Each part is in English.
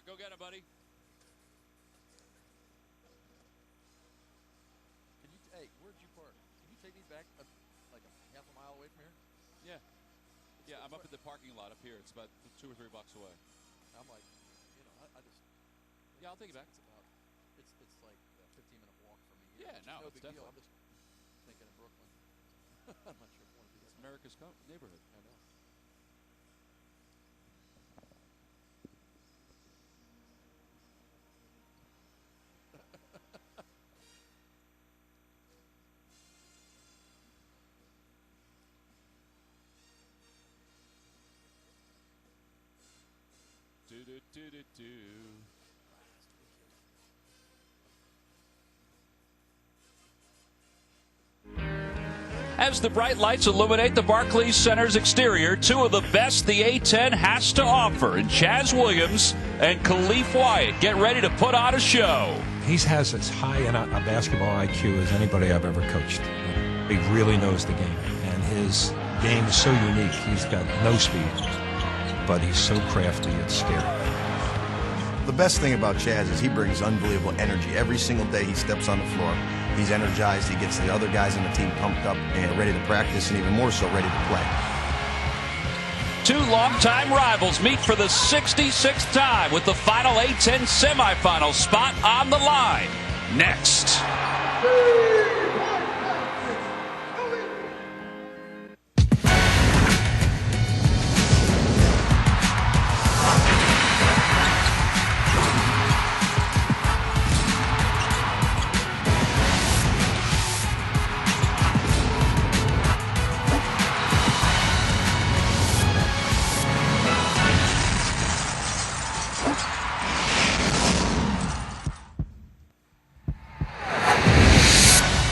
Mark, go get him, buddy. Hey, where'd you park? Can you take me back like a half a mile away from here? Yeah. Yeah, I'm up at the parking lot up here. It's about 2 or 3 blocks away. I'm like, I just. Yeah, I'll take you back. It's like a 15-minute walk from me. Yeah, no, no it's big deal. definitely. I'm just thinking in Brooklyn. I'm not sure if I want to do It's that. America's neighborhood. I know. Do. As the bright lights illuminate the Barclays Center's exterior, two of the best the A-10 has to offer in Chaz Williams and Khalif Wyatt get ready to put on a show. He has as high a basketball IQ as anybody I've ever coached. He really knows the game, and his game is so unique. He's got no speed, but he's so crafty, it's scary. The best thing about Chaz is he brings unbelievable energy. Every single day he steps on the floor, he's energized, he gets the other guys on the team pumped up and ready to practice, and even more so ready to play. Two longtime rivals meet for the 66th time with the final A-10 semifinal spot on the line. Next.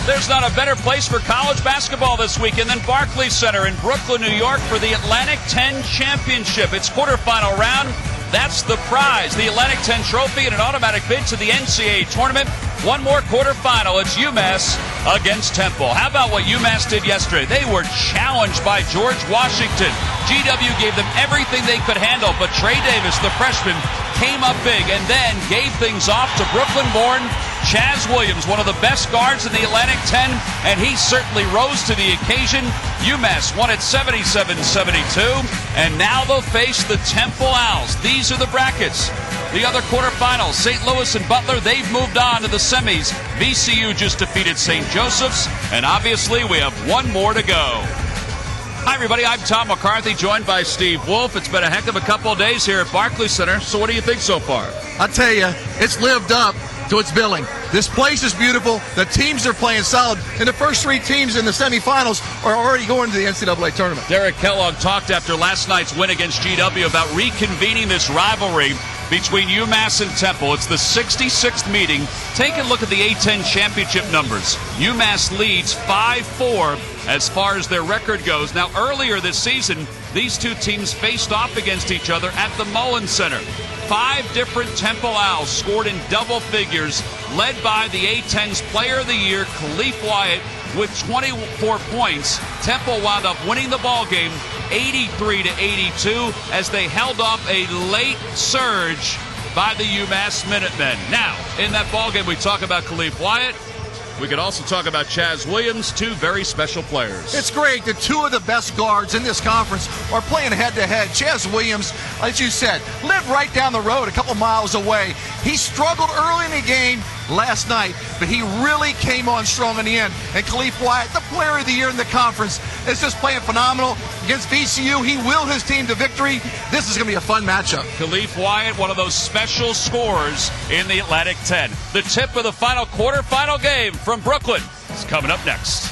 There's not a better place for college basketball this weekend than Barclays Center in Brooklyn, New York for the Atlantic 10 Championship. It's quarterfinal round. That's the prize, the Atlantic 10 trophy and an automatic bid to the NCAA tournament. One more quarterfinal. It's UMass against Temple. How about what UMass did yesterday? They were challenged by George Washington. GW gave them everything they could handle, but Trey Davis, the freshman, came up big and then gave things off to Brooklyn-born Chaz Williams, one of the best guards in the Atlantic 10, and he certainly rose to the occasion. UMass won at 77-72, and now they'll face the Temple Owls. These are the brackets. The other quarterfinals, St. Louis and Butler, they've moved on to the semis. VCU just defeated St. Joseph's, and obviously we have one more to go. Hi, everybody. I'm Tom McCarthy, joined by Steve Wolf. It's been a heck of a couple of days here at Barclays Center. So what do you think so far? I tell you, it's lived up to its billing. This place is beautiful. The teams are playing solid. And the first three teams in the semifinals are already going to the NCAA tournament. Derek Kellogg talked after last night's win against GW about reconvening this rivalry between UMass and Temple. It's the 66th meeting. Take a look at the A-10 championship numbers. UMass leads 5-4 as far as their record goes. Now, earlier this season, these two teams faced off against each other at the Mullen Center. 5 different Temple Owls scored in double figures, led by the A-10's Player of the Year, Khalif Wyatt, with 24 points. Temple wound up winning the ball game 83-82 as they held off a late surge by the UMass Minutemen. Now, in that ball game, we talk about Khalif Wyatt. We could also talk about Chaz Williams, two very special players. It's great that two of the best guards in this conference are playing head-to-head. Chaz Williams, as you said, lived right down the road a couple miles away. He struggled early in the game last night, but he really came on strong in the end. And Khalif Wyatt, the Player of the Year in the conference, is just playing phenomenal. Against VCU, he willed his team to victory. This is going to be a fun matchup. Khalif Wyatt, one of those special scorers in the Atlantic 10. The tip of the final quarterfinal game from Brooklyn is coming up next.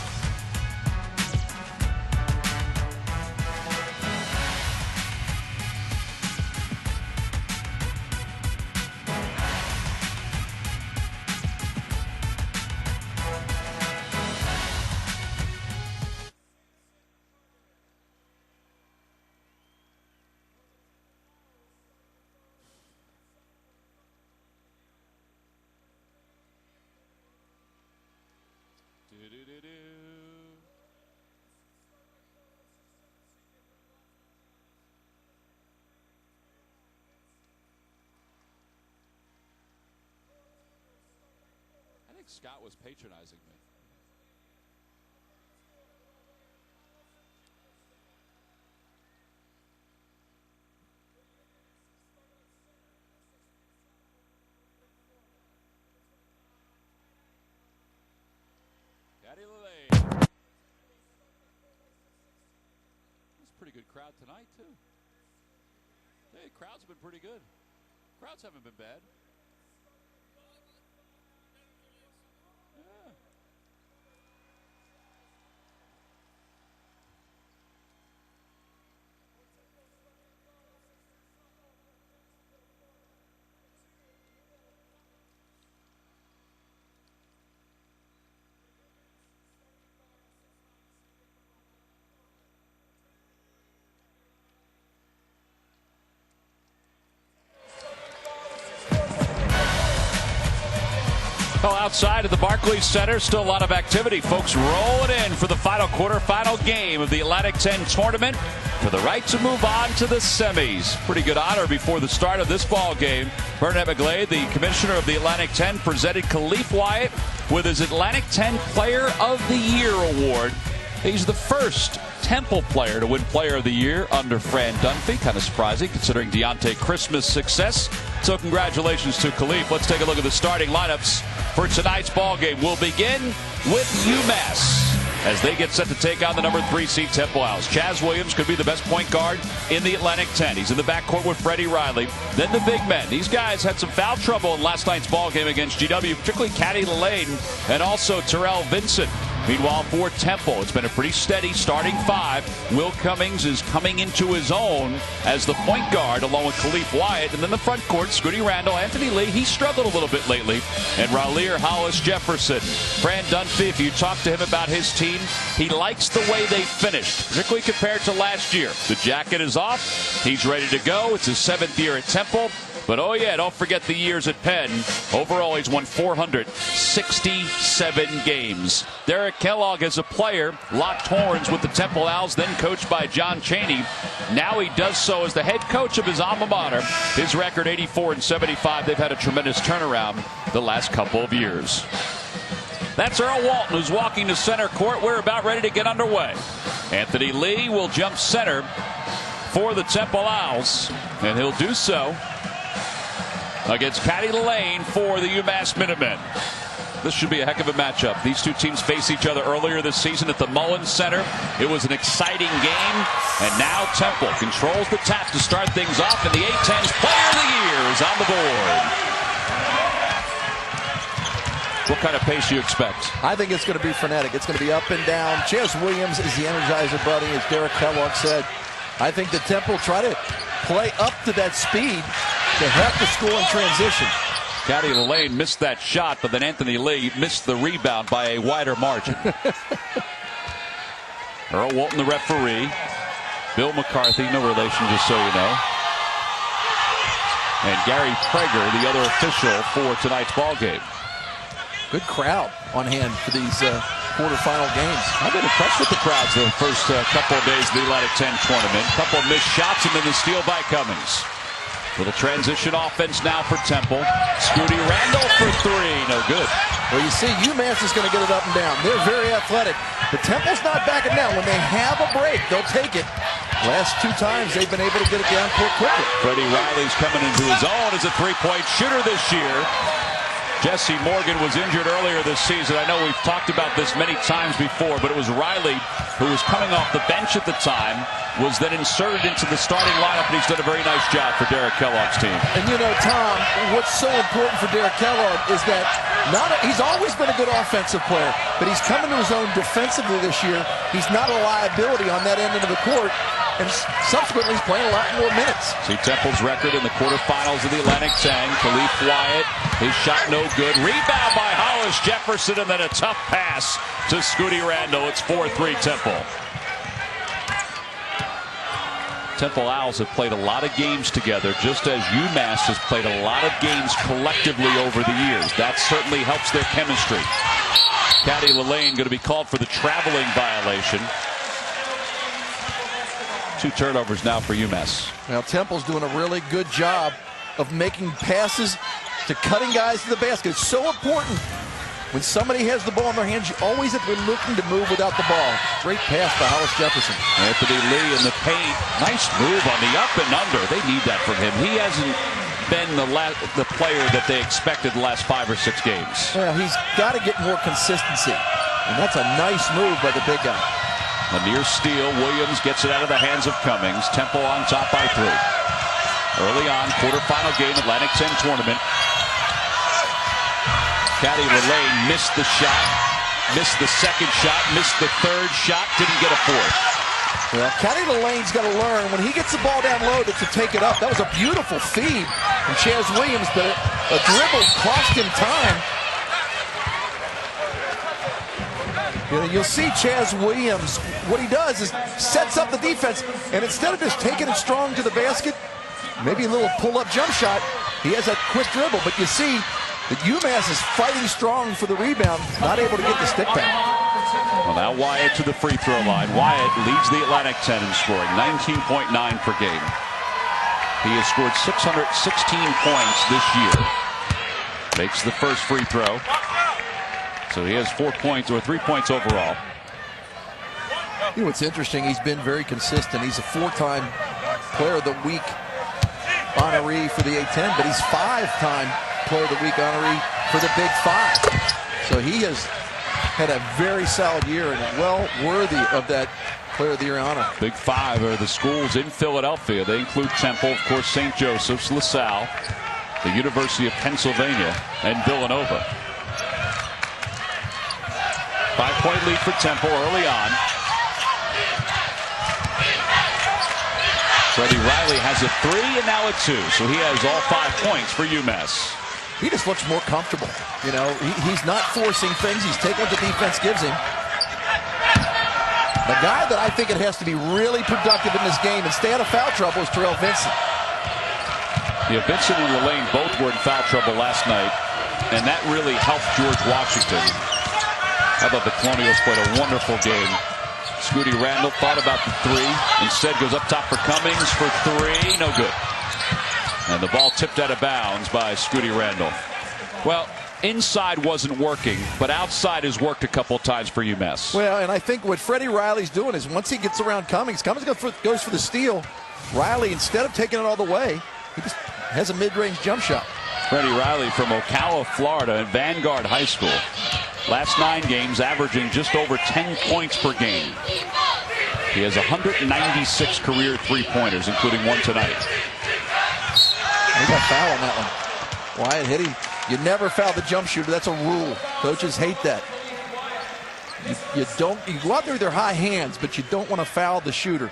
Scott was patronizing me. It's a pretty good crowd tonight, too. Hey, crowd's been pretty good. Crowds haven't been bad. Yeah. Well, outside of the Barclays Center, still a lot of activity. Folks rolling in for the final quarterfinal game of the Atlantic 10 tournament for the right to move on to the semis. Pretty good honor before the start of this ball game. Burnett McGlade, the commissioner of the Atlantic 10, presented Khalif Wyatt with his Atlantic 10 Player of the Year award. He's the first Temple player to win Player of the Year under Fran Dunphy. Kind of surprising considering Deontay Christmas' success. So congratulations to Khalif. Let's take a look at the starting lineups for tonight's ball game. We'll begin with UMass as they get set to take on the number 3 seed Temple Owls. Chaz Williams could be the best point guard in the Atlantic 10. He's in the backcourt with Freddie Riley. Then the big men. These guys had some foul trouble in last night's ball game against GW, particularly Caddy Lane and also Terrell Vincent. Meanwhile, for Temple, it's been a pretty steady starting 5. Will Cummings is coming into his own as the point guard along with Khalif Wyatt. And then the front court, Scooty Randall, Anthony Lee. He struggled a little bit lately. And Rahlir Hollis-Jefferson. Fran Dunphy, if you talk to him about his team, he likes the way they finished, particularly compared to last year. The jacket is off. He's ready to go. It's his 7th year at Temple. But oh yeah, don't forget the years at Penn. Overall, he's won 467 games. Derek Kellogg as a player locked horns with the Temple Owls, then coached by John Chaney. Now he does so as the head coach of his alma mater. His record 84-75. They've had a tremendous turnaround the last couple of years. That's Earl Walton, who's walking to center court. We're about ready to get underway. Anthony Lee will jump center for the Temple Owls, and he'll do so against Caddy Lane for the UMass Minutemen. This should be a heck of a matchup. These two teams face each other earlier this season at the Mullins Center. It was an exciting game, and now Temple controls the tap to start things off, and the A-10's Player of the Year is on the board. What kind of pace do you expect? I think it's going to be frenetic. It's going to be up and down. Chaz Williams is the energizer buddy, as Derek Kellogg said. I think the Temple try to play up to that speed to help the score in transition. Caddy Lane missed that shot, but then Anthony Lee missed the rebound by a wider margin. Earl Walton, the referee. Bill McCarthy, no relation, just so you know. And Gary Prager, the other official for tonight's ball game. Good crowd on hand for these quarterfinal games. I've been impressed with the crowds the first couple of days of the Atlantic 10 tournament. A couple of missed shots and then the steal by Cummings. Little transition offense now for Temple. Scooty Randall for 3. No good. Well, you see, UMass is going to get it up and down. They're very athletic. The Temple's not backing down. When they have a break, they'll take it. Last 2 times, they've been able to get it down quickly. Freddie Riley's coming into his own as a 3-point shooter this year. Jesse Morgan was injured earlier this season. I know we've talked about this many times before, but it was Riley who was coming off the bench at the time, was then inserted into the starting lineup, and he's done a very nice job for Derek Kellogg's team. And you know, Tom, what's so important for Derek Kellogg is that he's always been a good offensive player, but he's coming to his own defensively this year. He's not a liability on that end of the court, and subsequently he's playing a lot more minutes. See Temple's record in the quarterfinals of the Atlantic 10. Khalif Wyatt, his shot no good. Rebound by Hollis-Jefferson, and then a tough pass to Scooty Randall. It's 4-3 Temple. Temple Owls have played a lot of games together, just as UMass has played a lot of games collectively over the years. That certainly helps their chemistry. Caddy Lane going to be called for the traveling violation. 2 turnovers now for UMass. Now Temple's doing a really good job of making passes to cutting guys to the basket. It's so important when somebody has the ball in their hands, you always have been looking to move without the ball. Great pass by Hollis-Jefferson. Anthony Lee in the paint. Nice move on the up and under. They need that from him. He hasn't been the player that they expected the last 5 or 6 games. Well, he's got to get more consistency. And that's a nice move by the big guy. A near steal. Williams gets it out of the hands of Cummings. Temple on top by 3. Early on, quarterfinal game, Atlantic 10 tournament. Caddy Lane missed the shot, missed the second shot, missed the third shot, didn't get a fourth. Well, Caddy Lane's got to learn when he gets the ball down low to take it up. That was a beautiful feed from Chaz Williams, but a dribble cost him time. You'll see Chaz Williams, what he does is sets up the defense, and instead of just taking it strong to the basket, maybe a little pull-up jump shot, he has that quick dribble. But you see that UMass is fighting strong for the rebound, not able to get the stick back. Well, now Wyatt to the free throw line. Wyatt leads the Atlantic 10 in scoring, 19.9 per game. He has scored 616 points this year. Makes the first free throw. So he has 4 points, or 3 points overall. You know what's interesting? He's been very consistent. He's a 4-time Player of the Week honoree for the A10, but he's 5-time Player of the Week honoree for the Big 5. So he has had a very solid year and well worthy of that Player of the Year honor. Big 5 are the schools in Philadelphia. They include Temple, of course, St. Joseph's, LaSalle, the University of Pennsylvania, and Villanova. 5-point lead for Temple early on. Freddie Riley has a 3 and now a 2, so he has all 5 points for UMass. He just looks more comfortable. You know, he's not forcing things. He's taking what the defense gives him. The guy that I think it has to be really productive in this game and stay out of foul trouble is Terrell Vincent. Yeah, Vincent and Lane both were in foul trouble last night, and that really helped George Washington. I thought the Colonials played a wonderful game. Scooty Randall thought about the 3. Instead goes up top for Cummings for 3. No good. And the ball tipped out of bounds by Scooty Randall. Well, inside wasn't working, but outside has worked a couple times for UMass. Well, and I think what Freddie Riley's doing is once he gets around Cummings goes for the steal. Riley, instead of taking it all the way, he just has a mid-range jump shot. Freddie Riley from Ocala, Florida, at Vanguard High School. Last 9 games, averaging just over 10 points per game. He has 196 career 3-pointers, including 1 tonight. He got foul on that one. Wyatt hit him. You never foul the jump shooter. That's a rule. Coaches hate that. You go out there with their high hands, but you don't want to foul the shooter,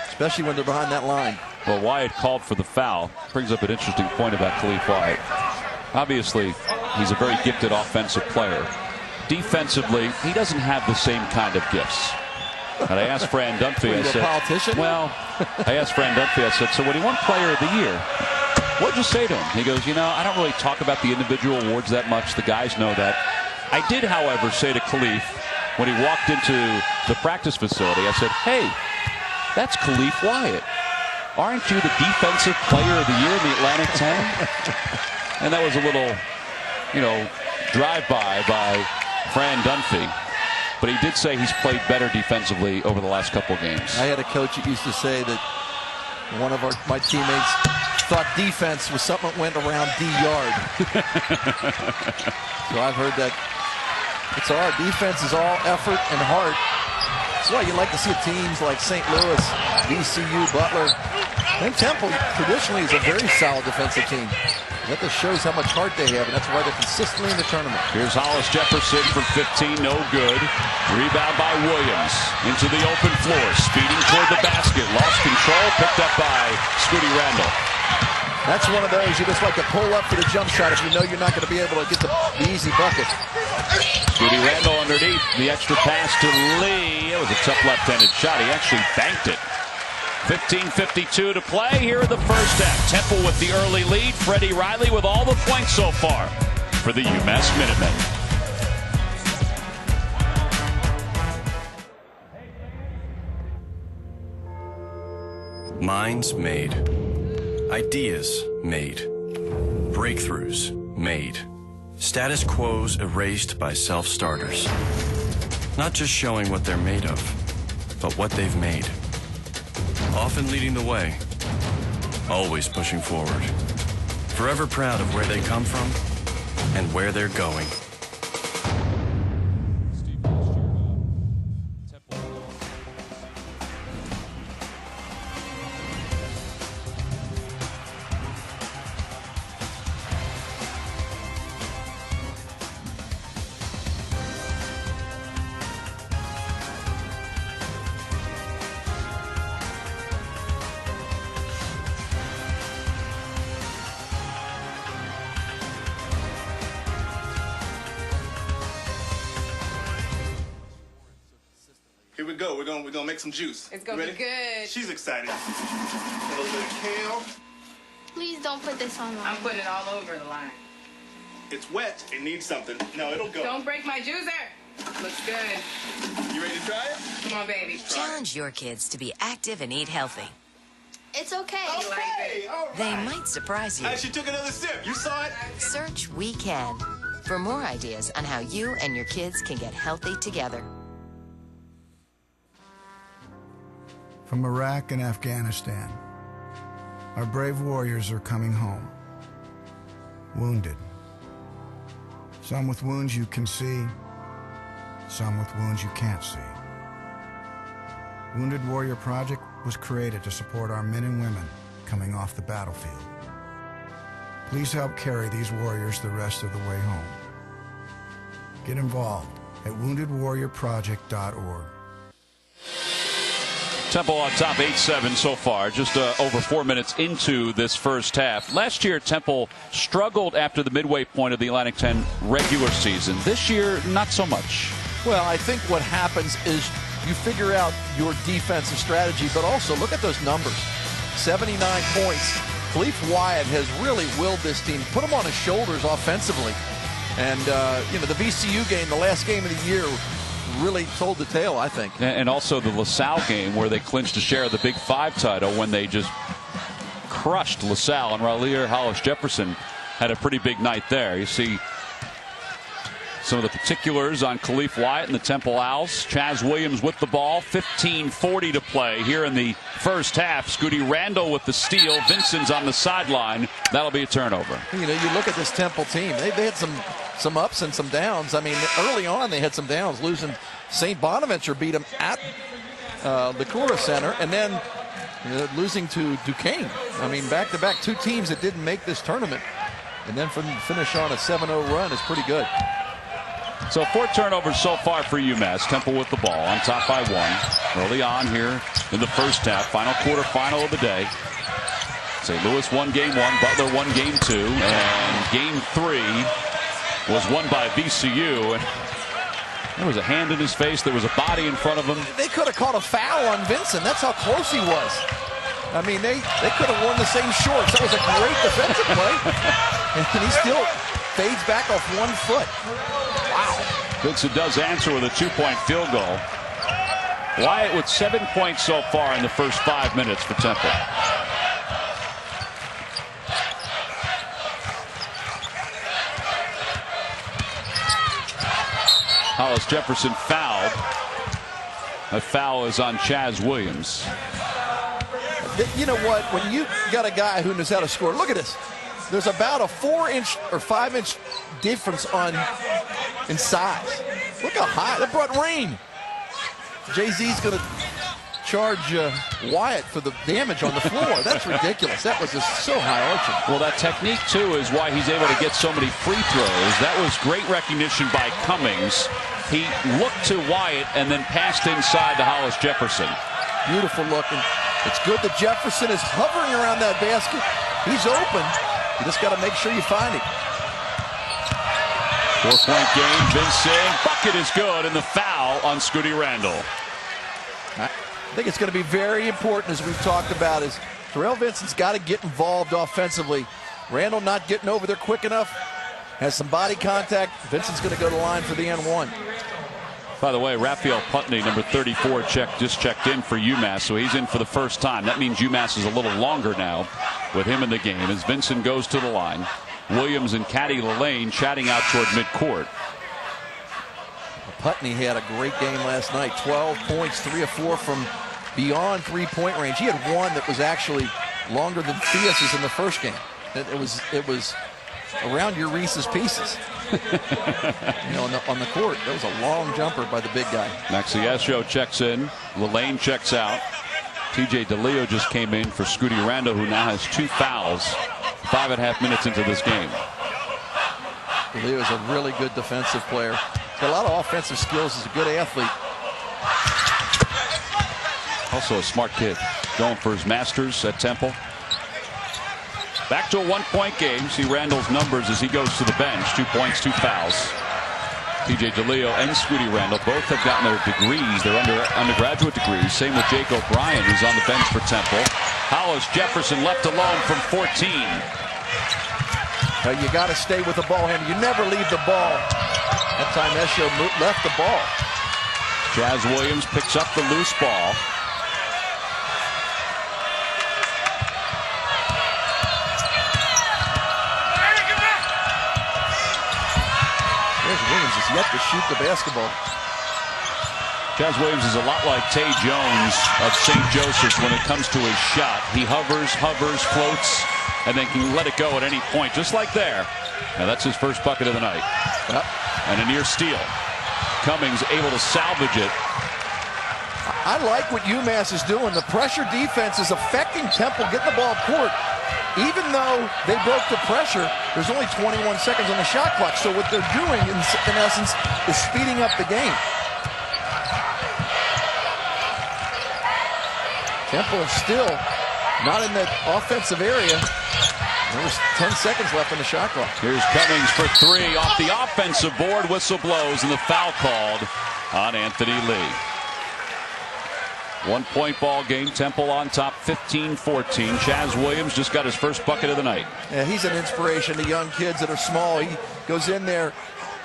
especially when they're behind that line. Well, Wyatt called for the foul. Brings up an interesting point about Khalif Wyatt. Obviously, he's a very gifted offensive player. Defensively, he doesn't have the same kind of gifts. And I asked Fran Dunphy, I said, politician? Well, I asked Fran Dunphy, I said, so when he won Player of the Year, what'd you say to him? He goes, you know, I don't really talk about the individual awards that much. The guys know that. I did, however, say to Khalif, when he walked into the practice facility, I said, hey, that's Khalif Wyatt. Aren't you the defensive player of the year in the Atlantic 10? And that was a little, you know, drive-by by Fran Dunphy. But he did say he's played better defensively over the last couple games. I had a coach that used to say that one of my teammates thought defense was something that went around D-yard. So I've heard that it's our defense is all effort and heart. That's why you like to see teams like St. Louis, VCU, Butler. And Temple traditionally is a very solid defensive team. That just shows how much heart they have, and that's why they're consistently in the tournament. Here's Hollis-Jefferson from 15, no good. Rebound by Williams into the open floor, speeding toward the basket. Lost control, picked up by Scooty Randall. That's one of those you just like to pull up for the jump shot if you know you're not going to be able to get the easy bucket. Scooty Randall underneath, the extra pass to Lee. It was a tough left-handed shot. He actually banked it. 15:52 to play here in the first half. Temple with the early lead. Freddie Riley with all the points so far for the UMass Minutemen. Minds made. Ideas made. Breakthroughs made. Status quos erased by self-starters. Not just showing what they're made of, but what they've made. Often leading the way, always pushing forward. Forever proud of where they come from and where they're going. Here we go. We're gonna make some juice. It's gonna be good. She's excited. A little bit of kale. Please don't put this on I'm putting it all over the line. It's wet. It needs something. No, it'll go. Don't break my juicer. Looks good. You ready to try it? Come on, baby. Challenge your kids to be active and eat healthy. It's okay. Okay. All right. They might surprise you. She took another sip. You saw it? Search We Can for more ideas on how you and your kids can get healthy together. From Iraq and Afghanistan, our brave warriors are coming home, wounded. Some with wounds you can see, some with wounds you can't see. Wounded Warrior Project was created to support our men and women coming off the battlefield. Please help carry these warriors the rest of the way home. Get involved at woundedwarriorproject.org. Temple on top 8-7 so far, just over 4 minutes into this first half. Last year, Temple struggled after the midway point of the Atlantic 10 regular season. This year, not so much. Well, I think what happens is you figure out your defensive strategy, but also look at those numbers. 79 points. Khalif Wyatt has really willed this team, put him on his shoulders offensively. And, the VCU game, the last game of the year, really told the tale, I think. And also the LaSalle game where they clinched a share of the Big Five title when they just crushed LaSalle. And Rahlir Hollis-Jefferson had a pretty big night there. You see some of the particulars on Khalif Wyatt and the Temple Owls. Chaz Williams with the ball. 15:40 to play here in the first half. Scooty Randall with the steal. Vincent's on the sideline. That'll be a turnover. You look at this Temple team. They had some ups and some downs. I mean, early on they had some downs, losing. St. Bonaventure beat them at the Cora Center, and then losing to Duquesne. I mean, back-to-back, two teams that didn't make this tournament. And then from the finish on a 7-0 run is pretty good. So 4 turnovers so far for UMass. Temple with the ball on top by 1. Early on here in the first half, final quarterfinal of the day. St. Louis won game 1, Butler won game 2, and game 3 was won by VCU. And there was a hand in his face. There was a body in front of him. They could have caught a foul on Vincent. That's how close he was. I mean, they could have worn the same shorts. That was a great defensive play. And he still fades back off 1 foot. Wow. Vincent does answer with a 2-point field goal. Wyatt with 7 points so far in the first 5 minutes for Temple. Hollis-Jefferson fouled. That foul is on Chaz Williams. You know what? When you got a guy who knows how to score, look at this. There's about a 4-inch or 5-inch difference in size. Look how high. That brought rain. Jay-Z's going to charge Wyatt for the damage on the floor. That's ridiculous. That was just so high arching. Well, that technique, too, is why he's able to get so many free throws. That was great recognition by Cummings. He looked to Wyatt and then passed inside to Hollis-Jefferson. Beautiful looking. It's good that Jefferson is hovering around that basket. He's open. You just got to make sure you find him. 4-point game. Vincent. Bucket is good, and the foul on Scooty Randall. I think it's going to be very important, as we've talked about, is Terrell Vincent's got to get involved offensively. Randall not getting over there quick enough. Has some body contact. Vincent's going to go to the line for the N1. By the way, Raphael Putney, number 34, just checked in for UMass, so he's in for the first time. That means UMass is a little longer now with him in the game as Vincent goes to the line. Williams and Caddy Lane chatting out toward midcourt. Putney had a great game last night. 12 points, 3 of 4 from beyond three-point range. He had one that was actually longer than Theus's in the first game. It was around your Reese's Pieces. On the court. That was a long jumper by the big guy. Maxiesho checks in. Lane checks out. TJ DeLeo just came in for Scooty Randall, who now has 2 fouls 5.5 minutes into this game. DeLeo is a really good defensive player. He's got a lot of offensive skills. He's a good athlete. Also a smart kid. Going for his masters at Temple. Back to a 1-point game. See Randall's numbers as he goes to the bench. 2 points, 2 fouls. TJ DeLeo and Scooty Randall both have gotten their degrees. They're undergraduate degrees. Same with Jake O'Brien, who's on the bench for Temple. Hollis-Jefferson left alone from 14. You got to stay with the ball handle. You never leave the ball. That time Esho left the ball. Jazz Williams picks up the loose ball. Williams is yet to shoot the basketball. Jazz Williams is a lot like Tay Jones of St. Joseph's when it comes to his shot. He hovers, floats, and then can let it go at any point, just like there. Now that's his first bucket of the night. Yep. And a near steal. Cummings able to salvage it. I like what UMass is doing. The pressure defense is affecting Temple getting the ball court. Even though they broke the pressure, there's only 21 seconds on the shot clock. So what they're doing, in essence, is speeding up the game. Temple is still not in the offensive area. There was 10 seconds left on the shot clock. Here's Cummings for 3 off the offensive board. Whistle blows and the foul called on Anthony Lee. 1-point ball game. Temple on top 15-14. Chaz Williams just got his first bucket of the night. Yeah, he's an inspiration to young kids that are small. He goes in there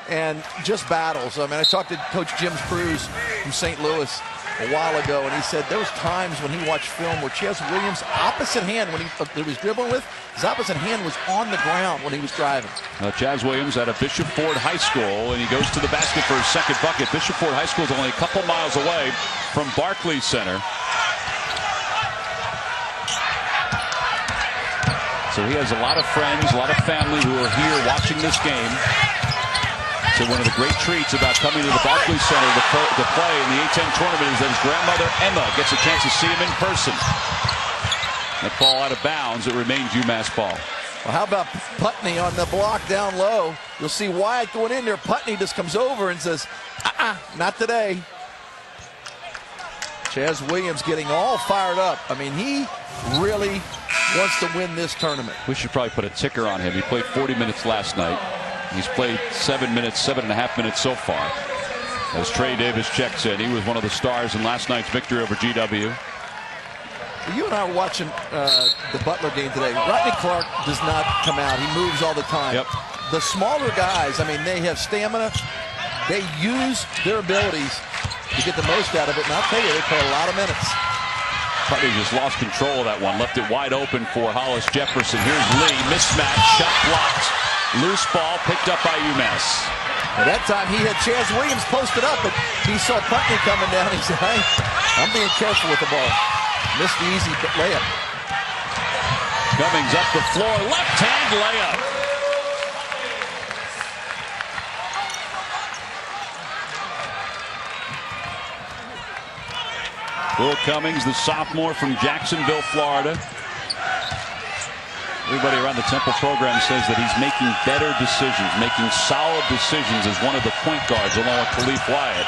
and just battles. I mean, I talked to Coach Jim Cruz from St. Louis a while ago, and he said there was times when he watched film where Chaz Williams' opposite hand, when he was dribbling with, his opposite hand was on the ground when he was driving. Chaz Williams out of Bishop Ford High School, and he goes to the basket for his second bucket. Bishop Ford High School is only a couple miles away from Barclays Center. So he has a lot of friends, a lot of family who are here watching this game. So one of the great treats about coming to the Barclays Center to play in the A-10 tournament is that his grandmother, Emma, gets a chance to see him in person. That ball out of bounds. It remains UMass ball. Well, how about Putney on the block down low? You'll see Wyatt going in there. Putney just comes over and says, not today. Chaz Williams getting all fired up. I mean, he really wants to win this tournament. We should probably put a ticker on him. He played 40 minutes last night. He's played 7.5 minutes so far. As Trey Davis checks in, he was one of the stars in last night's victory over GW. You and I were watching the Butler game today. Rodney Clark does not come out. He moves all the time. Yep. The smaller guys, I mean, they have stamina. They use their abilities to get the most out of it. And I'll tell you, they play a lot of minutes. Putney just lost control of that one. Left it wide open for Hollis-Jefferson. Here's Lee. Mismatch. Shot blocked. Loose ball picked up by UMass. At that time, he had Chaz Williams posted up, but he saw Putney coming down. He said, hey, I'm being careful with the ball. Missed the easy layup. Cummings up the floor. Left-hand layup. Will Cummings, the sophomore from Jacksonville, Florida. Everybody around the Temple program says that he's making better decisions, making solid decisions as one of the point guards along with Khalif Wyatt.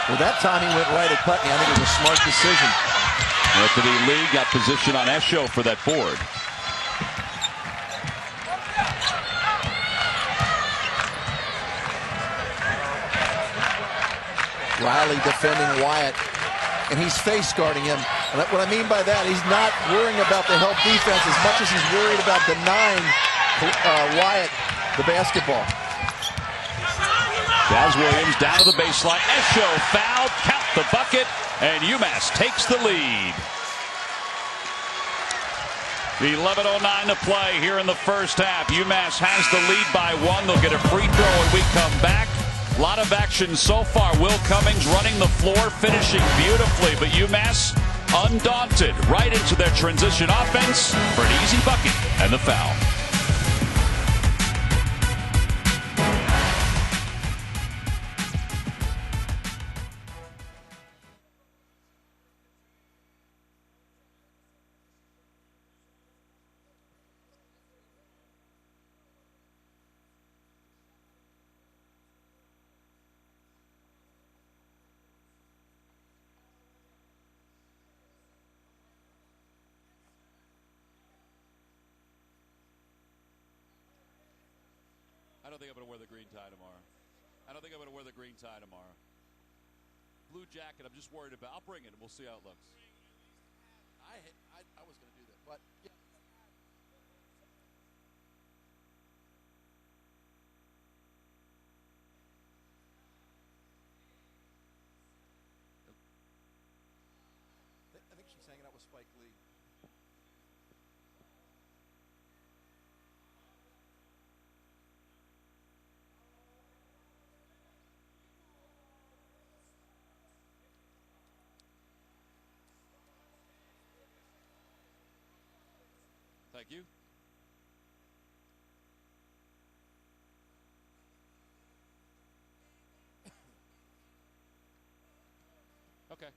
Well, that time he went right at Putney. I think it was a smart decision. Anthony Lee got position on Esho for that board. Riley defending Wyatt, and he's face guarding him. And what I mean by that, he's not worrying about the help defense as much as he's worried about denying Wyatt the basketball. Jazz Williams down to the baseline. Esho fouled, count the bucket, and UMass takes the lead. 11:09 to play here in the first half. UMass has the lead by 1. They'll get a free throw when we come back. A lot of action so far. Will Cummings running the floor, finishing beautifully, but UMass undaunted right into their transition offense for an easy bucket and the foul. I don't think I'm going to wear the green tie tomorrow. Blue jacket, I'm just worried about. I'll bring it and we'll see how it looks. I was going to do that, but yeah. I think she's hanging out with Spike Lee. Thank you. Okay.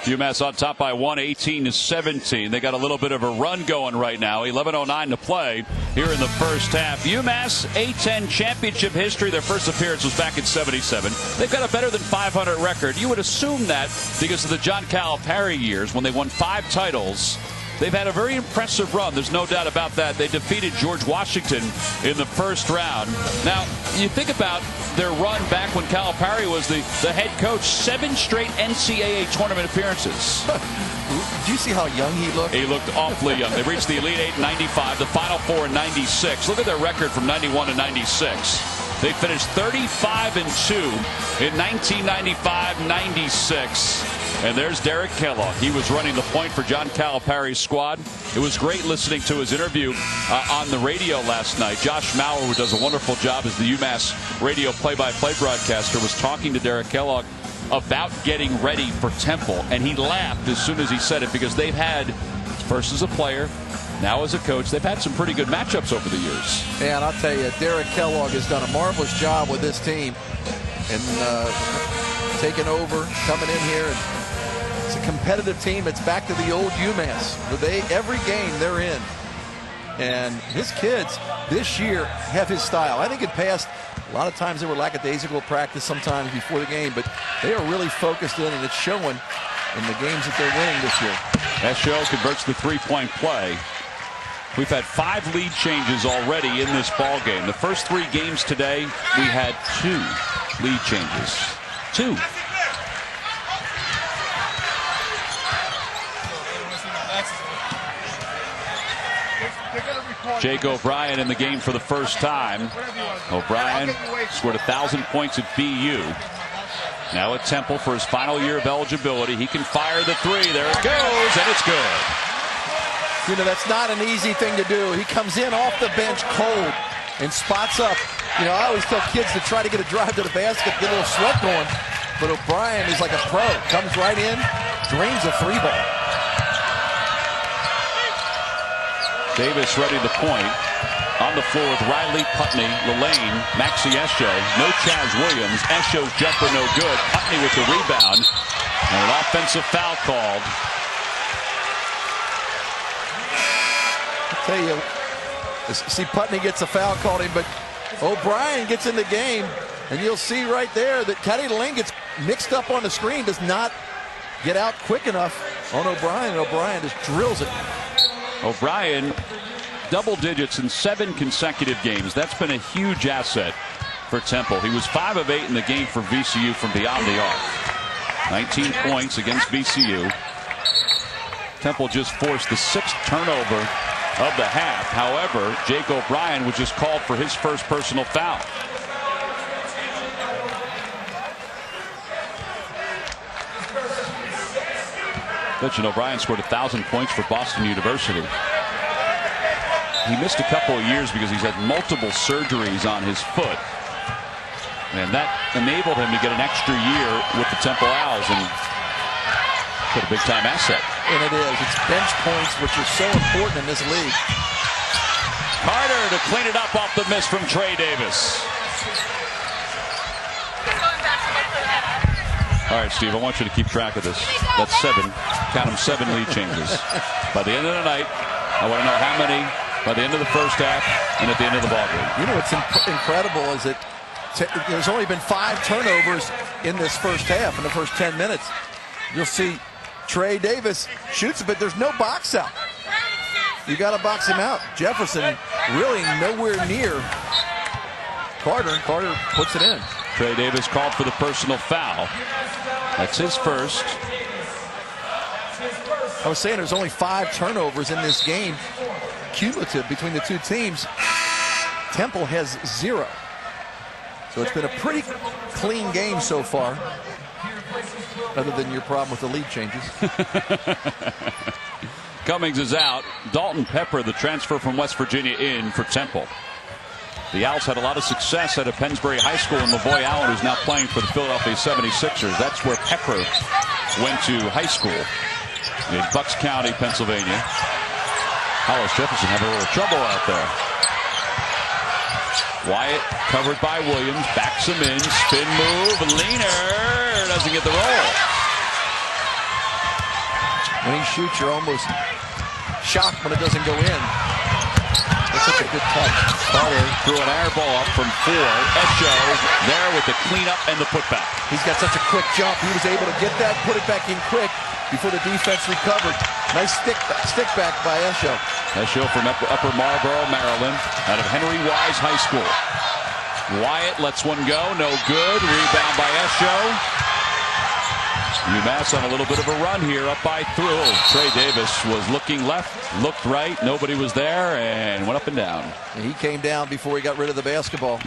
UMass on top by 1, 18-17. They got a little bit of a run going right now. 11:09 to play here in the first half. UMass A-10 championship history. Their first appearance was back in '77. They've got a better than 500 record. You would assume that because of the John Calipari years when they won 5 titles. They've had a very impressive run. There's no doubt about that. They defeated George Washington in the first round. Now, you think about their run back when Calipari was the head coach, 7 straight NCAA tournament appearances. Did you see how young he looked? He looked awfully young. They reached the Elite 8 in 95, the Final Four in 96. Look at their record from 91 to 96. They finished 35-2 in 1995-96. And there's Derek Kellogg. He was running the point for John Calipari's squad. It was great listening to his interview on the radio last night. Josh Maurer, who does a wonderful job as the UMass radio play-by-play broadcaster, was talking to Derek Kellogg about getting ready for Temple. And he laughed as soon as he said it because they've had, first as a player, now as a coach, they've had some pretty good matchups over the years. Yeah, and I'll tell you, Derek Kellogg has done a marvelous job with this team and taking over, coming in here. And it's a competitive team. It's back to the old UMass. Every game they're in. And his kids this year have his style. I think in past, a lot of times they were lackadaisical practice sometimes before the game, but they are really focused in, and it's showing in the games that they're winning this year. SO converts the three-point play. We've had 5 lead changes already in this ball game. The first 3 games today, we had 2 lead changes. 2. Jake O'Brien in the game for the first time. O'Brien scored 1,000 points at BU. Now at Temple for his final year of eligibility. He can fire the 3. There it goes, and it's good. You know, that's not an easy thing to do. He comes in off the bench cold and spots up. You know, I always tell kids to try to get a drive to the basket, get a little sweat going. But O'Brien is like a pro. Comes right in, drains a 3-ball. Davis ready to point. On the floor with Riley, Putney, Lillane, Maxi Esho. No Chaz Williams. Esho's jumper no good. Putney with the rebound. And an offensive foul called. I'll tell you, see, Putney gets a foul called him, but O'Brien gets in the game, and you'll see right there that Caddy Lane gets mixed up on the screen, does not get out quick enough on O'Brien, and O'Brien just drills it. O'Brien, double digits in 7 consecutive games. That's been a huge asset for Temple. He was 5 of 8 in the game for VCU from beyond the arc. 19 points against VCU. Temple just forced the 6th turnover of the half. However, Jake O'Brien was just called for his first personal foul. Mention O'Brien scored 1,000 points for Boston University. He missed a couple of years because he's had multiple surgeries on his foot. And that enabled him to get an extra year with the Temple Owls and put a big-time asset. And it is. It's bench points, which are so important in this league. Carter to clean it up off the miss from Trey Davis. All right, Steve, I want you to keep track of this. That's 7. Count them 7 lead changes. By the end of the night, I want to know how many by the end of the first half and at the end of the ballgame. You know what's incredible is that there's only been 5 turnovers in this first half, in the first 10 minutes. You'll see Trey Davis shoots, but there's no box out. You got to box him out. Jefferson really nowhere near Carter, and Carter puts it in. Trey Davis called for the personal foul. That's his first. I was saying there's only 5 turnovers in this game, cumulative between the two teams. Temple has 0. So it's been a pretty clean game so far, other than your problem with the lead changes. Cummings is out. Dalton Pepper, the transfer from West Virginia, in for Temple. The Owls had a lot of success at a Pennsbury High School, and Lavoy Allen, who's now playing for the Philadelphia 76ers. That's where Pepper went to high school in Bucks County, Pennsylvania. Hollis-Jefferson having a little trouble out there. Wyatt covered by Williams, backs him in, spin move, leaner, doesn't get the roll. When he shoots, you're almost shocked when it doesn't go in. That's such a good touch. Carter threw an air ball up from 4. Esho there with the cleanup and the putback. He's got such a quick jump. He was able to get that, put it back in quick before the defense recovered. Nice stick back by Esho. Esho from Upper Marlboro, Maryland, out of Henry Wise High School. Wyatt lets one go, no good. Rebound by Esho. UMass on a little bit of a run here, up by 3. Trey Davis was looking left, looked right, nobody was there, and went up and down. And he came down before he got rid of the basketball.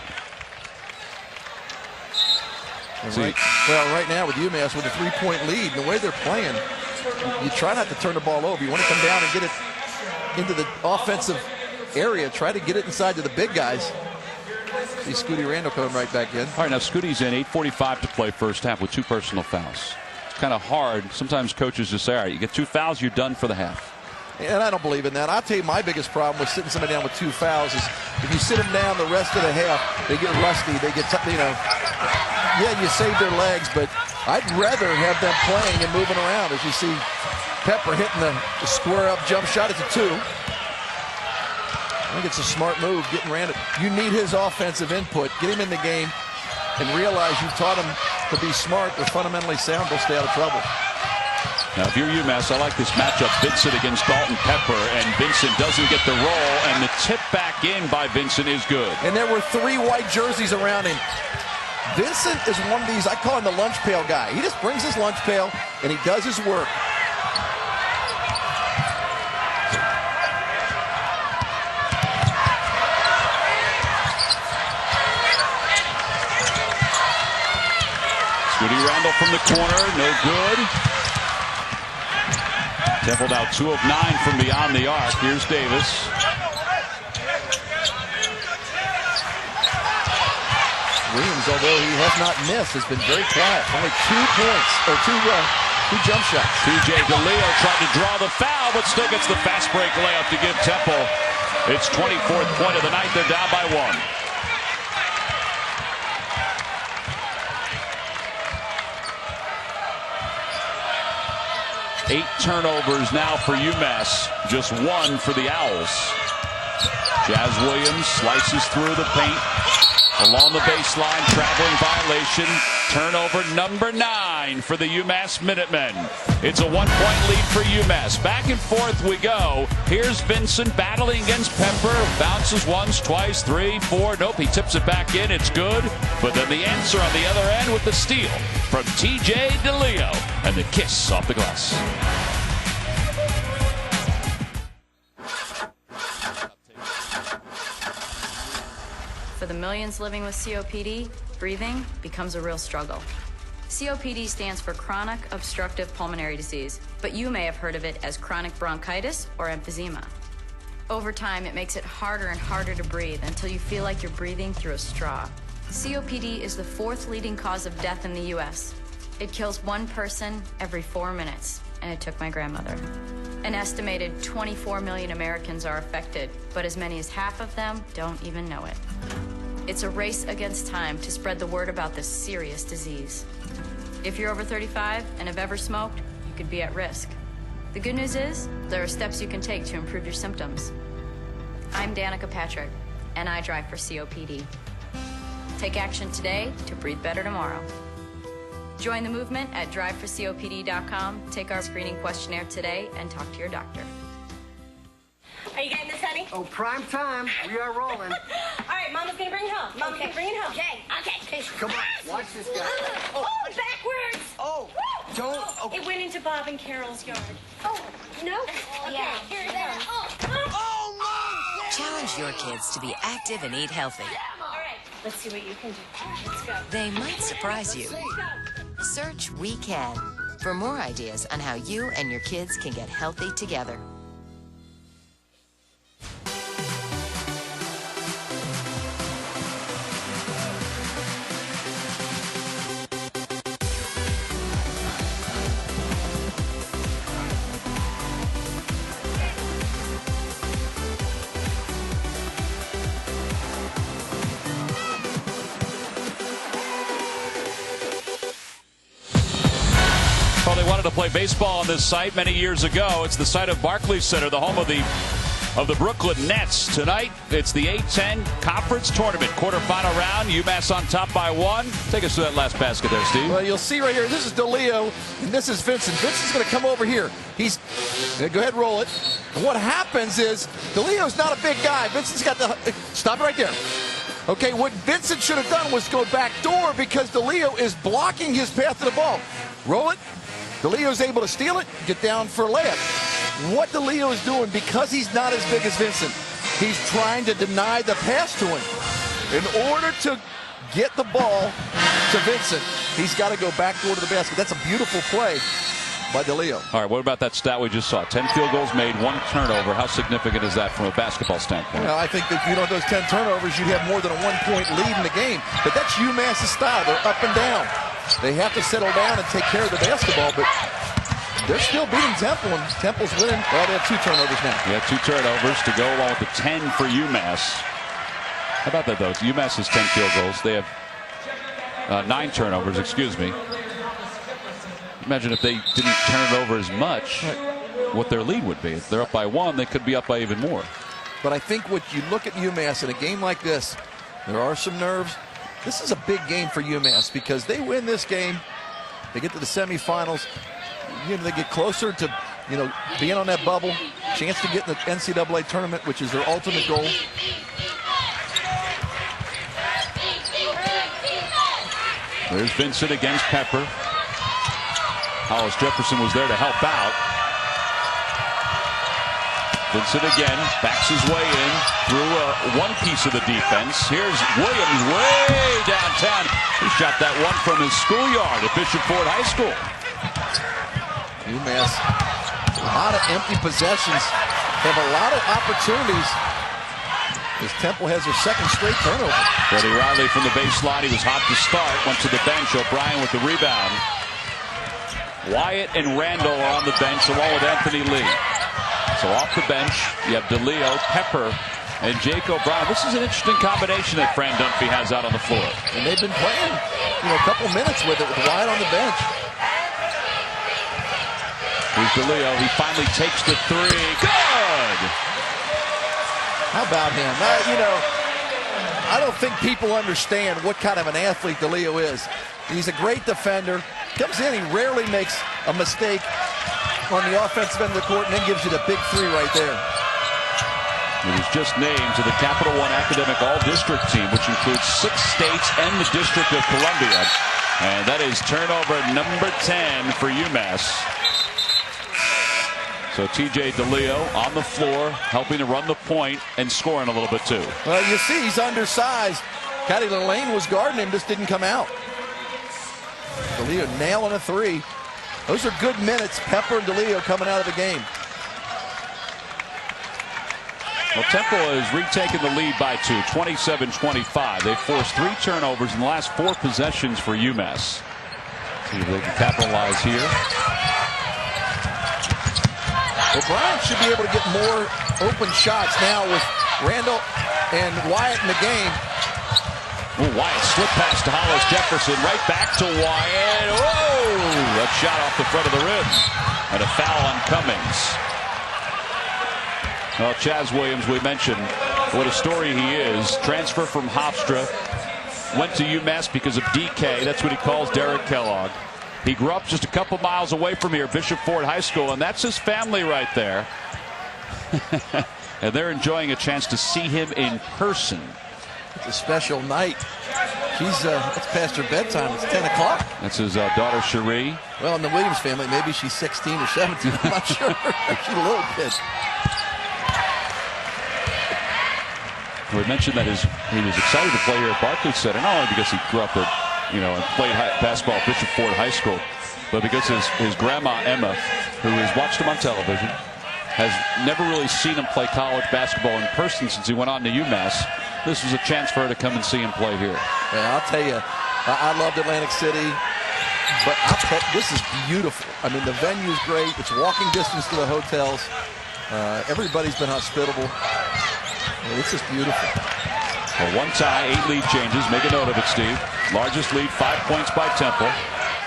Right now with UMass with a 3-point lead, the way they're playing, you try not to turn the ball over. You want to come down and get it into the offensive area, try to get it inside to the big guys. See Scooty Randall coming right back in. All right, now Scooty's in, 8:45 to play first half with 2 personal fouls. It's kind of hard. Sometimes coaches just say, all right, you get 2 fouls, you're done for the half. And I don't believe in that. I'll tell you my biggest problem with sitting somebody down with 2 fouls is if you sit them down the rest of the half, they get rusty. They get, yeah, you save their legs, but I'd rather have them playing and moving around. As you see Pepper hitting the square up jump shot. It's a 2. I think it's a smart move getting Randall. You need his offensive input. Get him in the game and realize you've taught him to be smart. They're fundamentally sound. They'll stay out of trouble. Now, if you're UMass, I like this matchup. Vincent against Dalton Pepper, and Vincent doesn't get the roll, and the tip back in by Vincent is good. And there were 3 white jerseys around him. Vincent is one of these, I call him the lunch pail guy. He just brings his lunch pail, and he does his work. Scooty Randall from the corner, no good. Temple now 2 of 9 from beyond the arc. Here's Davis. Williams, although he has not missed, has been very quiet. Only 2 points, or 2 jump shots. TJ DeLeo tried to draw the foul, but still gets the fast break layup to give Temple its 24th point of the night. They're down by 1. Eight turnovers now for UMass, just 1 for the Owls. Jazz Williams slices through the paint, along the baseline, traveling violation. Turnover number 9 for the UMass Minutemen. It's a 1-point lead for UMass. Back and forth we go. Here's Vincent battling against Pepper. Bounces once, twice, 3, 4. Nope, he tips it back in. It's good. But then the answer on the other end with the steal from TJ DeLeo. And the kiss off the glass. for the millions living with COPD, breathing becomes a real struggle. COPD stands for chronic obstructive pulmonary disease, but you may have heard of it as chronic bronchitis or emphysema. Over time, it makes it harder and harder to breathe until you feel like you're breathing through a straw. COPD is the 4th leading cause of death in the U.S. It kills 1 person every 4 minutes, and it took my grandmother. An estimated 24 million Americans are affected, but as many as half of them don't even know it. It's a race against time to spread the word about this serious disease. If you're over 35 and have ever smoked, you could be at risk. The good news is, there are steps you can take to improve your symptoms. I'm Danica Patrick, and I drive for COPD. Take action today to breathe better tomorrow. Join the movement at driveforcopd.com. Take our screening questionnaire today and talk to your doctor. Are you getting this, honey? Oh, prime time. We are rolling. All right, Mama's gonna bring it home. Mama's gonna bring it home. Okay. Come on, watch this guy. Oh, backwards. Oh, don't. Oh. It went into Bob and Carol's yard. Oh, no? Okay, here it goes. Oh, no! Challenge your kids to be active and eat healthy. All right, let's see what you can do. Let's go. They might surprise you. Search We Can for more ideas on how you and your kids can get healthy together. Well, they wanted to play baseball on this site many years ago. It's the site of Barclays Center, the home of the Brooklyn Nets. Tonight, it's the A-10 Conference Tournament. Quarterfinal round, UMass on top by 1. Take us to that last basket there, Steve. Well, you'll see right here, this is DeLeo, and this is Vincent. Vincent's going to come over here. Go ahead, roll it. And what happens is, DeLeo's not a big guy. Vincent's got the, stop it right there. Okay, what Vincent should have done was go back door because DeLeo is blocking his path to the ball. Roll it. DeLeo's able to steal it, get down for a layup. What DeLeo is doing, because he's not as big as Vincent, he's trying to deny the pass to him. In order to get the ball to Vincent, he's got to go backdoor to the basket. That's a beautiful play by DeLeo. All right, what about that stat we just saw? 10 field goals made, 1 turnover. How significant is that from a basketball standpoint? Well, I think that if you don't have those 10 turnovers, you'd have more than a 1-point lead in the game. But that's UMass's style. They're up and down. They have to settle down and take care of the basketball, but they're still beating Temple, and Temple's winning. Well, they have 2 turnovers now. Yeah, 2 turnovers to go along with the 10 for UMass. How about that, though? UMass has 10 field goals. They have 9 turnovers, excuse me. Imagine if they didn't turn it over as much, what their lead would be. If they're up by 1, they could be up by even more. But I think what you look at UMass in a game like this, there are some nerves. This is a big game for UMass because they win this game, they get to the semifinals, they get closer to, being on that bubble, chance to get in the NCAA tournament, which is their ultimate goal. There's Vincent against Pepper. Hollis-Jefferson was there to help out. Vincent again backs his way in through one piece of the defense. Here's Williams way downtown. He shot that one from his schoolyard at Bishop Ford High School. UMass, a lot of empty possessions, have a lot of opportunities as Temple has their 2nd straight turnover. Freddie Riley from the baseline. He was hot to start, went to the bench. O'Brien with the rebound. Wyatt and Randall are on the bench along with Anthony Lee. So off the bench, you have DeLeo, Pepper, and Jake O'Brien. This is an interesting combination that Fran Dunphy has out on the floor. And they've been playing, a couple minutes with it, with Wyatt on the bench. Here's DeLeo. He finally takes the 3. Good! How about him? I don't think people understand what kind of an athlete DeLeo is. He's a great defender. Comes in, he rarely makes a mistake on the offensive end of the court, and then gives you the big 3 right there. He was just named to the Capital One Academic All-District team, which includes 6 states and the District of Columbia. And that is turnover number 10 for UMass. So TJ DeLeo on the floor, helping to run the point and scoring a little bit too. Well, you see, he's undersized. Caddy Lane was guarding him, just didn't come out. DeLeo nailing a three. Those are good minutes. Pepper and DeLeo coming out of the game. Well, Temple has retaken the lead by 2, 27-25. They've forced 3 turnovers in the last 4 possessions for UMass. See if they can capitalize here. O'Brien should be able to get more open shots now with Randall and Wyatt in the game. Oh, Wyatt slip pass to Hollis-Jefferson, right back to Wyatt. Whoa! A shot off the front of the rim. And a foul on Cummings. Well, Chaz Williams, we mentioned what a story he is. Transfer from Hofstra. Went to UMass because of DK. That's what he calls Derek Kellogg. He grew up just a couple miles away from here, Bishop Ford High School, and that's his family right there. And they're enjoying a chance to see him in person. It's a special night. She's it's past her bedtime. It's 10 o'clock. That's his daughter, Cherie. Well, in the Williams family, maybe she's 16 or 17. I'm not sure. She's a little kid. We mentioned that he was excited to play here at Barclays Center, not only because he grew up at, and played basketball at Bishop Ford High School, but because his grandma, Emma, who has watched him on television, has never really seen him play college basketball in person since he went on to UMass. This was a chance for her to come and see him play here. Yeah, I'll tell you, I loved Atlantic City, but this is beautiful. I mean, the venue's great. It's walking distance to the hotels. Everybody's been hospitable. This is beautiful. Well, 1 tie, 8 lead changes. Make a note of it, Steve. Largest lead, 5 points by Temple.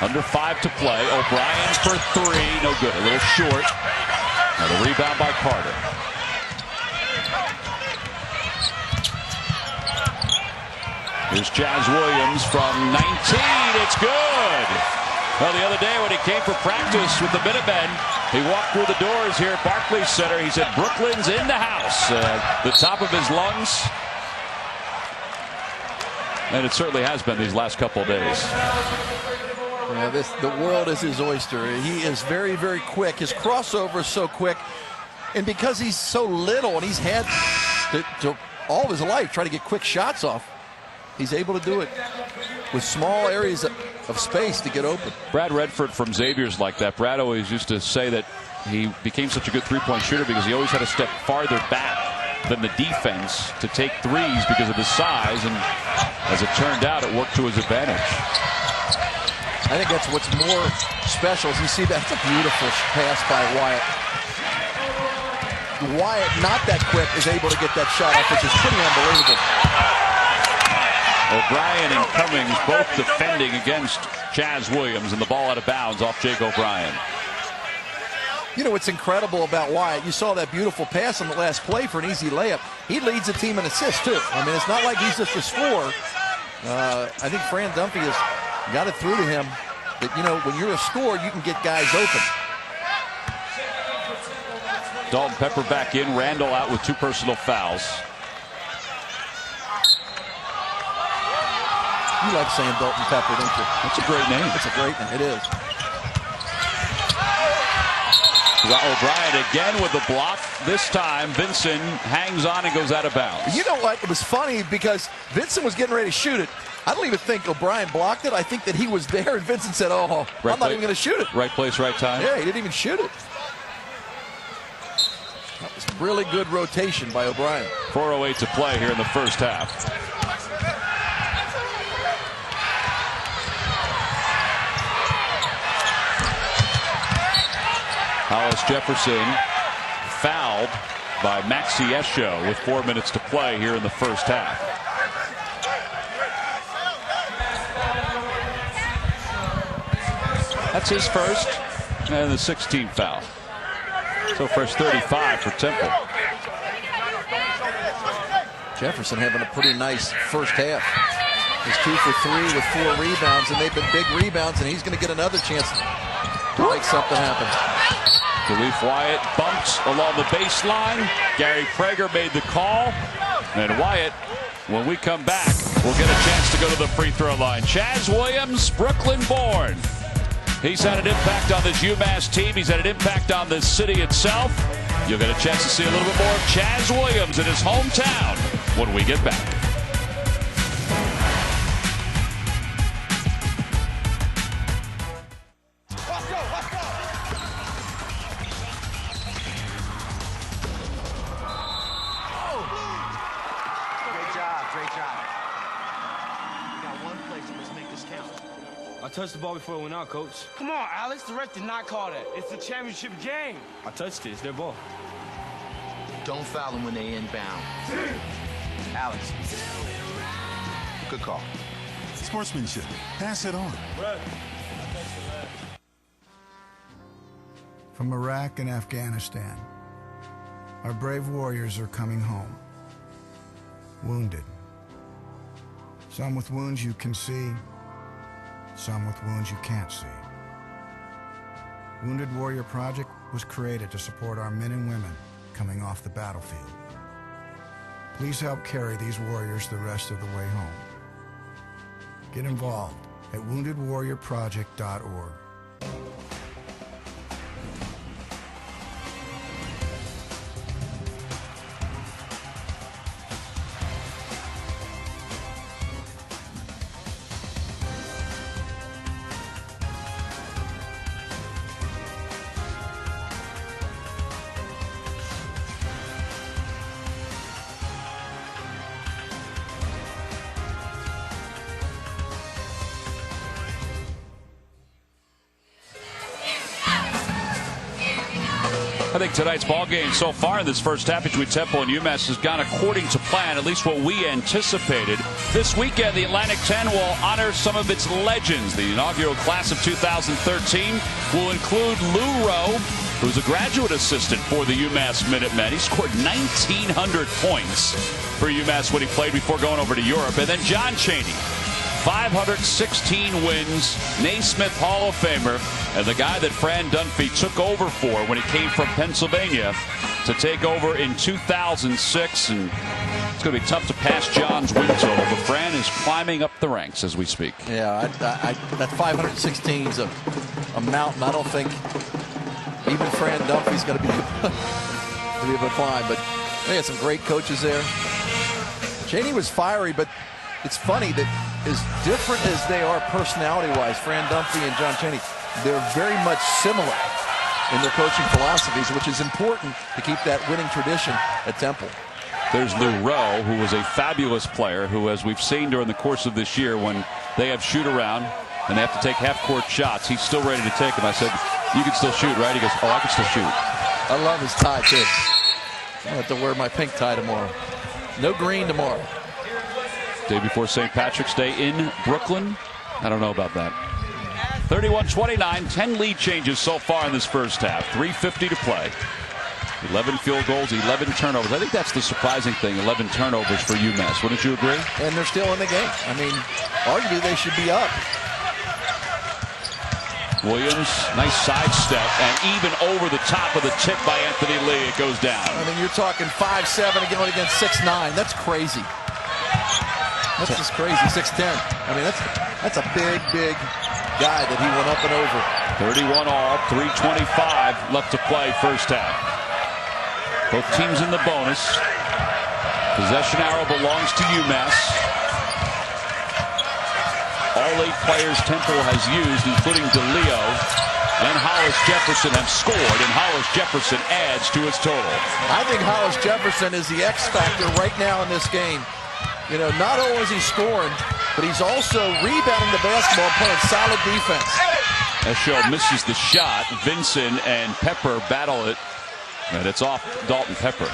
Under 5 to play. O'Brien for 3. No good. A little short. Now the rebound by Carter. Here's Chaz Williams from 19. It's good. Well, the other day when he came for practice with the Minutemen, he walked through the doors here at Barclays Center. He said, "Brooklyn's in the house." The top of his lungs. And it certainly has been these last couple of days. Yeah, the world is his oyster. He is very, very quick. His crossover is so quick. And because he's so little and he's had to all of his life try to get quick shots off, he's able to do it with small areas of space to get open. Brad Redford from Xavier's like that. Brad always used to say that he became such a good three-point shooter because he always had to step farther back than the defense to take threes because of his size, and as it turned out, it worked to his advantage. I think that's what's more special is you see that's a beautiful pass by Wyatt. Wyatt, not that quick, is able to get that shot off, which is pretty unbelievable. O'Brien and Cummings both defending against Chaz Williams, and the ball out of bounds off Jake O'Brien. You know what's incredible about Wyatt? You saw that beautiful pass on the last play for an easy layup. He leads the team in assists, too. I mean, it's not like he's just a scorer. I think Fran Dunphy has got it through to him that, when you're a scorer, you can get guys open. Dalton Pepper back in. Randall out with 2 personal fouls. You like saying Dalton Pepper, don't you? That's a great name. It's a great name. It is. O'Brien again with the block. This time, Vincent hangs on and goes out of bounds. You know what? It was funny because Vincent was getting ready to shoot it. I don't even think O'Brien blocked it. I think that he was there, and Vincent said, "Oh, I'm not even going to shoot it." Right place, right time. Yeah, he didn't even shoot it. That was really good rotation by O'Brien. 4:08 to play here in the first half. Hollis-Jefferson fouled by Maxi Esho with 4 minutes to play here in the first half. That's his first and the 16th foul. So first 35 for Temple. Jefferson having a pretty nice first half. He's 2 for 3 with 4 rebounds, and they've been big rebounds, and he's going to get another chance to make something happen. Khalif Wyatt bumps along the baseline. Gary Prager made the call. And Wyatt, when we come back, will get a chance to go to the free throw line. Chaz Williams, Brooklyn born. He's had an impact on this UMass team. He's had an impact on this city itself. You'll get a chance to see a little bit more of Chaz Williams in his hometown when we get back. I touched the ball before it went out, Coach. Come on, Alex. The ref did not call that. It's a championship game. I touched it. It's their ball. Don't foul them when they inbound. Alex. Good call. Sportsmanship. Pass it on. From Iraq and Afghanistan, our brave warriors are coming home. Wounded. Some with wounds you can see, some with wounds you can't see. Wounded Warrior Project was created to support our men and women coming off the battlefield. Please help carry these warriors the rest of the way home. Get involved at woundedwarriorproject.org. I think tonight's ball game so far in this first half between Temple and UMass has gone according to plan, at least what we anticipated. This weekend, the Atlantic 10 will honor some of its legends. The inaugural class of 2013 will include Lou Rowe, who's a graduate assistant for the UMass Minutemen. He scored 1,900 points for UMass when he played before going over to Europe. And then John Chaney, 516 wins, Naismith Hall of Famer, and the guy that Fran Dunphy took over for when he came from Pennsylvania to take over in 2006. And it's going to be tough to pass John's win total, but Fran is climbing up the ranks as we speak. Yeah, that 516 is a mountain. I don't think even Fran Dunphy's going to be able to climb, but they had some great coaches there. Chaney was fiery, but it's funny that as different as they are personality-wise, Fran Dunphy and John Chaney, they're very much similar in their coaching philosophies, which is important to keep that winning tradition at Temple. There's Lou Rowe, who was a fabulous player, who, as we've seen during the course of this year, when they have shoot-around and they have to take half-court shots, he's still ready to take them. I said, you can still shoot, right? He goes, oh, I can still shoot. I love his tie, too. I have to wear my pink tie tomorrow. No green tomorrow. Day before St. Patrick's Day in Brooklyn. I don't know about that. 31-29, 10 lead changes so far in this first half. 3:50 to play. 11 field goals, 11 turnovers. I think that's the surprising thing, 11 turnovers for UMass. Wouldn't you agree? And they're still in the game. I mean, arguably they should be up. Williams, nice sidestep, and even over the top of the tip by Anthony Lee, it goes down. I mean, you're talking 5'7" going against 6'9". That's crazy. That's just crazy. 6'10". I mean, that's a big guy that he went up and over. 31 all, 3:25 left to play first half. Both teams in the bonus. Possession arrow belongs to UMass. All 8 players Temple has used, including DeLeo and Hollis-Jefferson, have scored, and Hollis-Jefferson adds to its total. I think Hollis-Jefferson is the X factor right now in this game. You know, not only is he scoring, but he's also rebounding the basketball, playing solid defense. Esho misses the shot. Vinson and Pepper battle it, and it's off Dalton Pepper.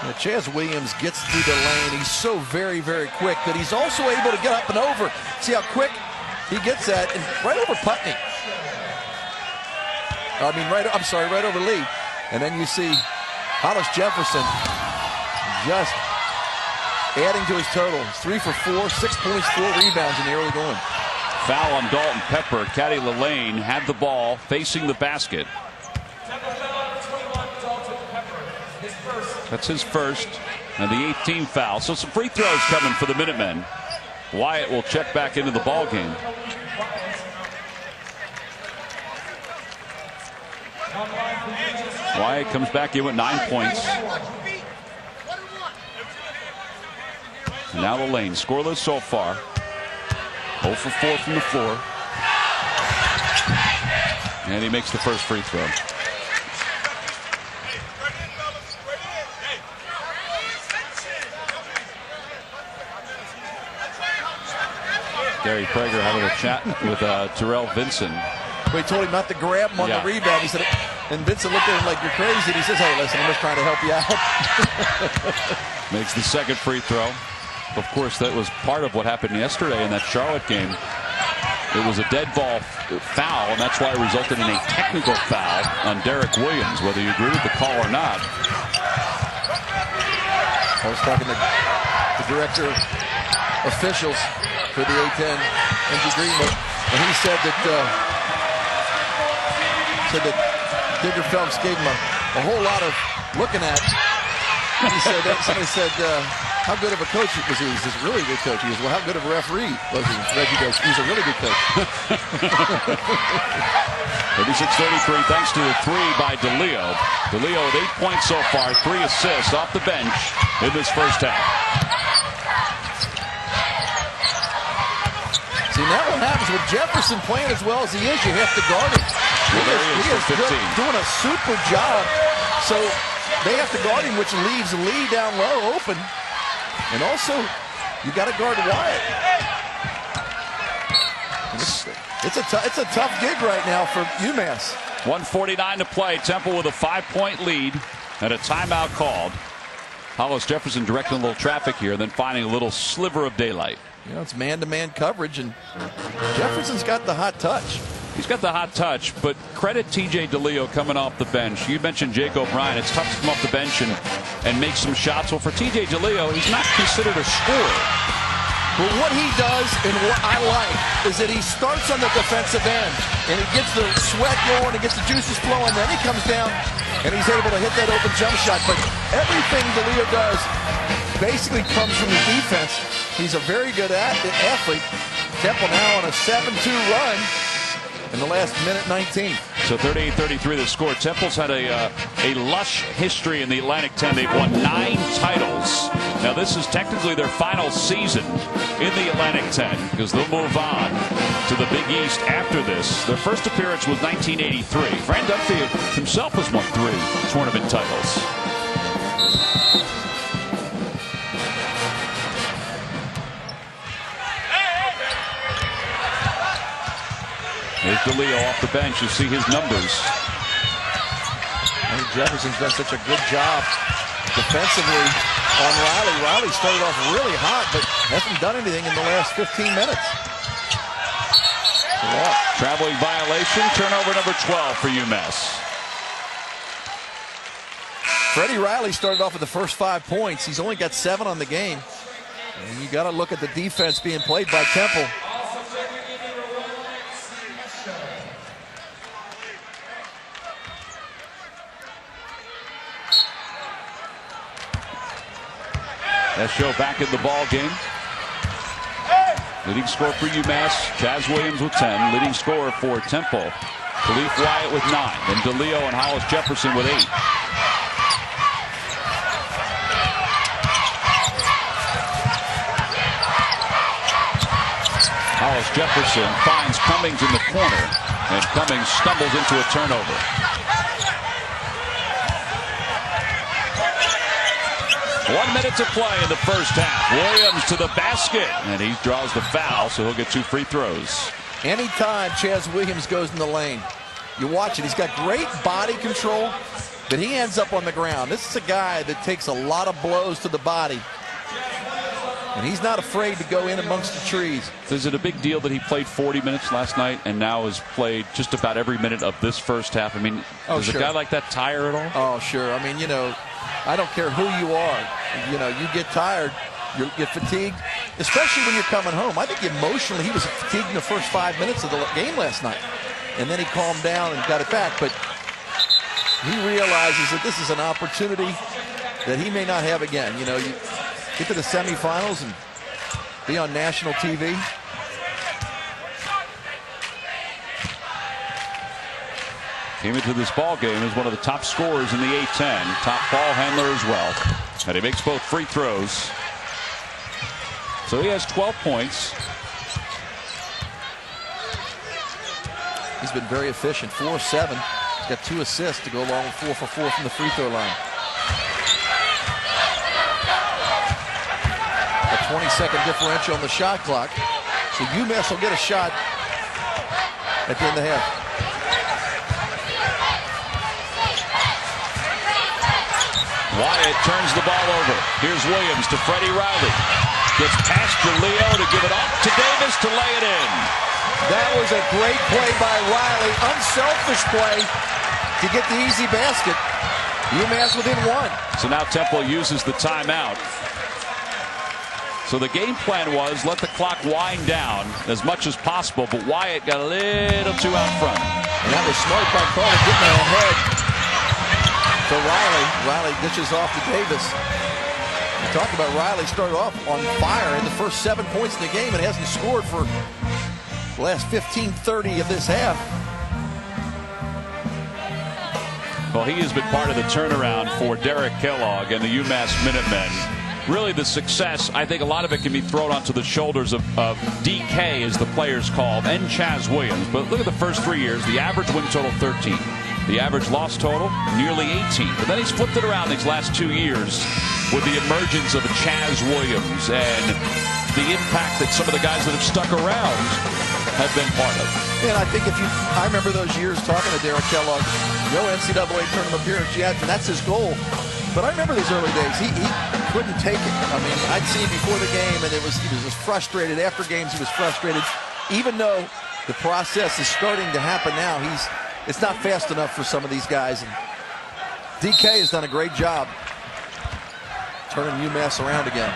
Now, Chaz Williams gets through the lane. He's so very quick, but he's also able to get up and over. See how quick he gets that, and right over Putney. right over Lee. And then you see Hollis-Jefferson just adding to his total. He's 3 for 4, 6 points, 4 rebounds in the early going. Foul on Dalton Pepper. Caddy Lelane had the ball facing the basket. That's his first, and the 18th foul. So some free throws coming for the Minutemen. Wyatt will check back into the ball game. Wyatt comes back in with 9 points. And now the lane scoreless so far. 0 for 4 from the floor. And he makes the first free throw. Gary Prager having a chat with Terrell Vinson. We told him not to grab him on the rebound. He said, and Vincent looked at him like, you're crazy. And he says, hey, listen, I'm just trying to help you out. Makes the second free throw. Of course, that was part of what happened yesterday in that Charlotte game. It was a dead ball foul, and that's why it resulted in a technical foul on Derek Williams, whether you agree with the call or not. I was talking to the director of officials for the A-10, Andrew Greenwood, and he said that Digger Phelps gave him a whole lot of looking at. He said that somebody said, how good of a coach was he? He says, really good coach. He goes, well, how good of a referee was he? Reggie goes, he's a really good coach. 36-33 thanks to the three by DeLeo. DeLeo with 8 points so far, 3 assists off the bench in this first half. See, now what happens with Jefferson playing as well as he is, you have to guard him. Well, he is doing a super job. So they have to guard him, which leaves Lee down low open. And also, you got to guard Wyatt. It's a tough gig right now for UMass. 1:49 to play. Temple with a 5-point lead and a timeout called. Hollis-Jefferson directing a little traffic here, then finding a little sliver of daylight. You know, it's man-to-man coverage, and Jefferson's got the hot touch. He's got the hot touch, but credit TJ DeLeo coming off the bench. You mentioned Jake O'Brien. It's tough to come off the bench and make some shots. Well, for TJ DeLeo, he's not considered a scorer. But what he does and what I like is that he starts on the defensive end, and he gets the sweat going, he gets the juices flowing, then he comes down, and he's able to hit that open jump shot. But everything DeLeo does basically comes from the defense. He's a very good athlete. Temple now on a 7-2 run in the last minute 19. So 38-33 the score. Temple's had a lush history in the Atlantic 10. They've won 9 titles. Now this is technically their final season in the Atlantic 10 because they'll move on to the Big East after this. Their first appearance was 1983. Fran Dunphy himself has won 3 tournament titles. Here's DeLeo off the bench. You see his numbers. I think Jefferson's done such a good job defensively on Riley. Riley started off really hot, but hasn't done anything in the last 15 minutes. Traveling violation, turnover number 12 for UMass. Freddie Riley started off with the first 5 points. He's only got 7 on the game. And you got to look at the defense being played by Temple. Show back in the ball game. Leading scorer for UMass, Chaz Williams with 10. Leading scorer for Temple, Khalif Wyatt with 9. And DeLeo and Hollis-Jefferson with 8. Hollis-Jefferson finds Cummings in the corner, and Cummings stumbles into a turnover. One minute to play in the first half. Williams to the basket, and he draws the foul, so he'll get 2 free throws. Anytime Chaz Williams goes in the lane, you watch it. He's got great body control, but he ends up on the ground. This is a guy that takes a lot of blows to the body, and he's not afraid to go in amongst the trees. Is it a big deal that he played 40 minutes last night and now has played just about every minute of this first half? I mean, does a guy like that tire at all? Oh, sure. I mean, you know, I don't care who you are. You know, you get tired, you get fatigued, especially when you're coming home. I think emotionally he was fatigued in the first 5 minutes of the game last night. And then he calmed down and got it back. But he realizes that this is an opportunity that he may not have again. You know, you get to the semifinals and be on national TV. Came into this ball game as one of the top scorers in the A-10, top ball handler as well, and he makes both free throws. So he has 12 points. He's been very efficient, 4 of 7. He's got 2 assists to go along with 4 for 4 from the free throw line. A 20-second differential on the shot clock. So UMass will get a shot at the end of the half. Wyatt turns the ball over. Here's Williams to Freddie Riley. Gets past DeLeo to give it off to Davis to lay it in. That was a great play by Riley. Unselfish play to get the easy basket. UMass within 1. So now Temple uses the timeout. So the game plan was let the clock wind down as much as possible, but Wyatt got a little too out front. And that was smart by Carter getting ahead to Riley. Riley dishes off to Davis. We talked about Riley started off on fire in the first 7 points in the game and hasn't scored for the last 15-30 of this half. Well, he has been part of the turnaround for Derek Kellogg and the UMass Minutemen. Really, the success, I think a lot of it can be thrown onto the shoulders of DK, as the players call, and Chaz Williams. But look at the first 3 years. The average win total, 13. The average loss total, nearly 18. But then he's flipped it around these last 2 years with the emergence of Chaz Williams and the impact that some of the guys that have stuck around have been part of. And I think I remember those years talking to Derek Kellogg, no NCAA tournament appearance yet, and that's his goal. But I remember these early days. He couldn't take it. I mean, I'd see him before the game, and he was just frustrated. After games, he was frustrated. Even though the process is starting to happen now, it's not fast enough for some of these guys. And DK has done a great job turning UMass around again.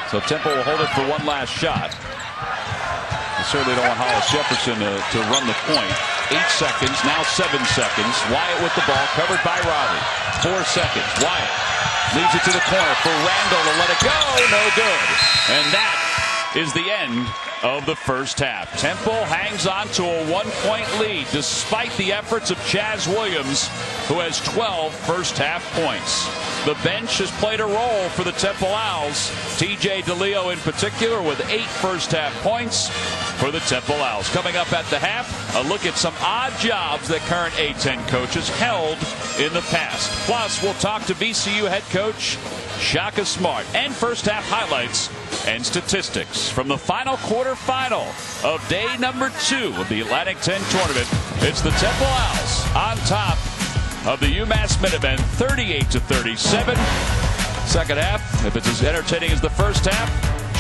So Temple will hold it for one last shot. They certainly don't want Hollis-Jefferson to run the point. 8 seconds, now 7 seconds. Wyatt with the ball, covered by Riley. 4 seconds. Wyatt leaves it to the corner for Randall to let it go. No good. And that is the end of the first half. Temple hangs on to a 1-point lead despite the efforts of Chaz Williams, who has 12 first half points. The bench has played a role for the Temple Owls. TJ DeLeo in particular with 8 first half points for the Temple Owls. Coming up at the half, a look at some odd jobs that current A-10 coaches held in the past. Plus, we'll talk to VCU head coach Shaka Smart and first half highlights and statistics from the final quarterfinal of day number 2 of the Atlantic 10 tournament. It's the Temple Owls on top of the UMass Minutemen, 38-37. Second half, if it's as entertaining as the first half,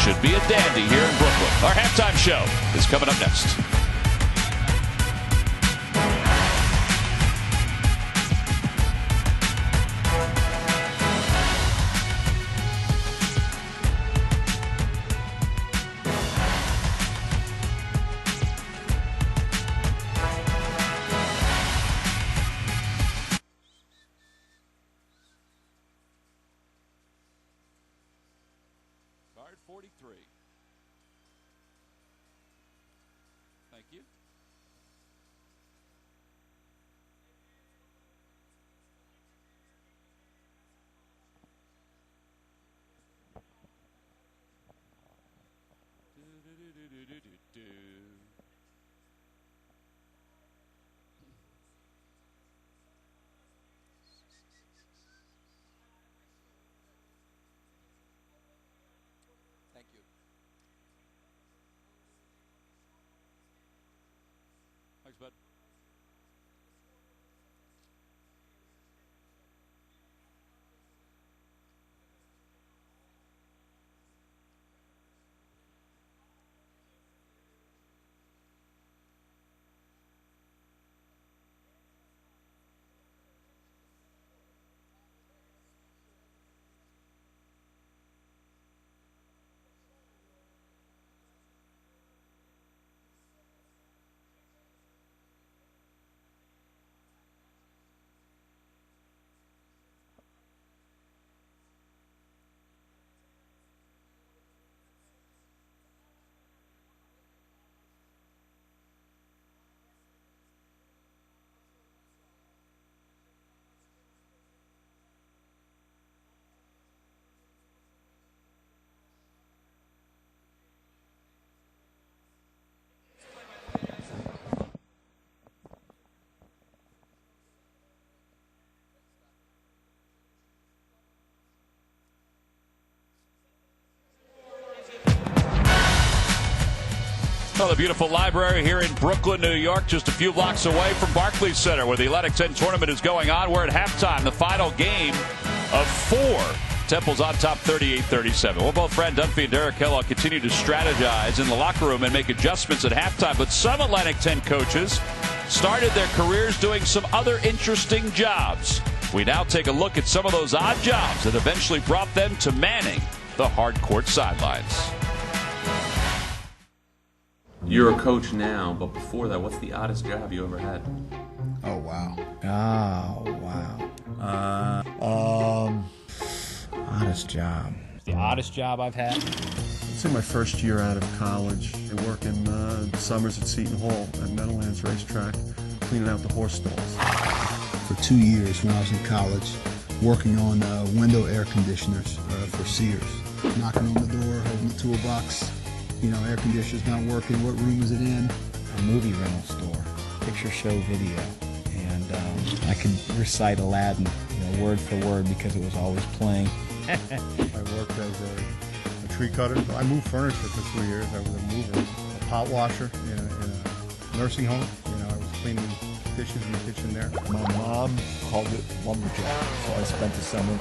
should be a dandy here in Brooklyn. Our halftime show is coming up next. Guard 43. Thank you. Thank you. Thanks, bud. Well, the beautiful library here in Brooklyn, New York, just a few blocks away from Barclays Center, where the Atlantic 10 tournament is going on. We're at halftime, the final game of 4. Temple's on top 38-37. Well, both Fran Dunphy and Derek Kellogg continue to strategize in the locker room and make adjustments at halftime. But some Atlantic 10 coaches started their careers doing some other interesting jobs. We now take a look at some of those odd jobs that eventually brought them to manning the hard court sidelines. You're a coach now, but before that, what's the oddest job you ever had? Oh, wow. Oddest job. The oddest job I've had? It's in my first year out of college. I work in summers at Seton Hall at Meadowlands Racetrack, cleaning out the horse stalls. For 2 years when I was in college, working on window air conditioners for Sears. Knocking on the door, holding the toolbox. You know, air conditioner's not working. What room is it in? A movie rental store, picture show video. And I could recite Aladdin, word for word because it was always playing. I worked as a tree cutter. I moved furniture for 3 years. I was a mover, a pot washer in a nursing home. I was cleaning dishes in the kitchen there. My mom called it lumberjack, so I spent the summer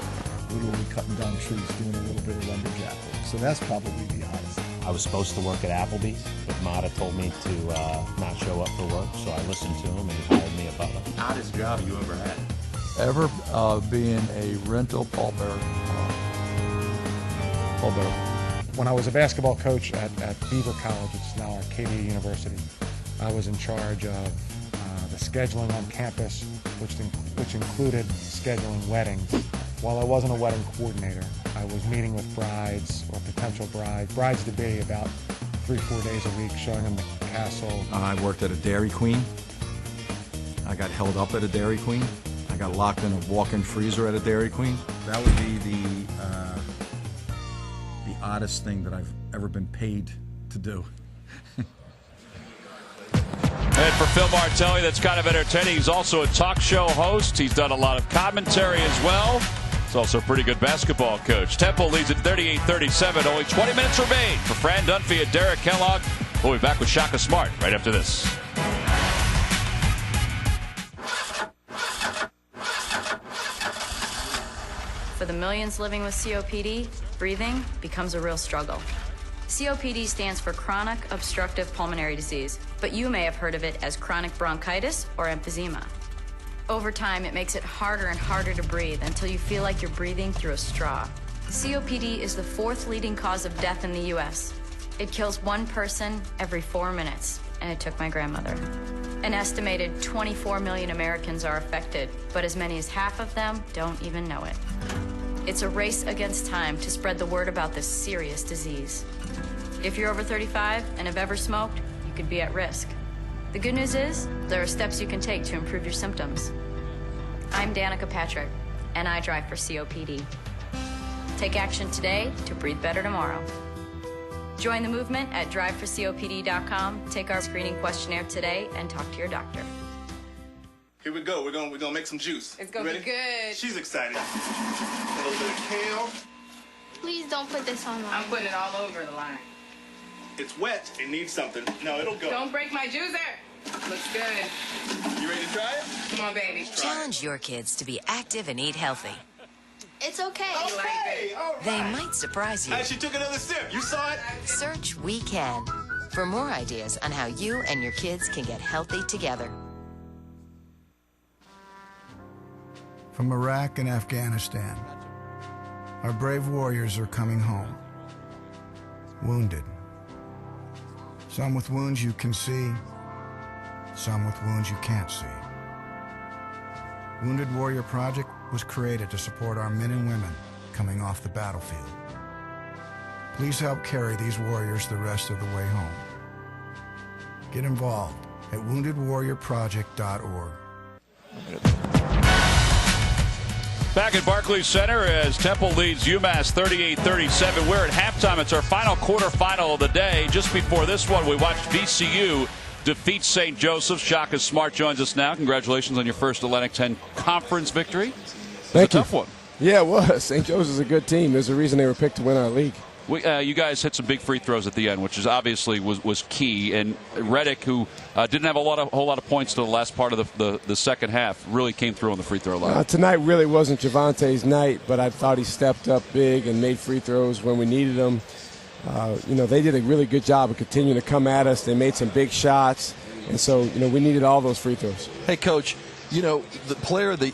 literally cutting down trees, doing a little bit of lumberjack work. So that's probably the oddest. I was supposed to work at Applebee's, but Mata told me to not show up for work, so I listened to him and he hired me a butler. Oddest job you ever had? Ever being a rental pallbearer. When I was a basketball coach at Beaver College, it's now Arcadia University, I was in charge of the scheduling on campus, which included scheduling weddings. While I wasn't a wedding coordinator, I was meeting with brides or potential brides-to-be about 3-4 days a week, showing them the castle. I worked at a Dairy Queen. I got held up at a Dairy Queen. I got locked in a walk-in freezer at a Dairy Queen. That would be the oddest thing that I've ever been paid to do. And for Phil Martelli, that's kind of entertaining. He's also a talk show host. He's done a lot of commentary as well. He's also a pretty good basketball coach. Temple leads at 38-37. Only 20 minutes remain for Fran Dunphy and Derek Kellogg. We'll be back with Shaka Smart right after this. For the millions living with COPD, breathing becomes a real struggle. COPD stands for chronic obstructive pulmonary disease, but you may have heard of it as chronic bronchitis or emphysema. Over time, it makes it harder and harder to breathe until you feel like you're breathing through a straw. COPD is the 4th leading cause of death in the U.S. It kills 1 person every 4 minutes, and it took my grandmother. An estimated 24 million Americans are affected, but as many as half of them don't even know it. It's a race against time to spread the word about this serious disease. If you're over 35 and have ever smoked, you could be at risk. The good news is, there are steps you can take to improve your symptoms. I'm Danica Patrick, and I drive for COPD. Take action today to breathe better tomorrow. Join the movement at driveforcopd.com. Take our screening questionnaire today and talk to your doctor. Here we go. We're gonna make some juice. It's gonna be good. She's excited. A little bit of kale. Please don't put this on. I'm putting it all over the line. It's wet. It needs something. No, it'll go. Don't break my juicer. Looks good. You ready to try it? Come on, baby. Challenge your kids to be active and eat healthy. It's okay. Okay, all right. They might surprise you. She took another sip. You saw it? Search We Can for more ideas on how you and your kids can get healthy together. From Iraq and Afghanistan, our brave warriors are coming home, wounded. Some with wounds you can see, some with wounds you can't see. Wounded Warrior Project was created to support our men and women coming off the battlefield. Please help carry these warriors the rest of the way home. Get involved at woundedwarriorproject.org. Back at Barclays Center as Temple leads UMass 38-37. We're at halftime. It's our final quarterfinal of the day. Just before this one, we watched VCU defeat St. Joseph's. Shaka Smart joins us now. Congratulations on your first Atlantic 10 conference victory. Thank you. Tough one. Yeah, it was. St. Joseph's is a good team. There's a reason they were picked to win our league. You guys hit some big free throws at the end, which is obviously was key. And Reddick, who didn't have a whole lot of points to the last part of the second half, really came through on the free throw line. Tonight really wasn't Javante's night, but I thought he stepped up big and made free throws when we needed them. They did a really good job of continuing to come at us. They made some big shots, and so we needed all those free throws. Hey, Coach, the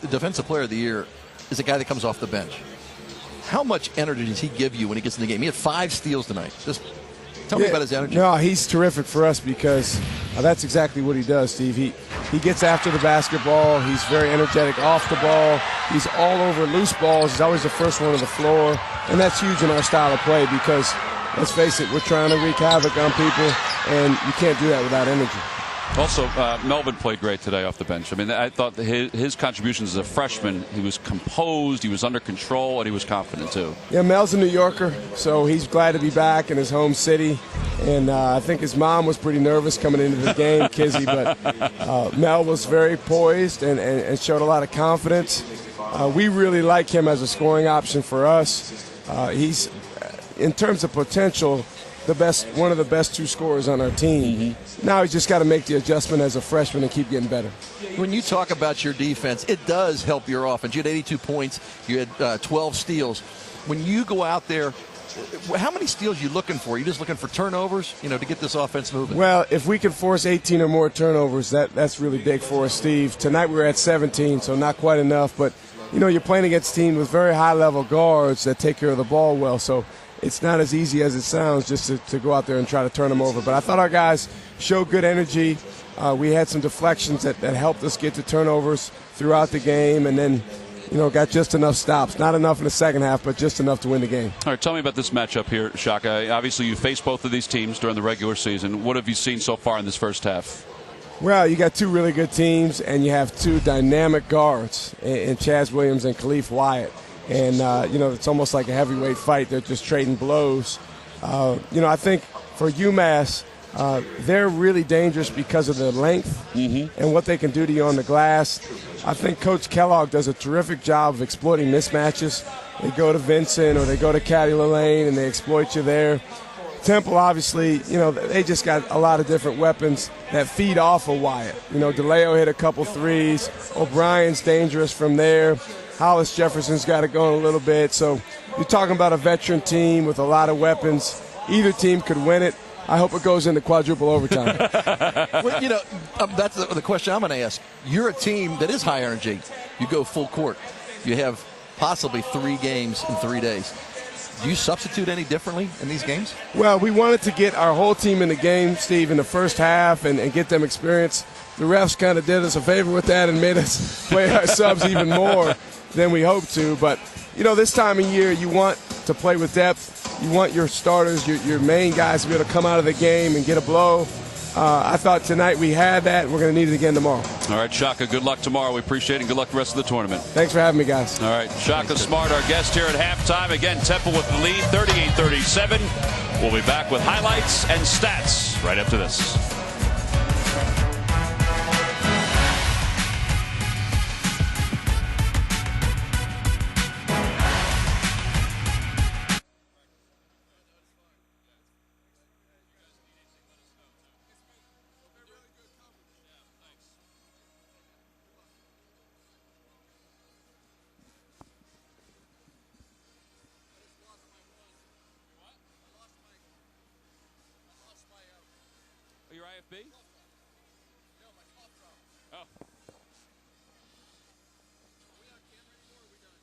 defensive player of the year is a guy that comes off the bench. How much energy does he give you when he gets in the game? He had 5 steals tonight. Just tell me about his energy. No, he's terrific for us because that's exactly what he does, Steve. He gets after the basketball. He's very energetic off the ball. He's all over loose balls. He's always the first one on the floor, and that's huge in our style of play because, let's face it, we're trying to wreak havoc on people, and you can't do that without energy. Also, Melvin played great today off the bench. I mean, I thought his contributions as a freshman, he was composed, he was under control, and he was confident, too. Yeah, Mel's a New Yorker, so he's glad to be back in his home city. And I think his mom was pretty nervous coming into the game, Kizzy, but Mel was very poised and showed a lot of confidence. We really like him as a scoring option for us. He's, in terms of potential, one of the best 2 scorers on our team. Mm-hmm. Now he's just got to make the adjustment as a freshman and keep getting better. When you talk about your defense, it does help your offense. You had 82 points. You had 12 steals. When you go out there, how many steals are you looking for? Are you just looking for turnovers, to get this offense moving? Well, if we can force 18 or more turnovers, that's really big for us, Steve. Tonight we were at 17, so not quite enough. But, you're playing against teams with very high-level guards that take care of the ball well. So it's not as easy as it sounds just to go out there and try to turn them over. But I thought our guys showed good energy. We had some deflections that helped us get to turnovers throughout the game, and then, got just enough stops. Not enough in the second half, but just enough to win the game. All right, tell me about this matchup here, Shaka. Obviously, you faced both of these teams during the regular season. What have you seen so far in this first half? Well, you got 2 really good teams, and you have 2 dynamic guards in Chaz Williams and Khalif Wyatt. And, it's almost like a heavyweight fight. They're just trading blows. I think for UMass, they're really dangerous because of their length and what they can do to you on the glass. I think Coach Kellogg does a terrific job of exploiting mismatches. They go to Vincent or they go to Caddy Lane and they exploit you there. Temple, obviously, they just got a lot of different weapons that feed off of Wyatt. DeLeo hit a couple threes. O'Brien's dangerous from there. Hollis-Jefferson's got it going a little bit. So you're talking about a veteran team with a lot of weapons. Either team could win it. I hope it goes into quadruple overtime. Well, that's the question I'm going to ask. You're a team that is high energy. You go full court. You have possibly 3 games in 3 days. Do you substitute any differently in these games? Well, we wanted to get our whole team in the game, Steve, in the first half and get them experience. The refs kind of did us a favor with that and made us play our subs even more than we hoped to. But, this time of year, you want to play with depth. You want your starters, your main guys to be able to come out of the game and get a blow. I thought tonight we had that. We're going to need it again tomorrow. All right, Shaka, good luck tomorrow. We appreciate it, and good luck the rest of the tournament. Thanks for having me, guys. All right, Shaka Smart, our guest here at halftime. Again, Temple with the lead, 38-37. We'll be back with highlights and stats right after this. IFB? No, my top drop. Oh. Are we on camera anymore or are we done?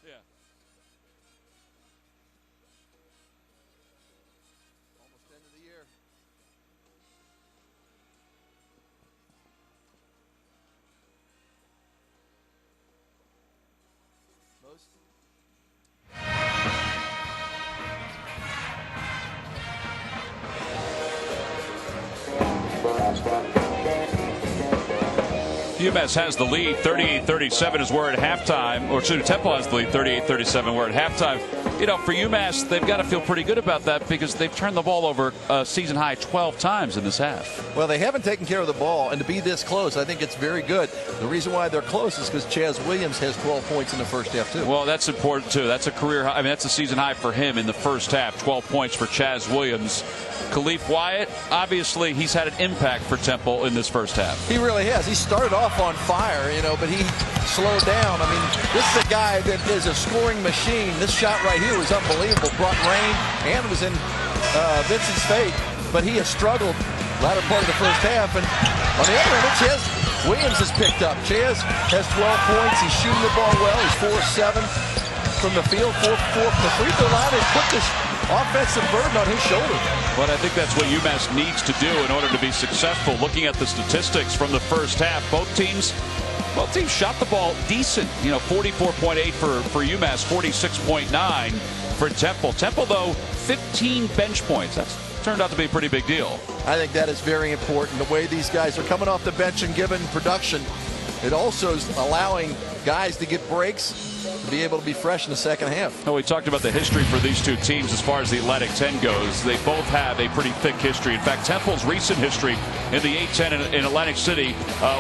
Yeah. Almost end of the year. Most. UMass has the lead, 38-37 as we're at halftime. Or Temple has the lead, 38-37. We're at halftime. You know, for UMass, they've got to feel pretty good about that because they've turned the ball over a season high 12 times in this half. Well, they haven't taken care of the ball, and to be this close, I think it's very good. The reason why they're close is because Chaz Williams has 12 points in the first half, too. Well, that's important, too. That's a career high. I mean, that's a season high for him in the first half, 12 points for Chaz Williams. Khalif Wyatt, obviously, he's had an impact for Temple in this first half. He really has. He started off on fire, but he slowed down. I mean, this is a guy that is a scoring machine. This shot right here was unbelievable. Brought rain and was in Vincent's fate, but he has struggled latter part of the first half. And on the other end, Chaz Williams has picked up. Chaz has 12 points. He's shooting the ball well. He's 4-7 from the field, 4-4 from the free throw line. They put this offensive burden on his shoulder. But I think that's what UMass needs to do in order to be successful. Looking at the statistics from the first half, both teams shot the ball decent. 44.8 for UMass, 46.9 for Temple. Temple, though, 15 bench points. That's turned out to be a pretty big deal. I think that is very important. The way these guys are coming off the bench and giving production, it also is allowing guys to get breaks to be able to be fresh in the second half. Well, we talked about the history for these two teams as far as the Atlantic 10 goes. They both have a pretty thick history. In fact, Temple's recent history in the A-10 in Atlantic City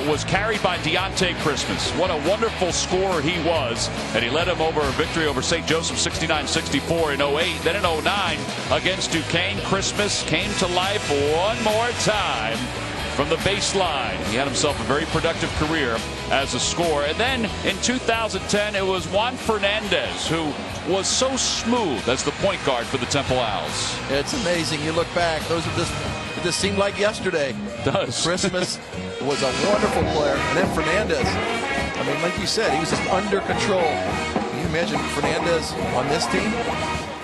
was carried by Deontay Christmas. What a wonderful scorer he was, and he led him over a victory over St. Joseph 69-64 in 08. Then in 09 against Duquesne, Christmas came to life one more time from the baseline. He had himself a very productive career as a scorer. And then in 2010, it was Juan Fernandez who was so smooth as the point guard for the Temple Owls. It's amazing. You look back, it just seemed like yesterday. It does. Christmas was a wonderful player. And then Fernandez, I mean, like you said, he was just under control. Can you imagine Fernandez on this team?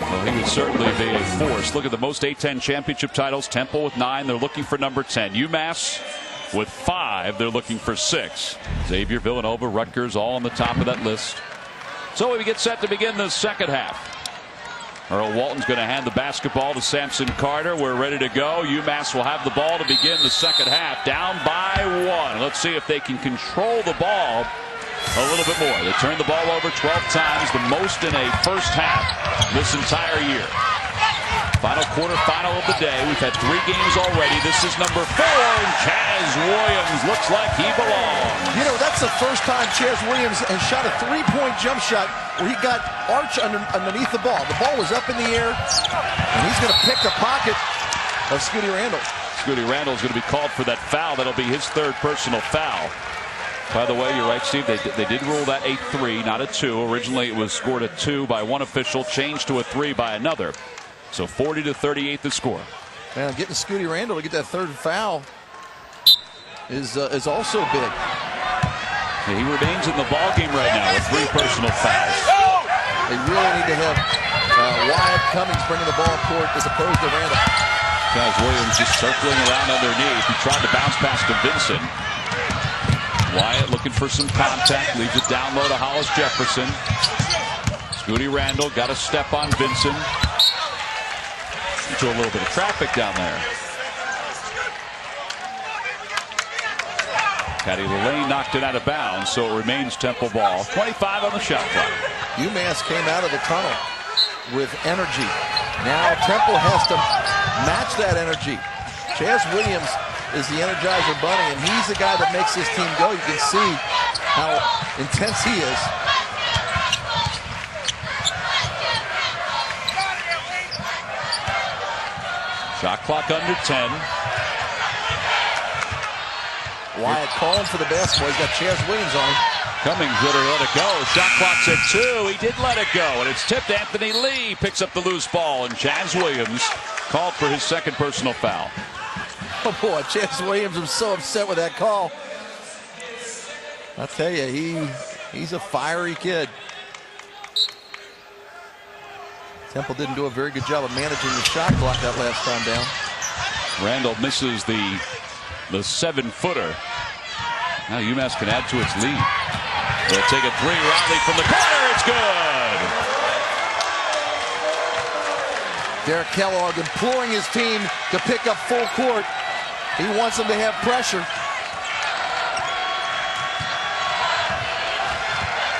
Well, he would certainly be a force. Look at the most A-10 championship titles. Temple with 9. They're looking for number 10. UMass with 5. They're looking for 6. Xavier, Villanova, Rutgers all on the top of that list. So we get set to begin the second half. Earl Walton's going to hand the basketball to Samson Carter. We're ready to go. UMass will have the ball to begin the second half. Down by 1. Let's see if they can control the ball a little bit more. They turned the ball over 12 times, the most in a first half this entire year. Final quarterfinal of the day. We've had 3 games already. This is number 4, and Chaz Williams looks like he belongs. That's the first time Chaz Williams has shot a 3-point jump shot where he got arch underneath the ball. The ball was up in the air, and he's going to pick the pocket of Scooty Randall. Scooty Randall is going to be called for that foul. That'll be his 3rd personal foul. By the way, you're right, Steve. They did rule that a 3, not a 2. Originally, it was scored a 2 by one official, changed to a 3 by another. So 40-38 the score. Man, getting Scooty Randall to get that 3rd foul is also big. Yeah, he remains in the ballgame right now with 3 personal fouls. They really need to have Wyatt Cummings bringing the ball court as opposed to Randall. Chaz Williams just circling around underneath. He tried to bounce pass to Vincent. Wyatt looking for some contact, leaves it down low to Hollis-Jefferson. Scooty Randall got a step on Vincent. Into a little bit of traffic down there. Caddy Lane knocked it out of bounds, so it remains Temple ball. 25 on the shot clock. UMass came out of the tunnel with energy. Now Temple has to match that energy. Chaz Williams is the Energizer Bunny, and he's the guy that makes this team go. You can see how intense he is. Shot clock under 10. Wyatt calling for the basketball. He's got Chaz Williams on him. Cummings better let it go. Shot clock's at 2. He did let it go, and it's tipped. Anthony Lee picks up the loose ball, and Chaz Williams called for his 2nd personal foul. Oh boy, Chaz Williams was so upset with that call. I'll tell you, he's a fiery kid. Temple didn't do a very good job of managing the shot clock that last time down. Randall misses the 7-footer. Now UMass can add to its lead. They'll take a three. Rahlir from the corner. It's good. Derek Kellogg imploring his team to pick up full court. He wants them to have pressure.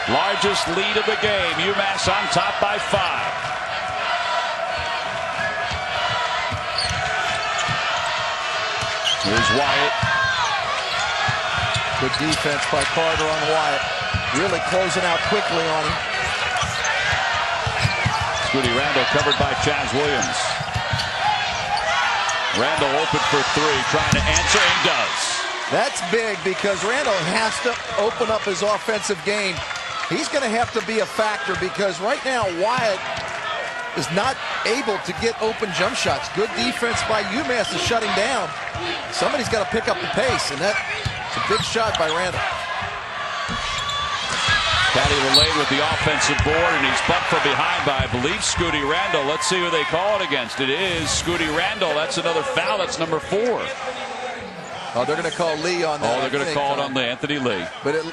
Largest lead of the game. UMass on top by 5. Here's Wyatt. Good defense by Carter on Wyatt. Really closing out quickly on him. Scooty Randall covered by Chaz Williams. Randall open for 3, trying to answer, and does. That's big because Randall has to open up his offensive game. He's going to have to be a factor because right now Wyatt is not able to get open jump shots. Good defense by UMass to shut him down. Somebody's got to pick up the pace, and that's a big shot by Randall. Patty Lillane with the offensive board, and he's bumped from behind by, I believe, Scooty Randall. Let's see who they call it against. It is Scooty Randall. That's another foul. That's number 4. Oh, they're going to call Lee on that. Oh, they're going to call it on Anthony Lee. But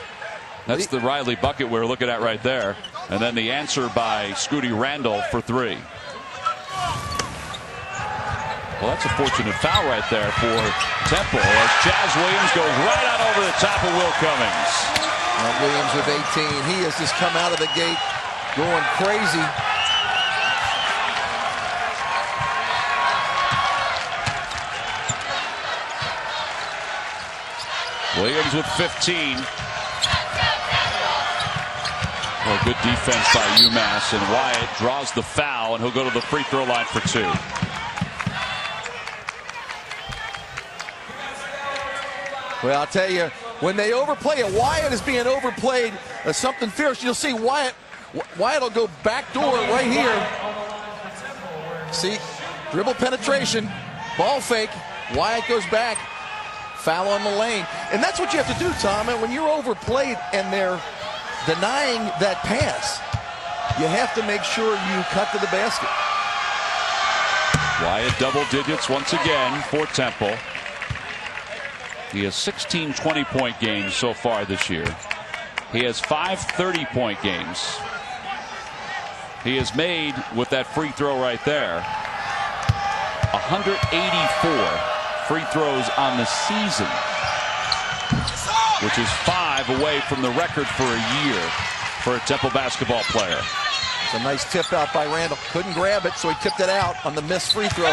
that's the Riley bucket we're looking at right there. And then the answer by Scooty Randall for 3. Well, that's a fortunate foul right there for Temple as Chaz Williams goes right out over the top of Will Cummings. Williams with 18. He has just come out of the gate going crazy. Williams with 15. Well, good defense by UMass, and Wyatt draws the foul, and he'll go to the free throw line for 2. Well, I'll tell you, when they overplay it, Wyatt is being overplayed as something fierce. You'll see Wyatt will go back door right here. See, dribble penetration, ball fake. Wyatt goes back, foul on the lane. And that's what you have to do, Tom. And when you're overplayed and they're denying that pass, you have to make sure you cut to the basket. Wyatt double digits once again for Temple. He has 16 20-point games so far this year. He has 5 30-point games. He has made, with that free throw right there, 184 free throws on the season, which is 5 away from the record for a year for a Temple basketball player. It's a nice tip out by Randall. Couldn't grab it, so he tipped it out on the missed free throw.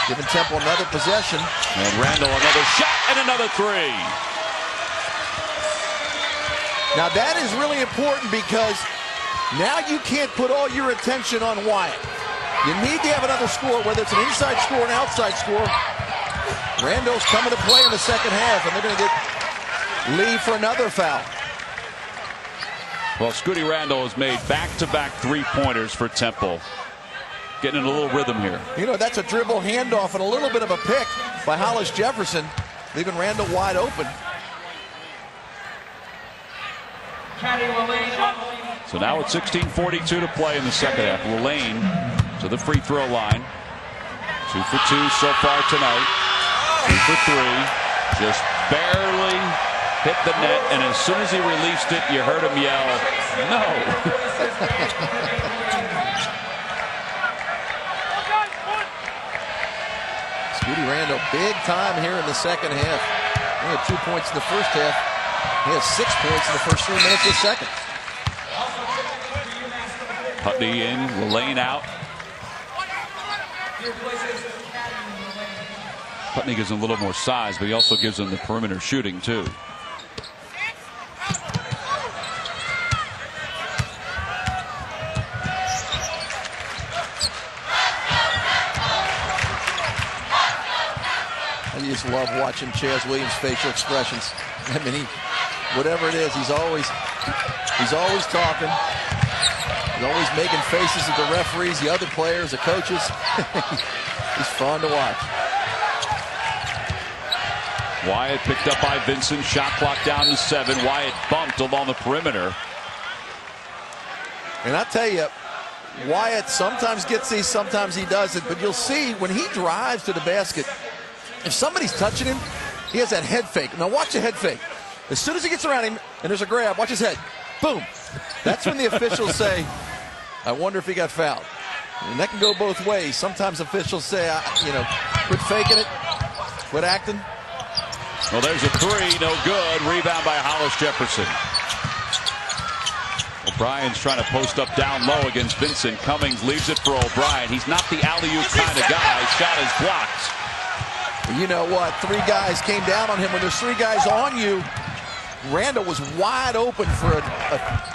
Giving Temple another possession. And Randall another shot and another 3. Now that is really important because now you can't put all your attention on Wyatt. You need to have another score, whether it's an inside score or an outside score. Randall's coming to play in the second half, and they're going to get Lee for another foul. Well, Scooty Randall has made back-to-back 3-pointers for Temple. Getting in a little rhythm here. You know, that's a dribble handoff and a little bit of a pick by Hollis-Jefferson, leaving Randall wide open. So now it's 16:42 to play in the second half. Lillane to the free throw line. 2 for 2 so far tonight. 2 for 3. Just barely hit the net, and as soon as he released it, you heard him yell, "No!" Scooty Randall, big time here in the second half. He had 2 points in the first half. He has 6 points in the first 3 minutes of the second. Putney in, Lillane out. Putney gives him a little more size, but he also gives him the perimeter shooting, too. I just love watching Chaz Williams' facial expressions. I mean, whatever it is, he's always talking. He's always making faces at the referees, the other players, the coaches. He's fun to watch. Wyatt picked up by Vincent. Shot clock down to 7. Wyatt bumped along the perimeter. And I tell you, Wyatt sometimes gets these, sometimes he doesn't. But you'll see when he drives to the basket, if somebody's touching him, he has that head fake. Now watch the head fake. As soon as he gets around him and there's a grab, watch his head. Boom. That's when the officials say, I wonder if he got fouled. And that can go both ways. Sometimes officials say, quit faking it, quit acting. Well, there's a three, no good. Rebound by Hollis-Jefferson. O'Brien's trying to post up down low against Vincent. Cummings leaves it for O'Brien. He's not the alley-oop kind of guy. Shot is blocked. You know what? 3 guys came down on him. When there's 3 guys on you, Randall was wide open for a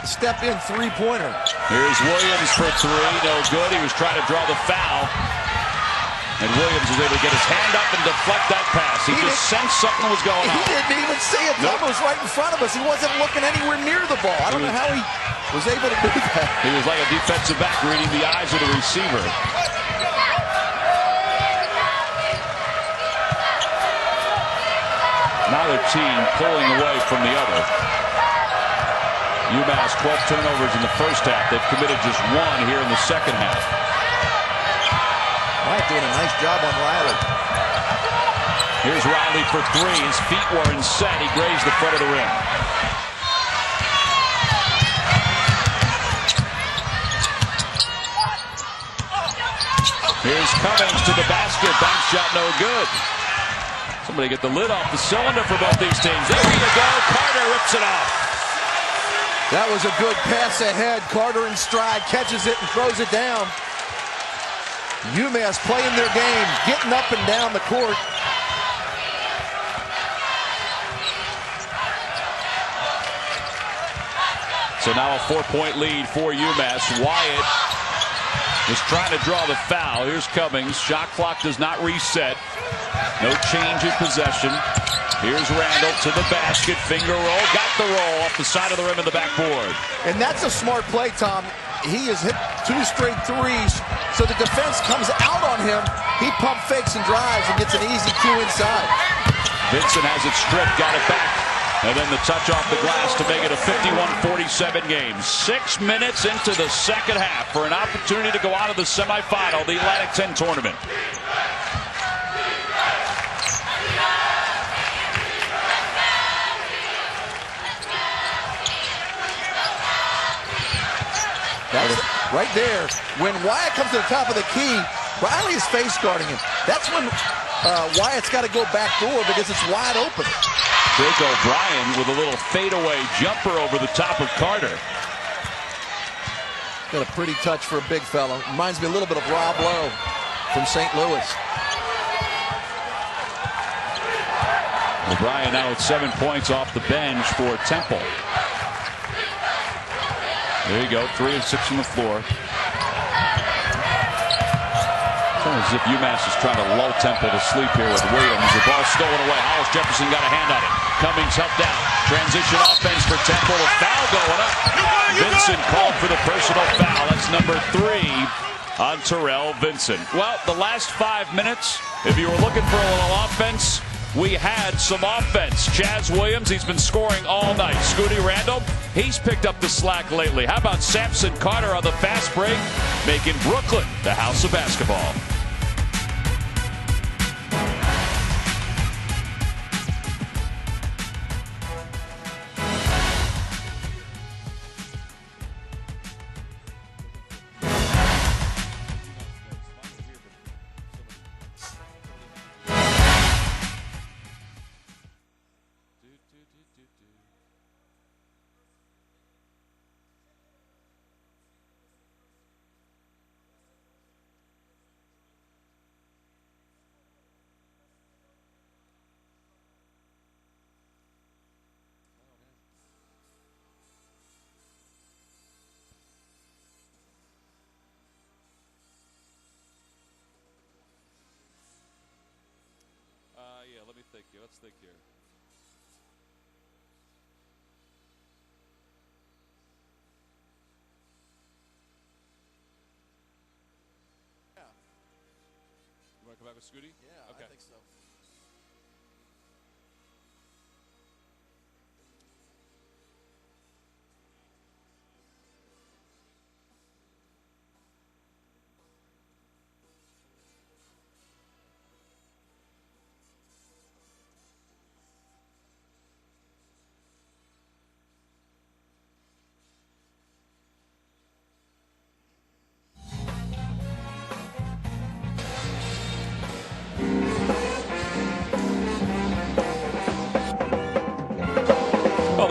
step-in three-pointer. Here's Williams for 3, no good. He was trying to draw the foul. And Williams was able to get his hand up and deflect that pass. He just sensed something was going on. He didn't even see it. Nope. Tom was right in front of us. He wasn't looking anywhere near the ball. I don't know how he was able to do that. He was like a defensive back reading the eyes of the receiver. Neither team pulling away from the other. UMass 12 turnovers in the first half. They've committed just 1 here in the second half. Wyatt doing a nice job on Riley. Here's Riley for 3. His feet weren't set. He grazed the front of the rim. Here's Cummings to the basket. Bank shot no good. Somebody get the lid off the cylinder for both these teams. There you go. Carter rips it off. That was a good pass ahead. Carter in stride, catches it and throws it down. UMass playing their game, getting up and down the court. So now a 4-point lead for UMass. Wyatt is trying to draw the foul. Here's Cummings. Shot clock does not reset. No change in possession. Here's Randall to the basket. Finger roll. Got the roll off the side of the rim of the backboard. And that's a smart play, Tom. He has hit 2 straight threes, so the defense comes out on him. He pump fakes and drives and gets an easy 2 inside. Vincent has it stripped, got it back. And then the touch off the glass to make it a 51-47 game. 6 minutes into the second half for an opportunity to go out of the semifinal, the Atlantic 10 tournament. That's right there. When Wyatt comes to the top of the key, Riley is face guarding him. That's when Wyatt's got to go back door because it's wide open. Big O'Brien with a little fadeaway jumper over the top of Carter. Got a pretty touch for a big fella. Reminds me a little bit of Rob Lowe from St. Louis. O'Brien now with 7 points off the bench for Temple. There you go, 3 of 6 from the floor. It's almost as if UMass is trying to lull Temple to sleep here with Williams. The ball stolen away. Hollis-Jefferson got a hand on it. Cummings helped out. Transition offense for Temple. A foul going up. Vincent called for the personal foul. That's number 3 on Terrell Vincent. Well, the last 5 minutes, if you were looking for a little offense, we had some offense. Chaz Williams, he's been scoring all night. Scooty Randall, he's picked up the slack lately. How about Samson Carter on the fast break, making Brooklyn the house of basketball? Yeah, let me think here. Let's think here. Yeah. You want to come back with Scooty? Yeah, okay. I think so.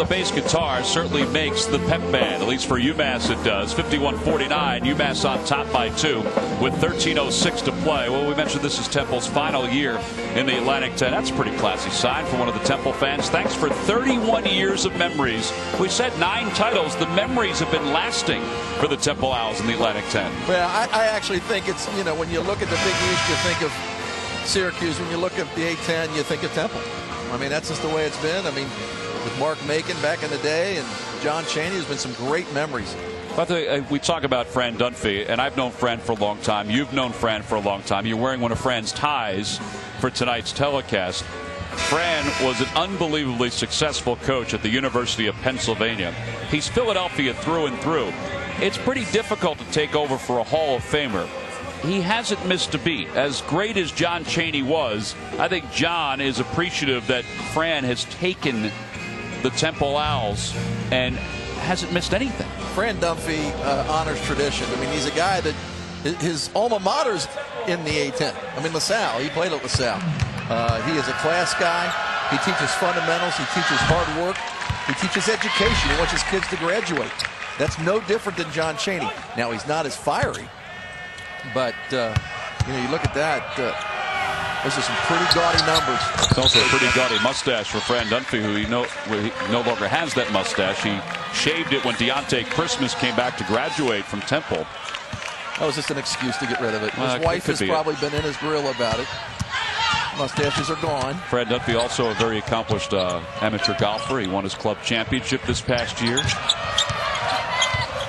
bass guitar certainly makes the pep band, at least for UMass it does. 51-49, UMass on top by 2 with 13:06 to play. Well, we mentioned this is Temple's final year in the Atlantic 10. That's a pretty classy sign for one of the Temple fans. Thanks for 31 years of memories. We said 9 titles. The memories have been lasting for the Temple Owls in the Atlantic 10. Well, I actually think it's, when you look at the Big East, you think of Syracuse. When you look at the A-10, you think of Temple. I mean, that's just the way it's been. I mean, with Mark Macon back in the day and John Chaney, there's been some great memories. But we talk about Fran Dunphy, and I've known Fran for a long time. You've known Fran for a long time. You're wearing one of Fran's ties for tonight's telecast. Fran was an unbelievably successful coach at the University of Pennsylvania. He's Philadelphia through and through. It's pretty difficult to take over for a Hall of Famer. He hasn't missed a beat. As great as John Chaney was, I think John is appreciative that Fran has taken the Temple Owls and hasn't missed anything. Fran Dunphy honors tradition. I mean, he's a guy that his alma mater's in the A-10. I mean, LaSalle. He played at LaSalle. He is a class guy. He teaches fundamentals. He teaches hard work. He teaches education. He wants his kids to graduate. That's no different than John Chaney. Now, he's not as fiery, but you look at that. Those are some pretty gaudy numbers. It's also a pretty gaudy mustache for Fran Dunphy, who he no longer has that mustache. He shaved it when Deontay Christmas came back to graduate from Temple. That was just an excuse to get rid of it. Well, his wife has probably been in his grill about it. Mustaches are gone. Fran Dunphy, also a very accomplished amateur golfer. He won his club championship this past year.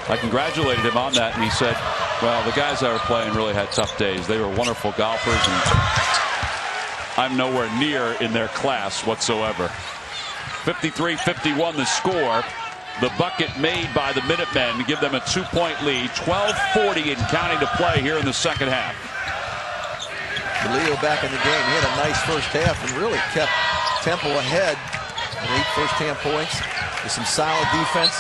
I congratulated him on that, and he said, well, the guys I were playing really had tough days. They were wonderful golfers, and I'm nowhere near in their class whatsoever. 53-51 the score. The bucket made by the Minutemen to give them a 2-point lead. 12:40 and counting to play here in the second half. Leo back in the game. He had a nice first half and really kept Temple ahead with 8 first-half points with some solid defense.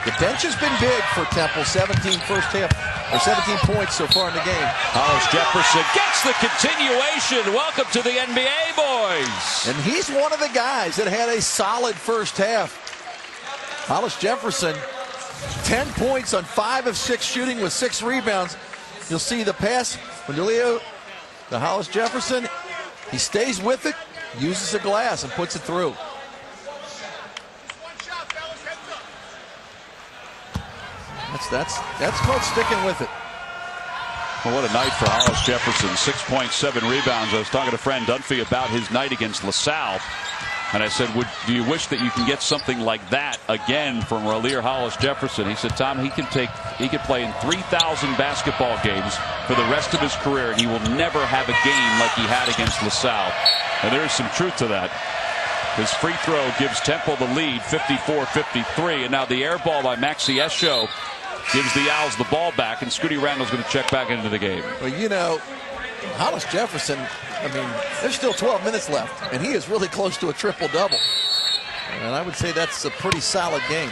The bench has been big for Temple. 17 points so far in the game. Hollis-Jefferson gets the continuation. Welcome to the NBA, boys. And he's one of the guys that had a solid first half. Hollis-Jefferson, 10 points on 5 of 6 shooting with 6 rebounds. You'll see the pass from DeLeo to Hollis-Jefferson. He stays with it, uses the glass, and puts it through. That's called sticking with it. Well, what a night for Hollis-Jefferson. 6.7 rebounds. I was talking to Fran Dunphy about his night against LaSalle. And I said, do you wish that you can get something like that again from Rahlir Hollis-Jefferson? He said, Tom, he could play in 3,000 basketball games for the rest of his career, and he will never have a game like he had against LaSalle. And there is some truth to that. His free throw gives Temple the lead, 54-53. And now the air ball by Maxi Esho gives the Owls the ball back, and Scooty Randall's going to check back into the game. Well, Hollis-Jefferson, I mean, there's still 12 minutes left, and he is really close to a triple-double. And I would say that's a pretty solid game.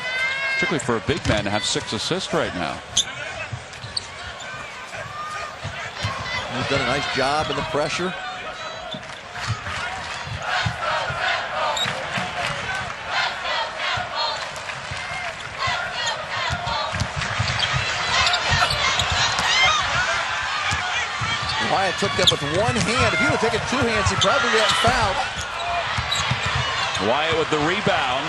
Particularly for a big man to have 6 assists right now. He's done a nice job in the pressure. Wyatt took that with one hand. If he would have taken 2 hands, he probably would have fouled. Wyatt with the rebound.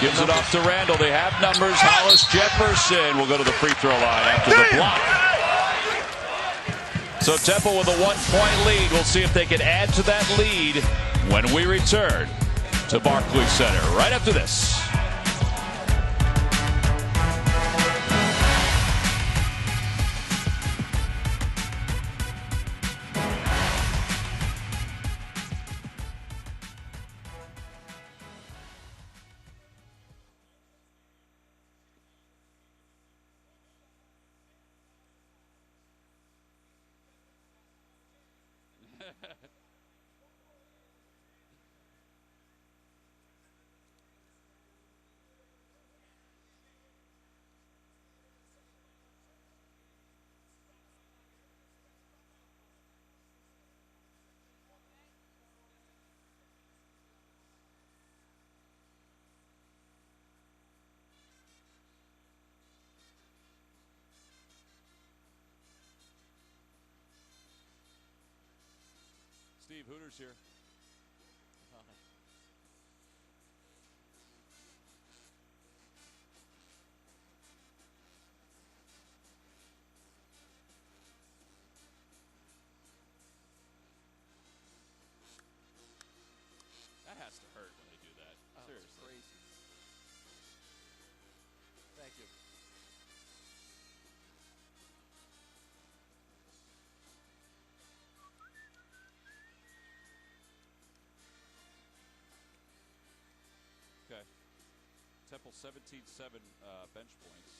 Gives it off to Randall. They have numbers. Hollis-Jefferson will go to the free throw line after the block. So Temple with a 1-point lead. We'll see if they can add to that lead when we return to Barclays Center right after this. Eve. Hooters here. That has to hurt when they do that. Seriously. It's crazy. Thank you. Okay. Temple 17-7 bench points.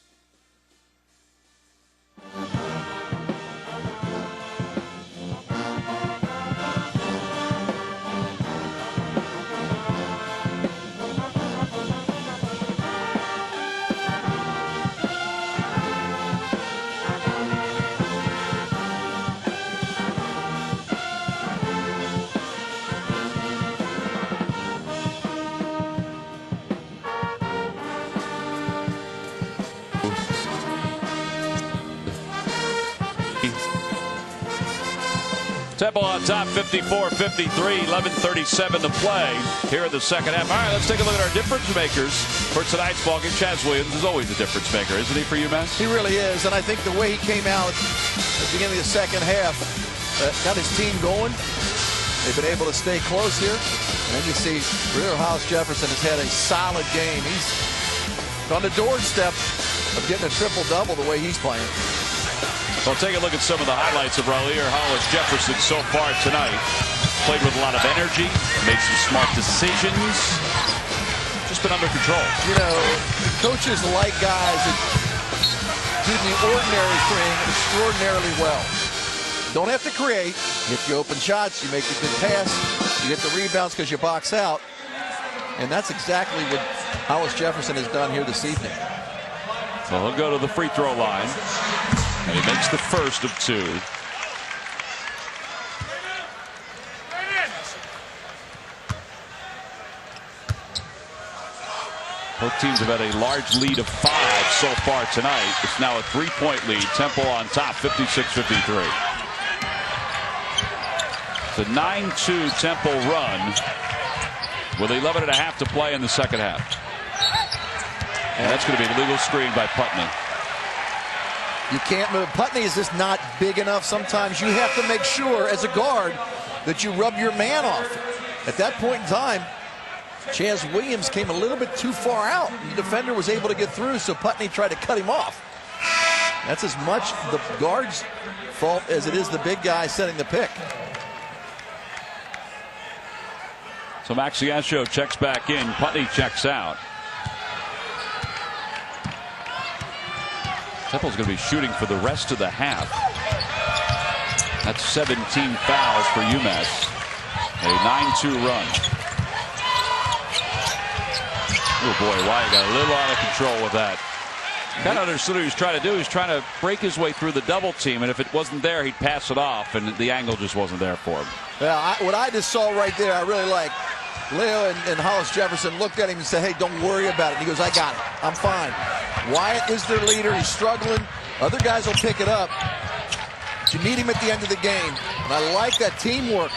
Temple on top, 54-53, 11:37 to play here in the second half. All right, let's take a look at our difference makers for tonight's ballgame. Chaz Williams is always a difference maker, isn't he, for UMass? He really is, and I think the way he came out at the beginning of the second half got his team going. They've been able to stay close here. And then you see Rahlir Hollis-Jefferson has had a solid game. He's on the doorstep of getting a triple-double the way he's playing. Well, take a look at some of the highlights of Rahlir Hollis-Jefferson so far tonight. Played with a lot of energy, made some smart decisions, just been under control. You know, coaches like guys that do the ordinary thing extraordinarily well. Don't have to create. If you open shots, you make a good pass, you get the rebounds because you box out. And that's exactly what Hollis-Jefferson has done here this evening. So he'll go to the free throw line. And he makes the first of two. Both teams have had a large lead of 5 so far tonight. It's now a 3-point lead. Temple on top, 56-53. It's a 9-2 Temple run with 11.5 to play in the second half. And that's going to be a legal screen by Putney. You can't move. Putney is just not big enough. Sometimes you have to make sure as a guard that you rub your man off. At that point in time, Chaz Williams came a little bit too far out. The defender was able to get through, so Putney tried to cut him off. That's as much the guard's fault as it is the big guy setting the pick. So Maxiascio checks back in. Putney checks out. Temple's going to be shooting for the rest of the half. That's 17 fouls for UMass. A 9-2 run. Oh boy, Wyatt got a little out of control with that. Kind of understood what he was trying to do. He was trying to break his way through the double team, and if it wasn't there, he'd pass it off, and the angle just wasn't there for him. Yeah, what I just saw right there, I really like. Leo and Hollis-Jefferson looked at him and said, hey, don't worry about it. And he goes, I got it. I'm fine. Wyatt is their leader. He's struggling. Other guys will pick it up. But you need him at the end of the game. And I like that teamwork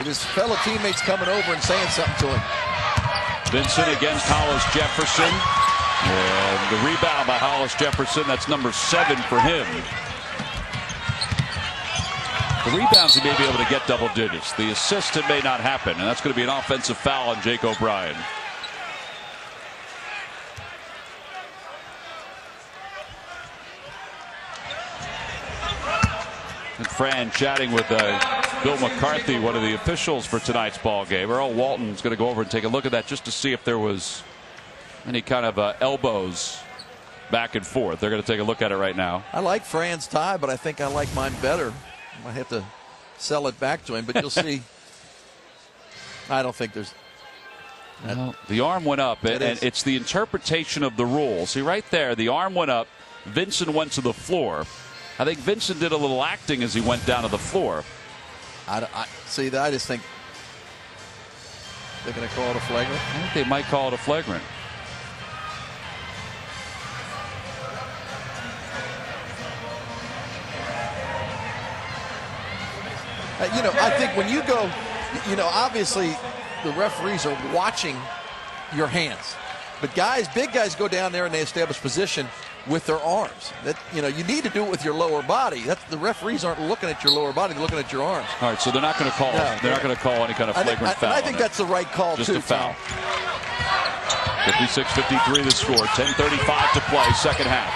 with his fellow teammates coming over and saying something to him. Vincent against Hollis-Jefferson. And the rebound by Hollis-Jefferson. That's number 7 for him. The rebounds, he may be able to get double digits. The assist, it may not happen. And that's going to be an offensive foul on Jake O'Brien. And Fran chatting with Bill McCarthy, one of the officials for tonight's ball game. Earl Walton's going to go over and take a look at that just to see if there was any kind of elbows back and forth. They're going to take a look at it right now. I like Fran's tie, but I think I like mine better. I might have to sell it back to him, but you'll see. I don't think there's. Well, the arm went up, and it's the interpretation of the rule. See, right there, the arm went up. Vincent went to the floor. I think Vincent did a little acting as he went down to the floor. I just think they're going to call it a flagrant. I think they might call it a flagrant. I think when you go, obviously the referees are watching your hands. But big guys go down there and they establish position with their arms. That you need to do it with your lower body. The referees aren't looking at your lower body; they're looking at your arms. All right, so they're not going to call. No. They're not going to call any kind of flagrant foul. I think that's the right call just too. Just a foul. 56-53 the score. 10:35 to play, second half.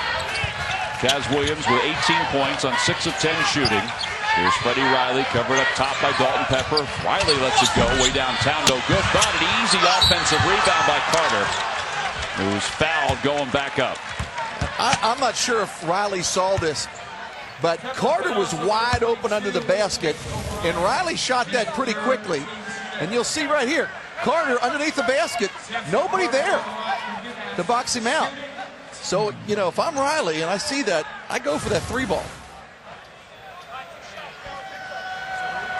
Chaz Williams with 18 points on 6 of 10 shooting. Here's Freddie Riley covered up top by Dalton Pepper. Riley lets it go way downtown. No good. Thought an easy offensive rebound by Carter, who was fouled going back up. I'm not sure if Riley saw this, but Carter was wide open under the basket, and Riley shot that pretty quickly. And you'll see right here, Carter underneath the basket, nobody there to box him out. So, if I'm Riley and I see that, I go for that 3-ball.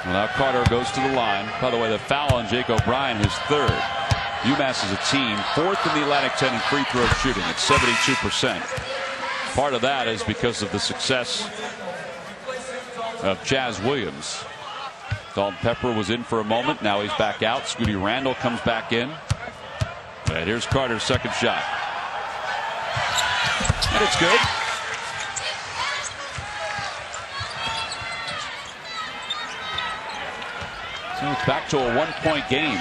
Well, now Carter goes to the line. By the way, the foul on Jake O'Brien, his third. UMass is a team 4th in the Atlantic 10 in free throw shooting at 72%. Part of that is because of the success of Chaz Williams. Dalton Pepper was in for a moment. Now he's back out. Scooty Randall comes back in. And here's Carter's second shot. And it's good. So it's back to a 1-point game.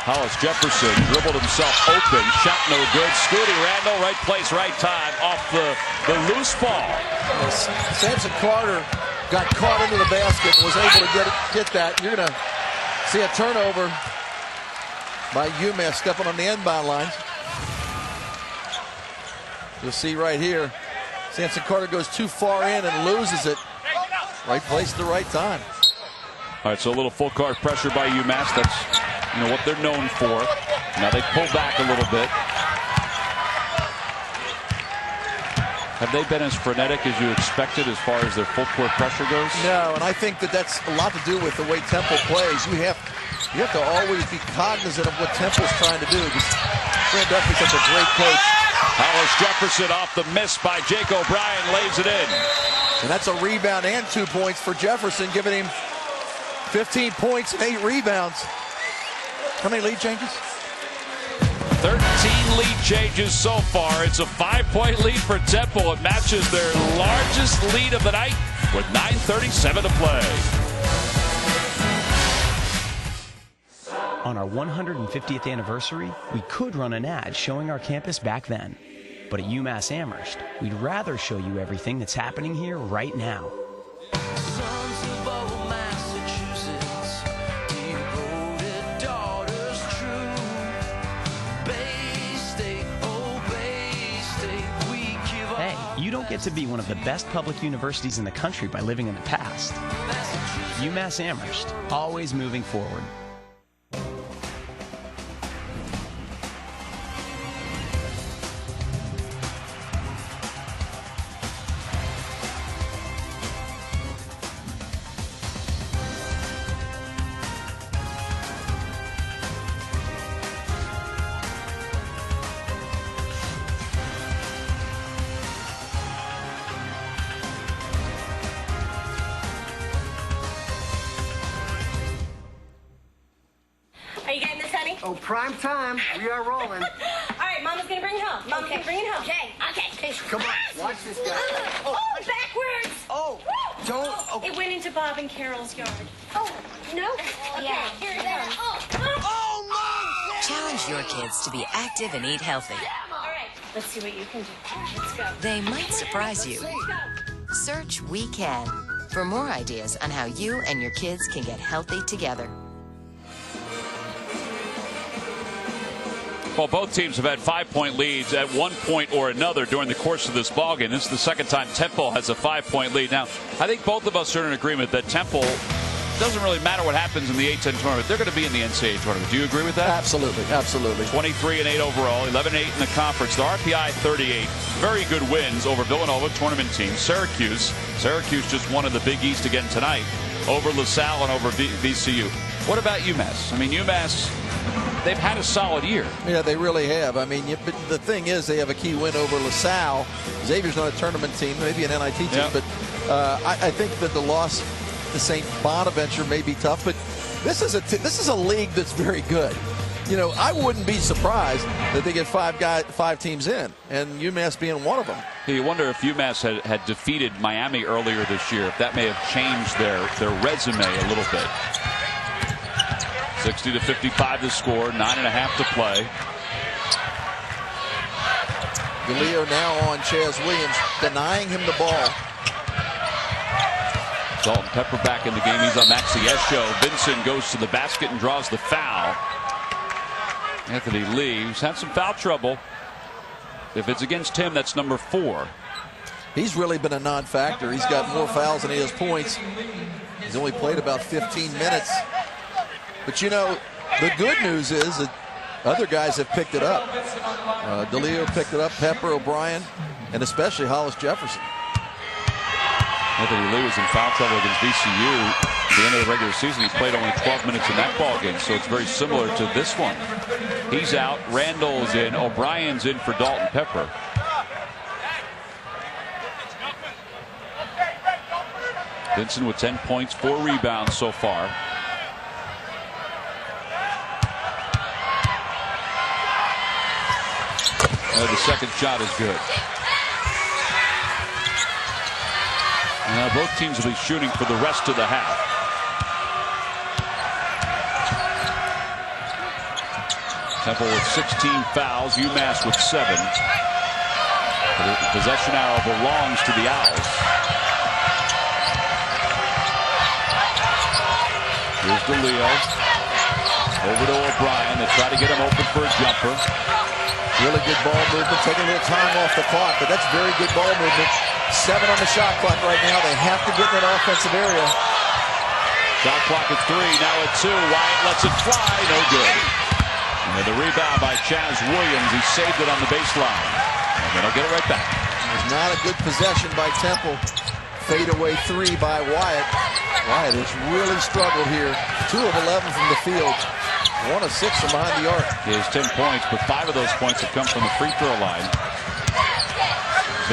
Hollis-Jefferson dribbled himself open. Shot no good. Scooty Randall, right place, right time. Off the loose ball. Samson Carter got caught into the basket and was able to get that. You're going to see a turnover by UMass stepping on the inbound lines. You'll see right here, Samson Carter goes too far in and loses it. Right place at the right time. All right, so a little full court pressure by UMass. That's what they're known for. Now they pull back a little bit. Have they been as frenetic as you expected as far as their full court pressure goes? No, and I think that's a lot to do with the way Temple plays. You have to always be cognizant of what Temple's trying to do. Fran Duffy's such a great coach. Hollis-Jefferson off the miss by Jake O'Brien, lays it in. And that's a rebound and 2 points for Jefferson, giving him 15 points and 8 rebounds. How many lead changes? 13 lead changes so far. It's a 5-point lead for Temple. It matches their largest lead of the night with 9:37 to play. On our 150th anniversary, we could run an ad showing our campus back then. But at UMass Amherst, we'd rather show you everything that's happening here right now. Hey, you don't get to be one of the best public universities in the country by living in the past. UMass Amherst, always moving forward. Are you getting this, honey? Oh, prime time. We are rolling. All right, Mama's gonna bring it home. Mama's gonna bring it home. Okay. Come on, watch this guy. Oh, backwards. Oh, don't. Oh. It went into Bob and Carol's yard. Oh, no? Okay, Yeah. here it is. Oh, no! Challenge your kids to be active and eat healthy. All right, let's see what you can do. Let's go. They might surprise you. Search We Can for more ideas on how you and your kids can get healthy together. Well, both teams have had 5-point leads at one point or another during the course of this ballgame. This is the second time Temple has a 5-point lead. Now, I think both of us are in agreement that Temple doesn't really matter what happens in the A-10 tournament. They're going to be in the NCAA tournament. Do you agree with that? Absolutely. 23-8 overall, 11-8 in the conference. The RPI 38. Very good wins over Villanova, tournament team. Syracuse just won in the Big East again tonight over LaSalle and over VCU. What about UMass? I mean, UMass they've had a solid year. Yeah, they really have. I mean, but the thing is, they have a key win over LaSalle. Xavier's not a tournament team, maybe an NIT team, Yeah. but I think that the loss to St. Bonaventure may be tough. But this is a league that's very good. You know, I wouldn't be surprised that they get five teams in, and UMass being one of them. You wonder if UMass had defeated Miami earlier this year, if that may have changed their resume a little bit. 60-55 to score, 9.5 to play. Galileo now on Chaz Williams, denying him the ball. Dalton Pepper back in the game. He's on Maxiesho. Vincent goes to the basket and draws the foul. Anthony Lee, who's had some foul trouble. If it's against him, that's number 4. He's really been a non-factor. He's got more fouls than he has points. He's only played about 15 minutes. But, you know, the good news is that other guys have picked it up. DeLeo picked it up, Pepper, O'Brien, and especially Hollis-Jefferson. Anthony Lee was in foul trouble against VCU at the end of the regular season. He played only 12 minutes in that ball game, so it's very similar to this one. He's out. Randall's in. O'Brien's in for Dalton Pepper. Vincent with 10 points, 4 rebounds so far. The second shot is good. Both teams will be shooting for the rest of the half. Temple with 16 fouls, UMass with 7. The possession arrow belongs to the Owls. Here's DeLeo. Over to O'Brien. They try to get him open for a jumper. Really good ball movement. Taking a little time off the clock, but that's very good ball movement. 7 on the shot clock right now. They have to get in that offensive area. Shot clock at 3, now at 2. Wyatt lets it fly, no good. And the rebound by Chaz Williams. He saved it on the baseline. And then he'll get it right back. It was not a good possession by Temple. Fadeaway 3 by Wyatt. Wyatt has really struggled here. 2 of 11 from the field. 1 of 6 from behind the arc. He has 10 points, but 5 of those points have come from the free throw line.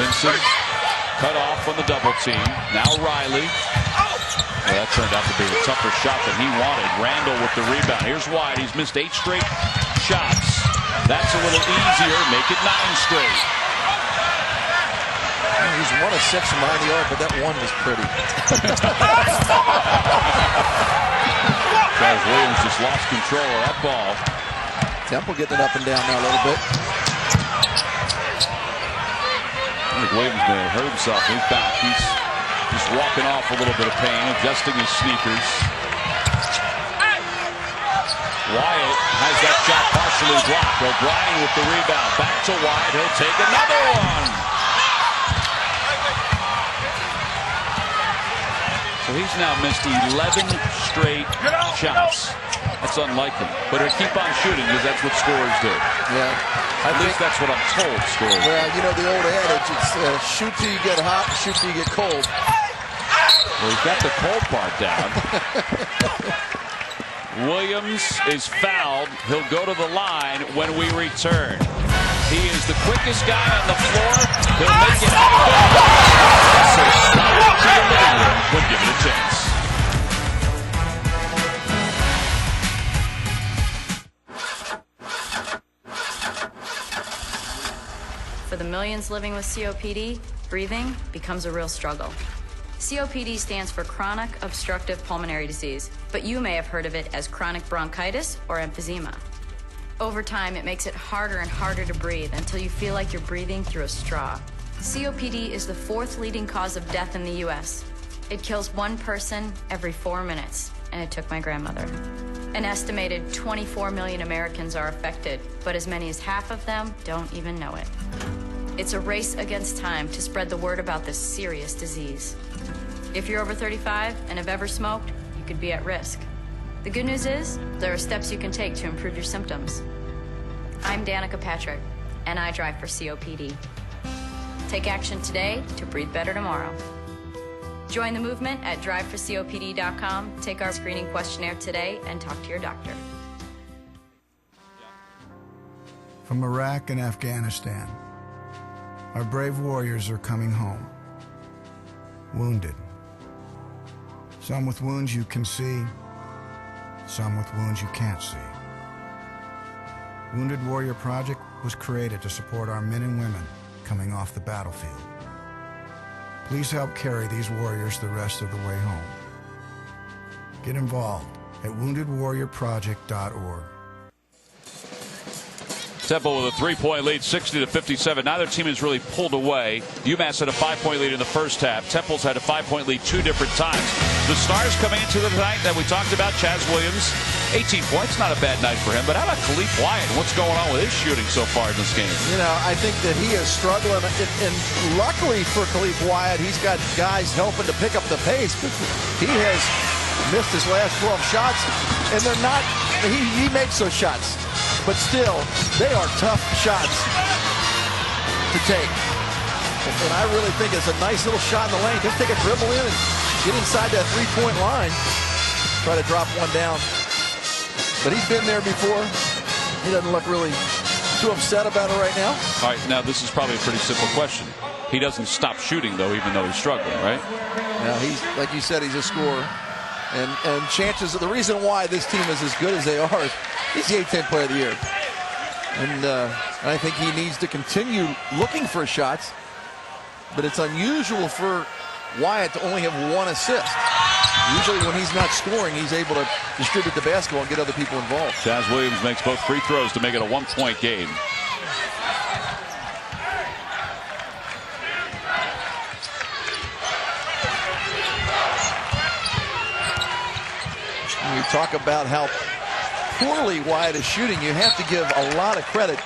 Vincent cut off on the double team. Now Riley. Well, that turned out to be a tougher shot than he wanted. Randall with the rebound. Here's Wyatt. He's missed 8 straight shots. That's a little easier. Make it 9 straight. He's 1 of 6 from behind the arc, but that one was pretty. Chaz Williams just lost control of that ball. Temple getting it up and down now a little bit. I think Williams may have hurt himself. He's back. He's just walking off a little bit of pain, adjusting his sneakers. Wyatt has that shot partially blocked. O'Brien with the rebound. Back to Wyatt. He'll take another one. So he's now missed 11 straight shots. That's unlike him. But he'll keep on shooting because that's what scorers do. Yeah. At least that's what I'm told scorers do. Well, you know the old adage, it's shoot till you get hot, shoot till you get cold. Well, he's got the cold part down. Williams is fouled. He'll go to the line when we return. He is the quickest guy on the floor. He'll make it out. So slide to the living room. We'll give it a chance. For the millions living with COPD, breathing becomes a real struggle. COPD stands for chronic obstructive pulmonary disease, but you may have heard of it as chronic bronchitis or emphysema. Over time, it makes it harder and harder to breathe until you feel like you're breathing through a straw. COPD is the 4th leading cause of death in the U.S. It kills 1 person every 4 minutes, and it took my grandmother. An estimated 24 million Americans are affected, but as many as half of them don't even know it. It's a race against time to spread the word about this serious disease. If you're over 35 and have ever smoked, you could be at risk. The good news is, there are steps you can take to improve your symptoms. I'm Danica Patrick, and I drive for COPD. Take action today to breathe better tomorrow. Join the movement at driveforcopd.com, take our screening questionnaire today, and talk to your doctor. From Iraq and Afghanistan, our brave warriors are coming home, wounded. Some with wounds you can see, some with wounds you can't see. Wounded Warrior Project was created to support our men and women coming off the battlefield. Please help carry these warriors the rest of the way home. Get involved at woundedwarriorproject.org. Temple with a 3-point lead, 60-57. Neither team has really pulled away. UMass had a 5-point lead in the first half. Temple's had a 5-point lead 2 different times. The stars coming into the night that we talked about, Chaz Williams, 18 points, not a bad night for him. But how about Khalif Wyatt? What's going on with his shooting so far in this game? You know, I think that he is struggling, and luckily for Khalif Wyatt, he's got guys helping to pick up the pace. But he has missed his last 12 shots, and they're not. He makes those shots. But still, they are tough shots to take. And I really think it's a nice little shot in the lane. Just take a dribble in and get inside that 3-point line. Try to drop one down. But he's been there before. He doesn't look really too upset about it right now. All right, now this is probably a pretty simple question. He doesn't stop shooting, though, even though he's struggling, right? Now, he's, like you said, he's a scorer. And chances, the reason why this team is as good as they are is he's the A-10 player of the year. And I think he needs to continue looking for shots. But it's unusual for Wyatt to only have 1 assist. Usually when he's not scoring, he's able to distribute the basketball and get other people involved. Chaz Williams makes both free throws to make it a 1-point game. When you talk about how poorly Wyatt is shooting, you have to give a lot of credit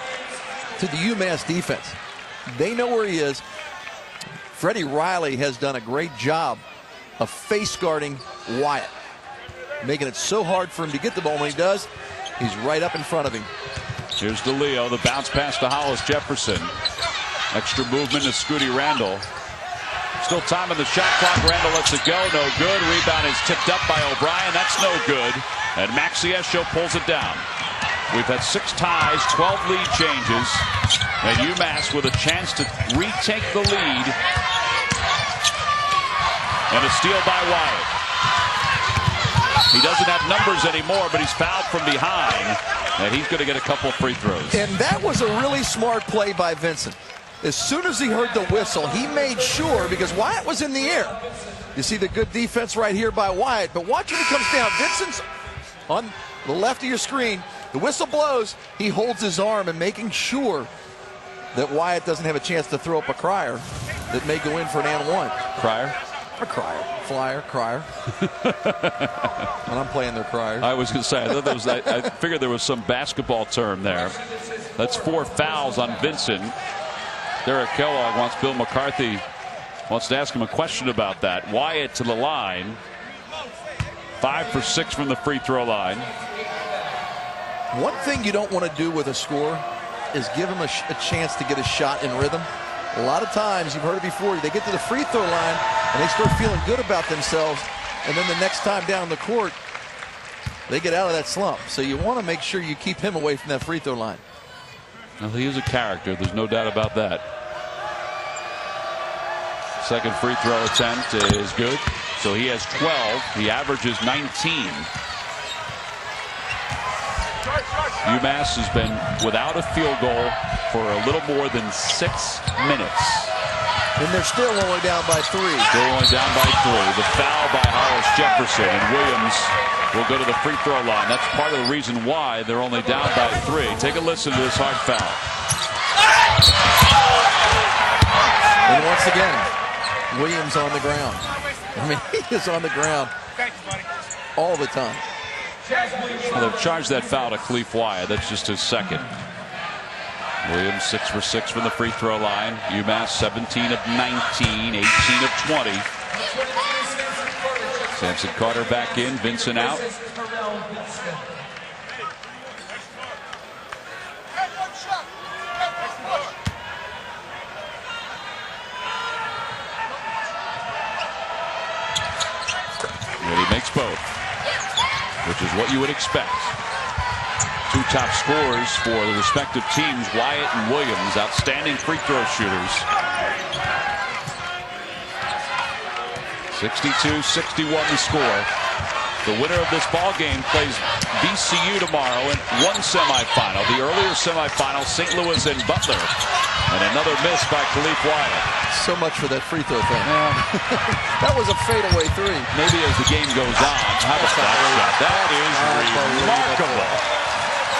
to the UMass defense. They know where he is. Freddie Riley has done a great job of face guarding Wyatt, making it so hard for him to get the ball. When he does, he's right up in front of him. Here's DeLeo, the bounce pass to Hollis-Jefferson. Extra movement to Scooty Randall. Still time on the shot clock. Randall lets it go. No good. Rebound is tipped up by O'Brien. That's no good. And Maxiesho pulls it down. We've had 6 ties, 12 lead changes. And UMass with a chance to retake the lead. And a steal by Wyatt. He doesn't have numbers anymore, but he's fouled from behind. And he's going to get a couple free throws. And that was a really smart play by Vincent. As soon as he heard the whistle, he made sure, because Wyatt was in the air. You see the good defense right here by Wyatt, but watch when he comes down. Vincent's on the left of your screen. The whistle blows. He holds his arm and making sure that Wyatt doesn't have a chance to throw up a crier that may go in for an and one. Crier? A crier. Flyer, crier. When I'm playing their crier. I was going to say, I thought that was, I figured there was some basketball term there. That's 4 fouls on Vincent. Derek Kellogg wants Bill McCarthy, wants to ask him a question about that. Wyatt to the line. 5 for 6 from the free throw line. One thing you don't want to do with a scorer is give him a chance to get a shot in rhythm. A lot of times, you've heard it before, they get to the free throw line and they start feeling good about themselves, and then the next time down the court, they get out of that slump. So you want to make sure you keep him away from that free throw line. Well, he is a character. There's no doubt about that. Second free throw attempt is good. So he has 12. He averages 19. UMass has been without a field goal for a little more than 6 minutes. And they're still only down by 3. Still only down by 3. The foul by Hollis-Jefferson, and Williams will go to the free throw line. That's part of the reason why they're only down by 3. Take a listen to this hard foul. And once again, Williams on the ground. I mean, he is on the ground all the time. Well, they've charged that foul to Khalif Wyatt. That's just his second. Williams 6 for 6 from the free throw line. UMass 17 of 19, 18 of 20. Samson Carter back in, Vincent out. And he makes both, which is what you would expect. Two top scorers for the respective teams, Wyatt and Williams, outstanding free throw shooters. 62-61 the score. The winner of this ball game plays VCU tomorrow in one semifinal. The earlier semifinal, St. Louis and Butler. And another miss by Khalif Wyatt. So much for that free throw thing. That was a fadeaway three. Maybe as the game goes on. How about that shot? That is remarkable.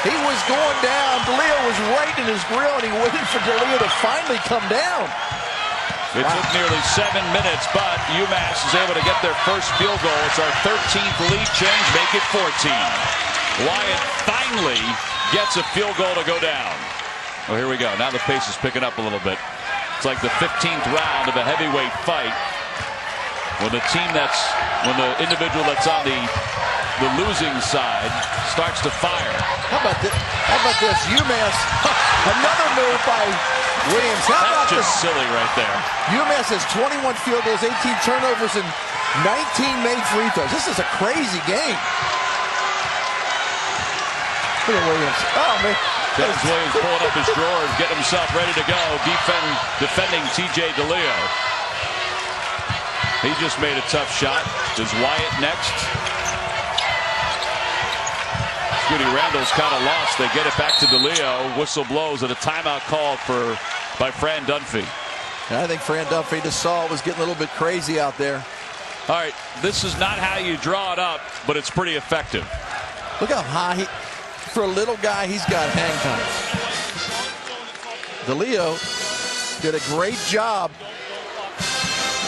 He was going down. DeLeo was right in his grill, and he waited for DeLeo to finally come down. It took nearly 7 minutes, but UMass is able to get their first field goal. It's our 13th lead change, make it 14. Wyatt finally gets a field goal to go down. Oh, here we go. Now the pace is picking up a little bit. It's like the 15th round of a heavyweight fight. When the individual that's on the losing side starts to fire. How about this? UMass, another move by Williams. That's just silly right there. UMass has 21 field goals, 18 turnovers, and 19 made free throws. This is a crazy game. Look at Williams. Oh, man. Dennis Williams pulling up his drawers, getting himself ready to go. Defending TJ DeLeo. He just made a tough shot. Does Wyatt next? Scooty Randall's kind of lost. They get it back to DeLeo. Whistle blows at a timeout called by Fran Dunphy. I think Fran Dunphy just saw it was getting a little bit crazy out there. All right, this is not how you draw it up, but it's pretty effective. Look how high for a little guy, he's got hang time. DeLeo did a great job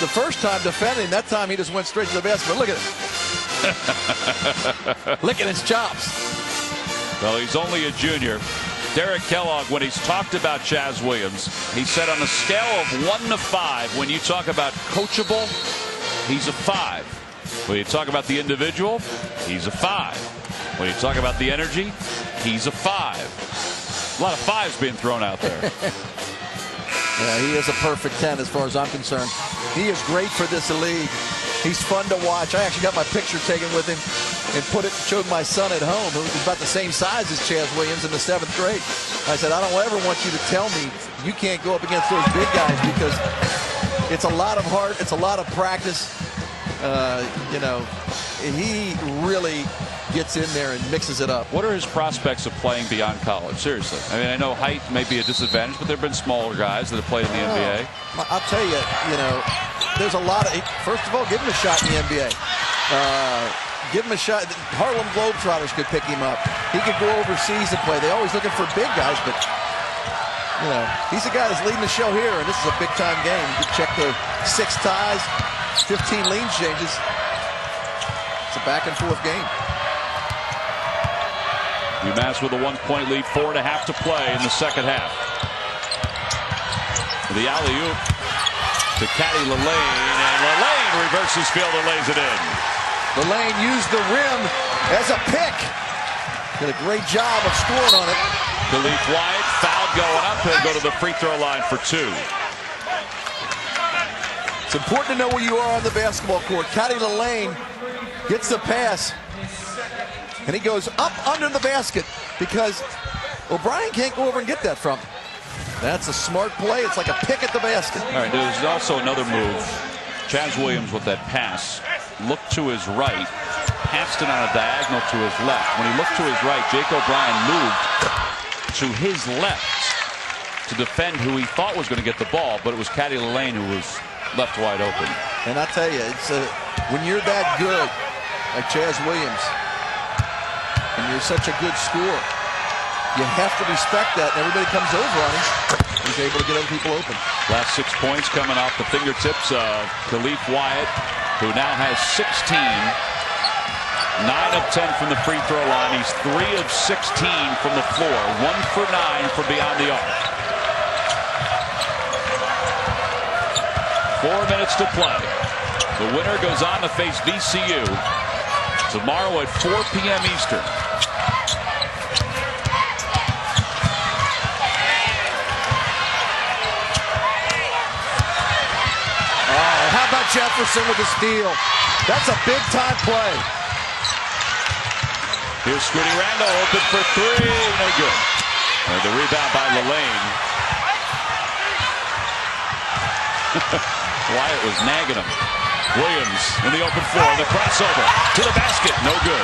the first time defending. That time he just went straight to the basket. But look at it. Licking his chops. Well, he's only a junior. Derek Kellogg, when he's talked about Chaz Williams, he said on a scale of 1 to 5, when you talk about coachable, he's a 5. When you talk about the individual, he's a 5. When you talk about the energy, he's a 5. A lot of 5s being thrown out there. Yeah, he is a perfect 10 as far as I'm concerned. He is great for this league. He's fun to watch. I actually got my picture taken with him and showed my son at home, who's about the same size as Chaz Williams in the 7th grade. I said, I don't ever want you to tell me you can't go up against those big guys, because it's a lot of heart, it's a lot of practice. He really gets in there and mixes it up. What are his prospects of playing beyond college? Seriously. I mean, I know height may be a disadvantage, but there have been smaller guys that have played in the NBA. I'll tell you, there's a lot of, first of all, give him a shot in the NBA. Give him a shot. Harlem Globetrotters could pick him up. He could go overseas and play. They're always looking for big guys, but he's the guy that's leading the show here, and this is a big-time game. You can check the 6 ties, 15 lead changes. It's a back-and-forth game. UMass with a 1-point lead, 4.5 to play in the second half. The alley-oop to Caddy Lillane, and Lillane reverses field and lays it in. Lillane used the rim as a pick. Did a great job of scoring on it. Khalif Wyatt, foul going up. He'll go to the free throw line for 2. It's important to know where you are on the basketball court. Caddy Lillane gets the pass, and he goes up under the basket because O'Brien can't go over and get that from him. That's a smart play. It's like a pick at the basket. All right, there's also another move. Chaz Williams with that pass looked to his right, passed it on a diagonal to his left. When he looked to his right, Jake O'Brien moved to his left to defend who he thought was going to get the ball, but it was Caddy Lillane who was left wide open. And I tell you, it's when you're that good, like Chaz Williams, and you're such a good scorer, you have to respect that, and everybody comes over on him. He's able to get other people open. Last 6 points coming off the fingertips of Khalif Wyatt, who now has 16. 9 of 10 from the free throw line. He's 3 of 16 from the floor. 1 for 9 from beyond the arc. 4 minutes to play. The winner goes on to face VCU tomorrow at 4 p.m. Eastern. Jefferson with the steal. That's a big-time play. Here's Scooty Randall, open for three, no good. And the rebound by Lane. Wyatt was nagging him. Williams in the open floor, the crossover to the basket, no good.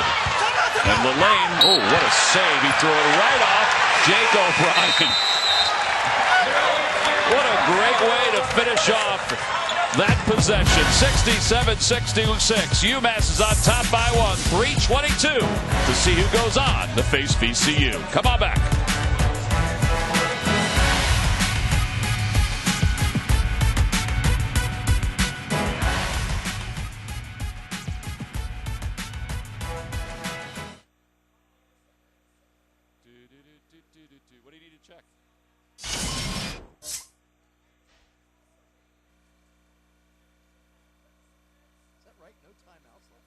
And Lane, oh, what a save. He threw it right off Jake O'Brien. What a great way to finish off that possession. 67-66. UMass is on top by 1. 3:22 to see who goes on to face VCU. Come on back. What do you need to check? Is that right? No timeouts left.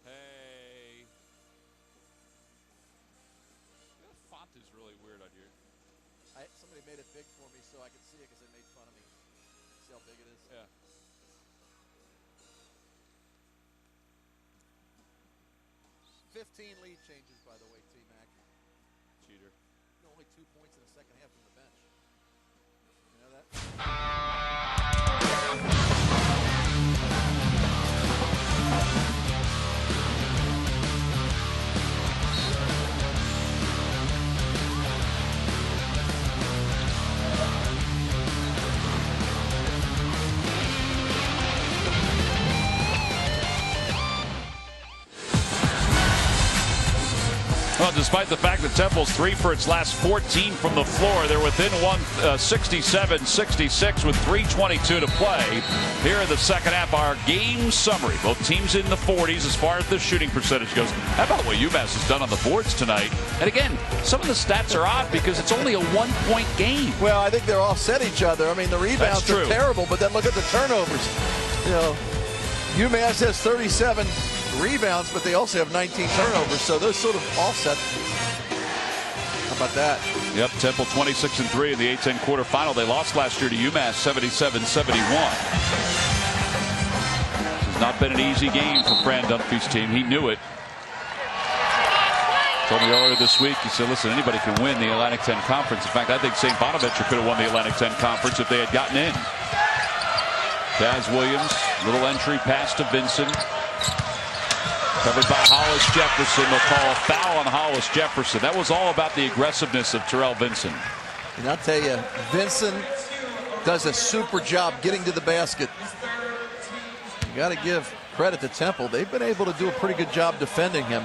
Hey. The font is really weird on your. Somebody made it big for me so I could see it because they made fun of me. See how big it is? Yeah. $15 lead changes, by the way, T-Mac. Cheater. Only 2 points in the second half from the bench. You know that? Well, despite the fact that Temple's 3 for its last 14 from the floor, they're within 67-66 with 3:22 to play. Here in the second half, our game summary. Both teams in the 40s as far as the shooting percentage goes. How about what UMass has done on the boards tonight? And again, some of the stats are odd because it's only a 1-point game. Well, I think they're offset each other. I mean, the rebounds are terrible, but then look at the turnovers. You know, UMass has 37 rebounds, but they also have 19 turnovers, so those sort of offset. How about that? Yep, Temple 26-3 in the A-10 quarterfinal. They lost last year to UMass 77-71. This has not been an easy game for Fran Dunphy's team. He knew it. Told me earlier this week, he said, listen, anybody can win the Atlantic 10 Conference. In fact, I think St. Bonaventure could have won the Atlantic 10 Conference if they had gotten in. Taz Williams, little entry pass to Vincent. Covered by Hollis-Jefferson. They'll call a foul on Hollis-Jefferson. That was all about the aggressiveness of Terrell Vincent. And I'll tell you, Vincent does a super job getting to the basket. You got to give credit to Temple. They've been able to do a pretty good job defending him.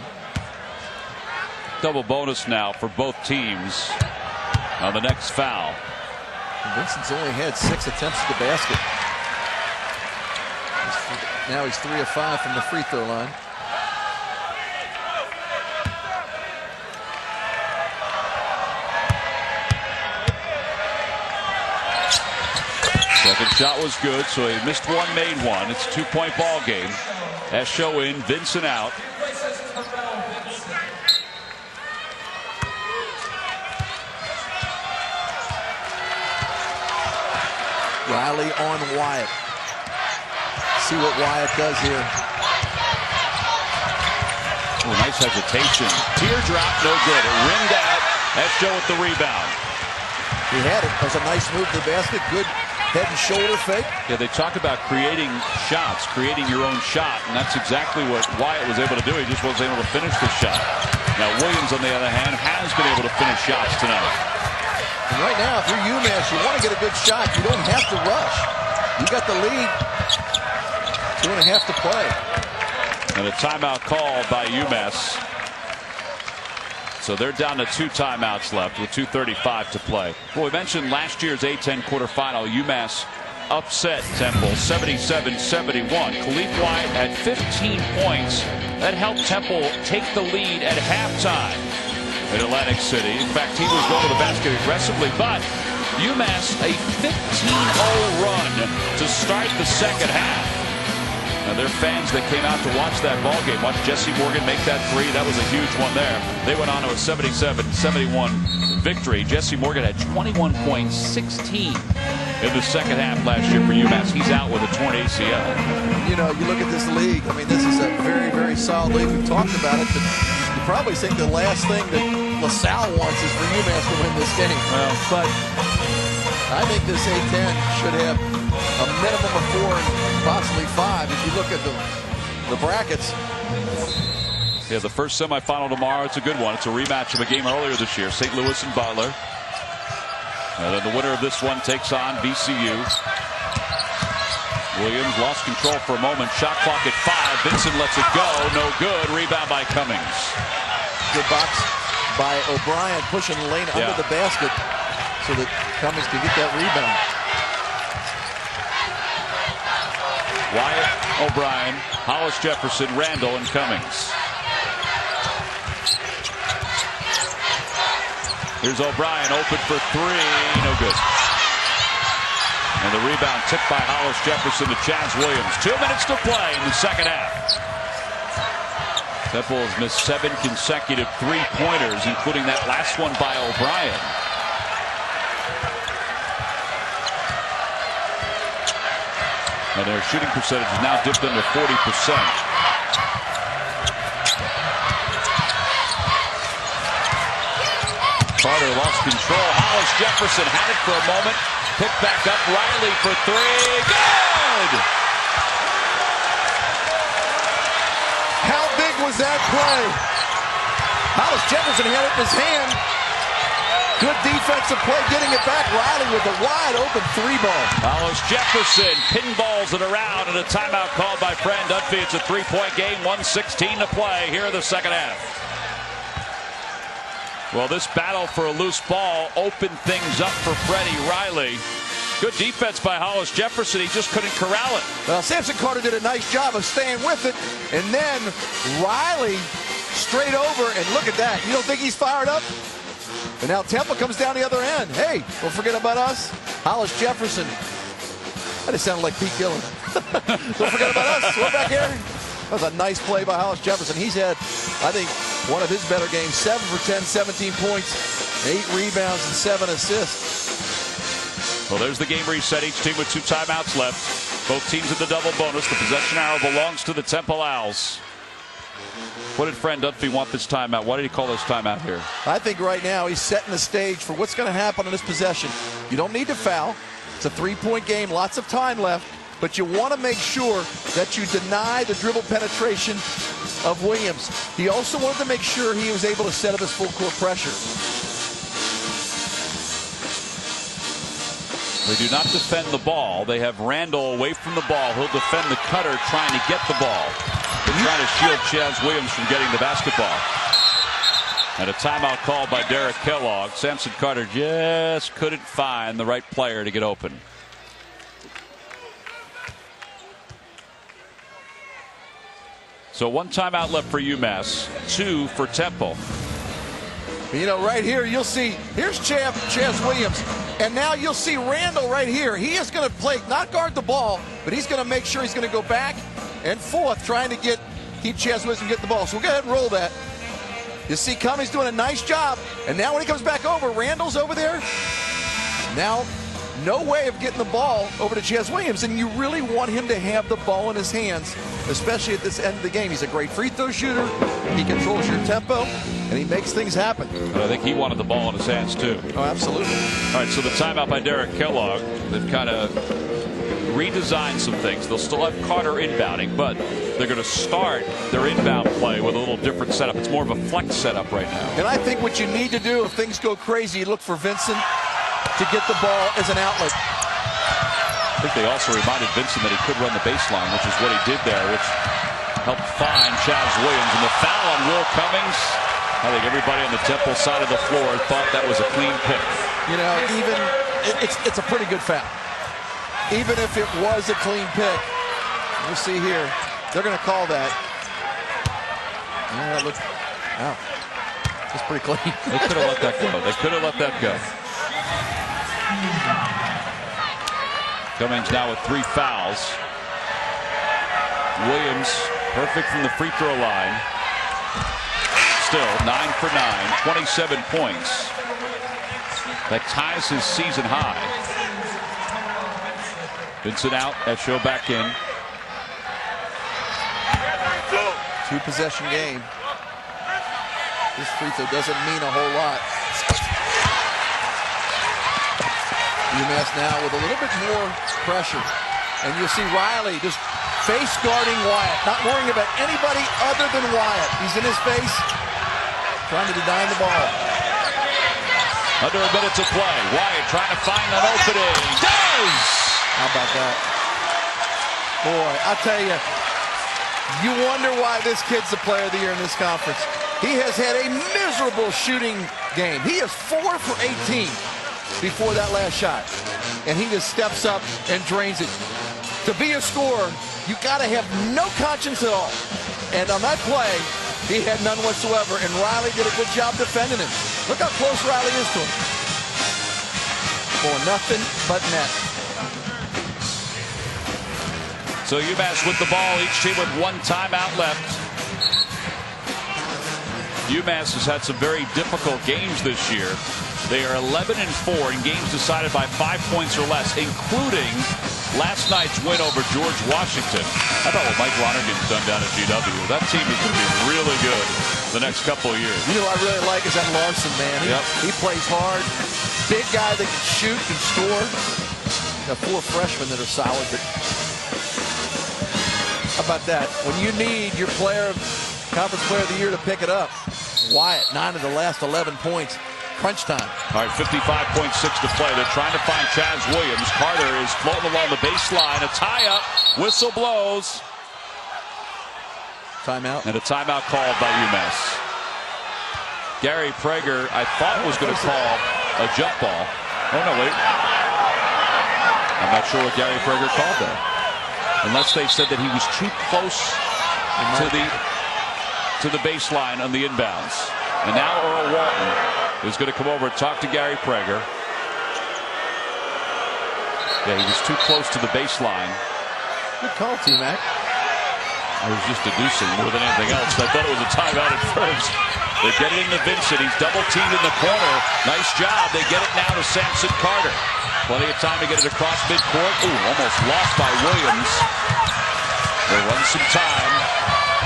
Double bonus now for both teams on the next foul. And Vincent's only had 6 attempts at the basket. Now he's 3 of 5 from the free throw line. Second shot was good, so he missed one, made one. It's a 2-point ball game. Esho in, Vincent out. Riley on Wyatt. See what Wyatt does here. Oh, nice hesitation. Teardrop, no good. It rimmed out. Esho with the rebound. He had it. It was a nice move to the basket. Good head and shoulder fake. Yeah, they talk about creating shots, creating your own shot, and that's exactly what Wyatt was able to do. He just wasn't able to finish the shot. Now Williams, on the other hand, has been able to finish shots tonight. And right now, if you're UMass, you want to get a good shot. You don't have to rush. You got the lead. 2.5 to play. And a timeout called by UMass. So they're down to 2 timeouts left with 2:35 to play. Well, we mentioned last year's A-10 quarterfinal. UMass upset Temple 77-71. Khalif Wyatt had 15 points. That helped Temple take the lead at halftime in Atlantic City. In fact, he was going to the basket aggressively, but UMass a 15-0 run to start the second half. Now, there are fans that came out to watch that ball game. Watch Jesse Morgan make that three. That was a huge one there. They went on to a 77-71 victory. Jesse Morgan had 21 points, 16 in the second half last year for UMass. He's out with a torn ACL. You know, you look at this league. I mean, this is a very, very solid league. We've talked about it, but you probably think the last thing that LaSalle wants is for UMass to win this game. Well, but I think this A-10 should have a minimum of 4 and possibly 5. If you look at the brackets. Yeah, the first semifinal tomorrow. It's a good one. It's a rematch of a game earlier this year. St. Louis and Butler. And then the winner of this one takes on VCU. Williams lost control for a moment. Shot clock at 5. Vincent lets it go. No good. Rebound by Cummings. Good box by O'Brien, pushing the lane under the basket so that Cummings can get that rebound. Wyatt, O'Brien, Hollis-Jefferson, Randall, and Cummings. Here's O'Brien, open for 3, no good. And the rebound tipped by Hollis-Jefferson to Chaz Williams. 2 minutes to play in the second half. Temple has missed 7 consecutive three-pointers, including that last one by O'Brien. And their shooting percentage is now dipped under 40%. Carter lost control. Hollis-Jefferson had it for a moment. Picked back up. Riley for 3. Good! How big was that play? Hollis-Jefferson had it in his hand. Good defensive play, getting it back. Riley with a wide open 3-ball. Hollis-Jefferson pinballs it around, and a timeout called by Fran Dunphy. It's a 3-point game, 1:16 to play here in the second half. Well, this battle for a loose ball opened things up for Freddie Riley. Good defense by Hollis-Jefferson. He just couldn't corral it. Well, Samson Carter did a nice job of staying with it, and then Riley straight over, and look at that. You don't think he's fired up? And now Temple comes down the other end. Hey, don't forget about us. Hollis-Jefferson. That just sounded like Pete Gillen. Don't forget about us. We're back here. That was a nice play by Hollis-Jefferson. He's had, I think, one of his better games. 7 for 10, 17 points, 8 rebounds, and 7 assists. Well, there's the game reset. Each team with 2 timeouts left. Both teams at the double bonus. The possession arrow belongs to the Temple Owls. What did Fran Dunphy want this timeout? Why did he call this timeout here? I think right now he's setting the stage for what's going to happen in this possession. You don't need to foul. It's a 3-point game, lots of time left, but you want to make sure that you deny the dribble penetration of Williams. He also wanted to make sure he was able to set up his full court pressure. They do not defend the ball. They have Randall away from the ball. He'll defend the cutter trying to get the ball. They're trying to shield Chaz Williams from getting the basketball. And a timeout called by Derek Kellogg. Samson Carter just couldn't find the right player to get open. So 1 timeout left for UMass, 2 for Temple. You know, right here, you'll see, here's Chaz Williams, and now you'll see Randall right here. He is going to play, not guard the ball, but he's going to make sure he's going to go back and forth, trying to keep Chaz Williams from getting the ball. So we'll go ahead and roll that. You see Cummings doing a nice job, and now when he comes back over, Randall's over there. Now, no way of getting the ball over to Chaz Williams, and you really want him to have the ball in his hands, especially at this end of the game. He's a great free throw shooter. He controls your tempo, and he makes things happen. But I think he wanted the ball in his hands, too. Oh, absolutely. All right, so the timeout by Derek Kellogg. They've kind of redesigned some things. They'll still have Carter inbounding, but they're going to start their inbound play with a little different setup. It's more of a flex setup right now. And I think what you need to do if things go crazy, you look for Vincent to get the ball as an outlet. I think they also reminded Vincent that he could run the baseline, which is what he did there, which helped find Chaz Williams, and the foul on Will Cummings. I think everybody on the Temple side of the floor thought that was a clean pick. You know, even it's a pretty good foul. Even if it was a clean pick, we'll see here. They're going to call that. Yeah, look, wow, it's pretty clean. They could have let that go. They could have let that go. Cummings now with 3 fouls. Williams perfect from the free throw line. Still 9 for 9, 27 points. That ties his season high. Vincent out, Esho back in. 2-possession game. This free throw doesn't mean a whole lot. UMass now with a little bit more pressure. And you'll see Riley just face guarding Wyatt, not worrying about anybody other than Wyatt. He's in his face, trying to deny the ball. Under a minute to play. Wyatt trying to find an opening. Does! How about that? Boy, I'll tell you, you wonder why this kid's the player of the year in this conference. He has had a miserable shooting game. He is 4 for 18 before that last shot. And he just steps up and drains it. To be a scorer, you got to have no conscience at all. And on that play, he had none whatsoever. And Riley did a good job defending him. Look how close Riley is to him. For nothing but net. So UMass with the ball, each team with 1 timeout left. UMass has had some very difficult games this year. They are 11-4 in games decided by 5 points or less, including last night's win over George Washington. How about what Mike Lonergan's done down at GW? That team is going to be really good the next couple of years. You know what I really like is that Larson, man. He plays hard. Big guy that can shoot, can score. Got 4 freshmen that are solid, but how about that? When you need your conference player of the year to pick it up. Wyatt, 9 of the last 11 points. Crunch time. All right, 55.6 to play. They're trying to find Chaz Williams. Carter is floating along the baseline. A tie-up. Whistle blows. Timeout. And a timeout called by UMass. Gary Prager, I thought, was going to call a jump ball. Oh, no, wait. I'm not sure what Gary Prager called there. Unless they said that he was too close to the baseline on the inbounds. And now Earl Walton is going to come over and talk to Gary Prager. Yeah, he was too close to the baseline. Good call, T-Mac. I was just deducing more than anything else. I thought it was a timeout at first. They get it into Vincent. He's double-teamed in the corner. Nice job. They get it now to Samson Carter. Plenty of time to get it across midcourt. Ooh, almost lost by Williams. They'll run some time.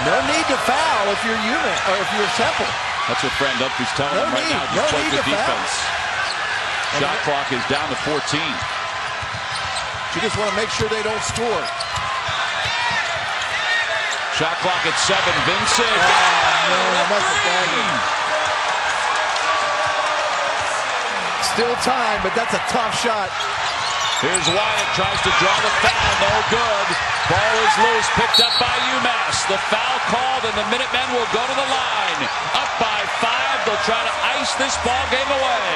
No need to foul if you're UMass or if you're Temple. That's what Fran Dunphy's telling them right now. Just play good defense. Shot clock is down to 14. You just want to make sure they don't score. Shot clock at 7. Vincent. Still time, but that's a tough shot. Here's Wyatt, tries to draw the foul, no good. Ball is loose, picked up by UMass. The foul called, and the Minutemen will go to the line. Up by 5, they'll try to ice this ball game away.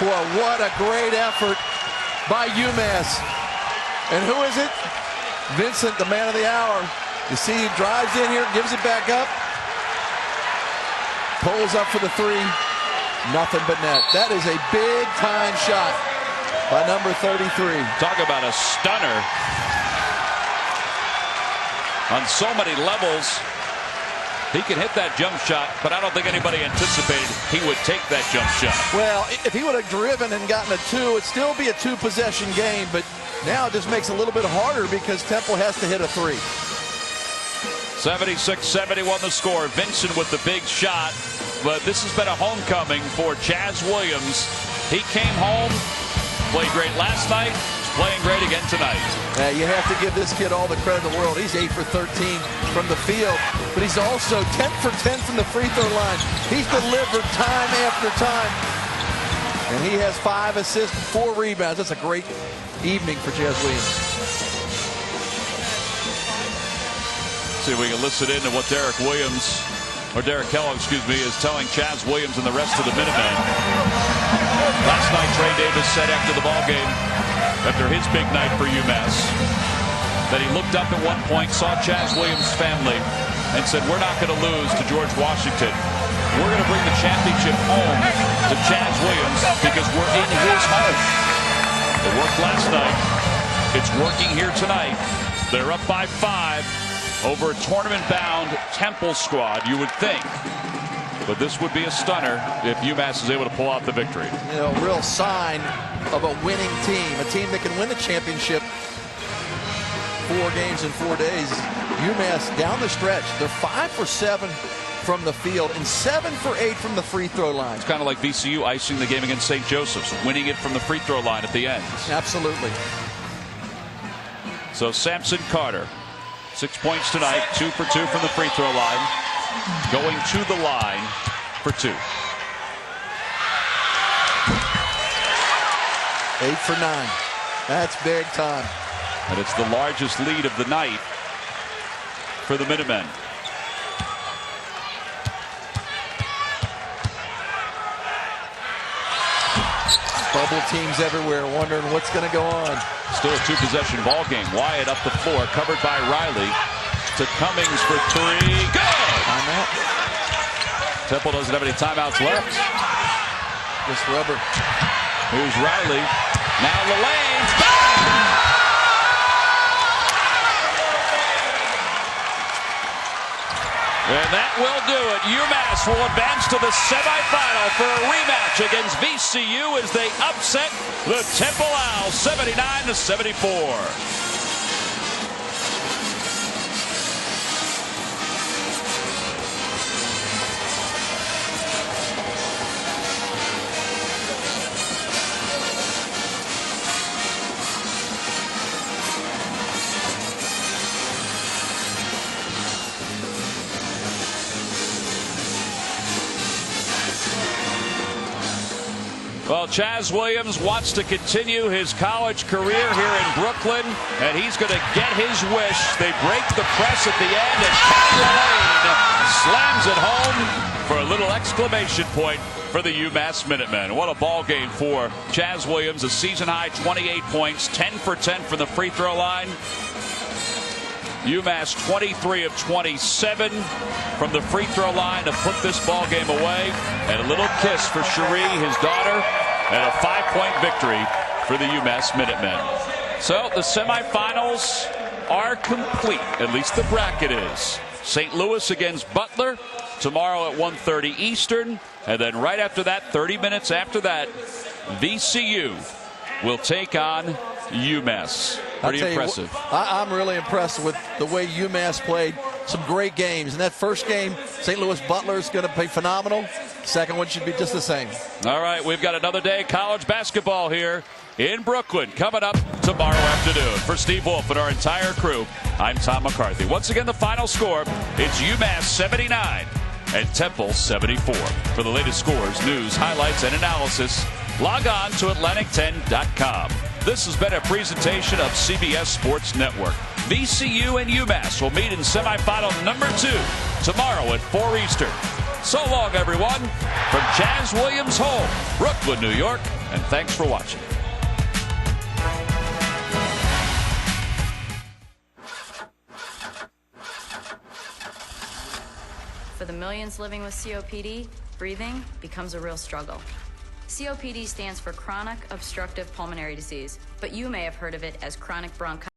Boy, what a great effort by UMass. And who is it? Vincent, the man of the hour. You see he drives in here, gives it back up. Pulls up for the 3. Nothing but net. That is a big-time shot by number 33. Talk about a stunner. On so many levels, he can hit that jump shot, but I don't think anybody anticipated he would take that jump shot. Well, if he would have driven and gotten a 2, it'd still be a 2-possession game, but now it just makes it a little bit harder because Temple has to hit a 3. 76-71 the score. Vincent with the big shot. But this has been a homecoming for Chaz Williams. He came home, played great last night, he's playing great again tonight. You have to give this kid all the credit in the world. He's 8 for 13 from the field, but he's also 10 for 10 from the free throw line. He's delivered time after time. And he has 5 assists, 4 rebounds. That's a great evening for Chaz Williams. See if we can listen in to what Derek Kellogg, is telling Chaz Williams and the rest of the Minutemen. Last night, Trey Davis said after the ball game, after his big night for UMass, that he looked up at one point, saw Chaz Williams' family, and said, "We're not going to lose to George Washington. We're going to bring the championship home to Chaz Williams because we're in his home." It worked last night. It's working here tonight. They're up by 5 over a tournament-bound Temple squad, you would think. But this would be a stunner if UMass is able to pull out the victory. You know, real sign of a winning team, a team that can win the championship. 4 games in 4 days. UMass down the stretch. They're 5 for 7 from the field and 7 for 8 from the free throw line. It's kind of like VCU icing the game against St. Joseph's, winning it from the free throw line at the end. Absolutely. So Samson Carter, 6 points tonight, 2 for 2 from the free throw line, going to the line for 2. 8 for 9. That's big time. And it's the largest lead of the night for the Minutemen. Bubble teams everywhere wondering what's going to go on. Still a 2-possession ball game. Wyatt up the floor, covered by Riley. To Cummings for 3. Good! Temple doesn't have any timeouts left. Just rubber. Here's Riley. Now Lillane. Bang! And that will do it. UMass will advance to the semifinal for a rematch against VCU as they upset the Temple Owls 79-74. Well, Chaz Williams wants to continue his college career here in Brooklyn, and he's going to get his wish. They break the press at the end, and Lillane slams it home for a little exclamation point for the UMass Minutemen. What a ball game for Chaz Williams, a season-high 28 points, 10 for 10 from the free throw line. UMass 23 of 27 from the free throw line to put this ball game away. And a little kiss for Cherie, his daughter, and a 5-point victory for the UMass Minutemen. So the semifinals are complete, at least the bracket is. St. Louis against Butler tomorrow at 1:30 Eastern. And then right after that, 30 minutes after that, VCU will take on UMass. Pretty impressive. I'm really impressed with the way UMass played. Some great games. And that first game, St. Louis Butler is going to be phenomenal. Second one should be just the same. All right, we've got another day of college basketball here in Brooklyn coming up tomorrow afternoon. For Steve Wolf and our entire crew, I'm Tom McCarthy. Once again, the final score, it's UMass 79 and Temple 74. For the latest scores, news, highlights, and analysis, log on to Atlantic10.com. This has been a presentation of CBS Sports Network. VCU and UMass will meet in semifinal number 2 tomorrow at 4 Eastern. So long, everyone, from Chaz Williams' home, Brooklyn, New York, and thanks for watching. For the millions living with COPD, breathing becomes a real struggle. COPD stands for chronic obstructive pulmonary disease, but you may have heard of it as chronic bronchitis.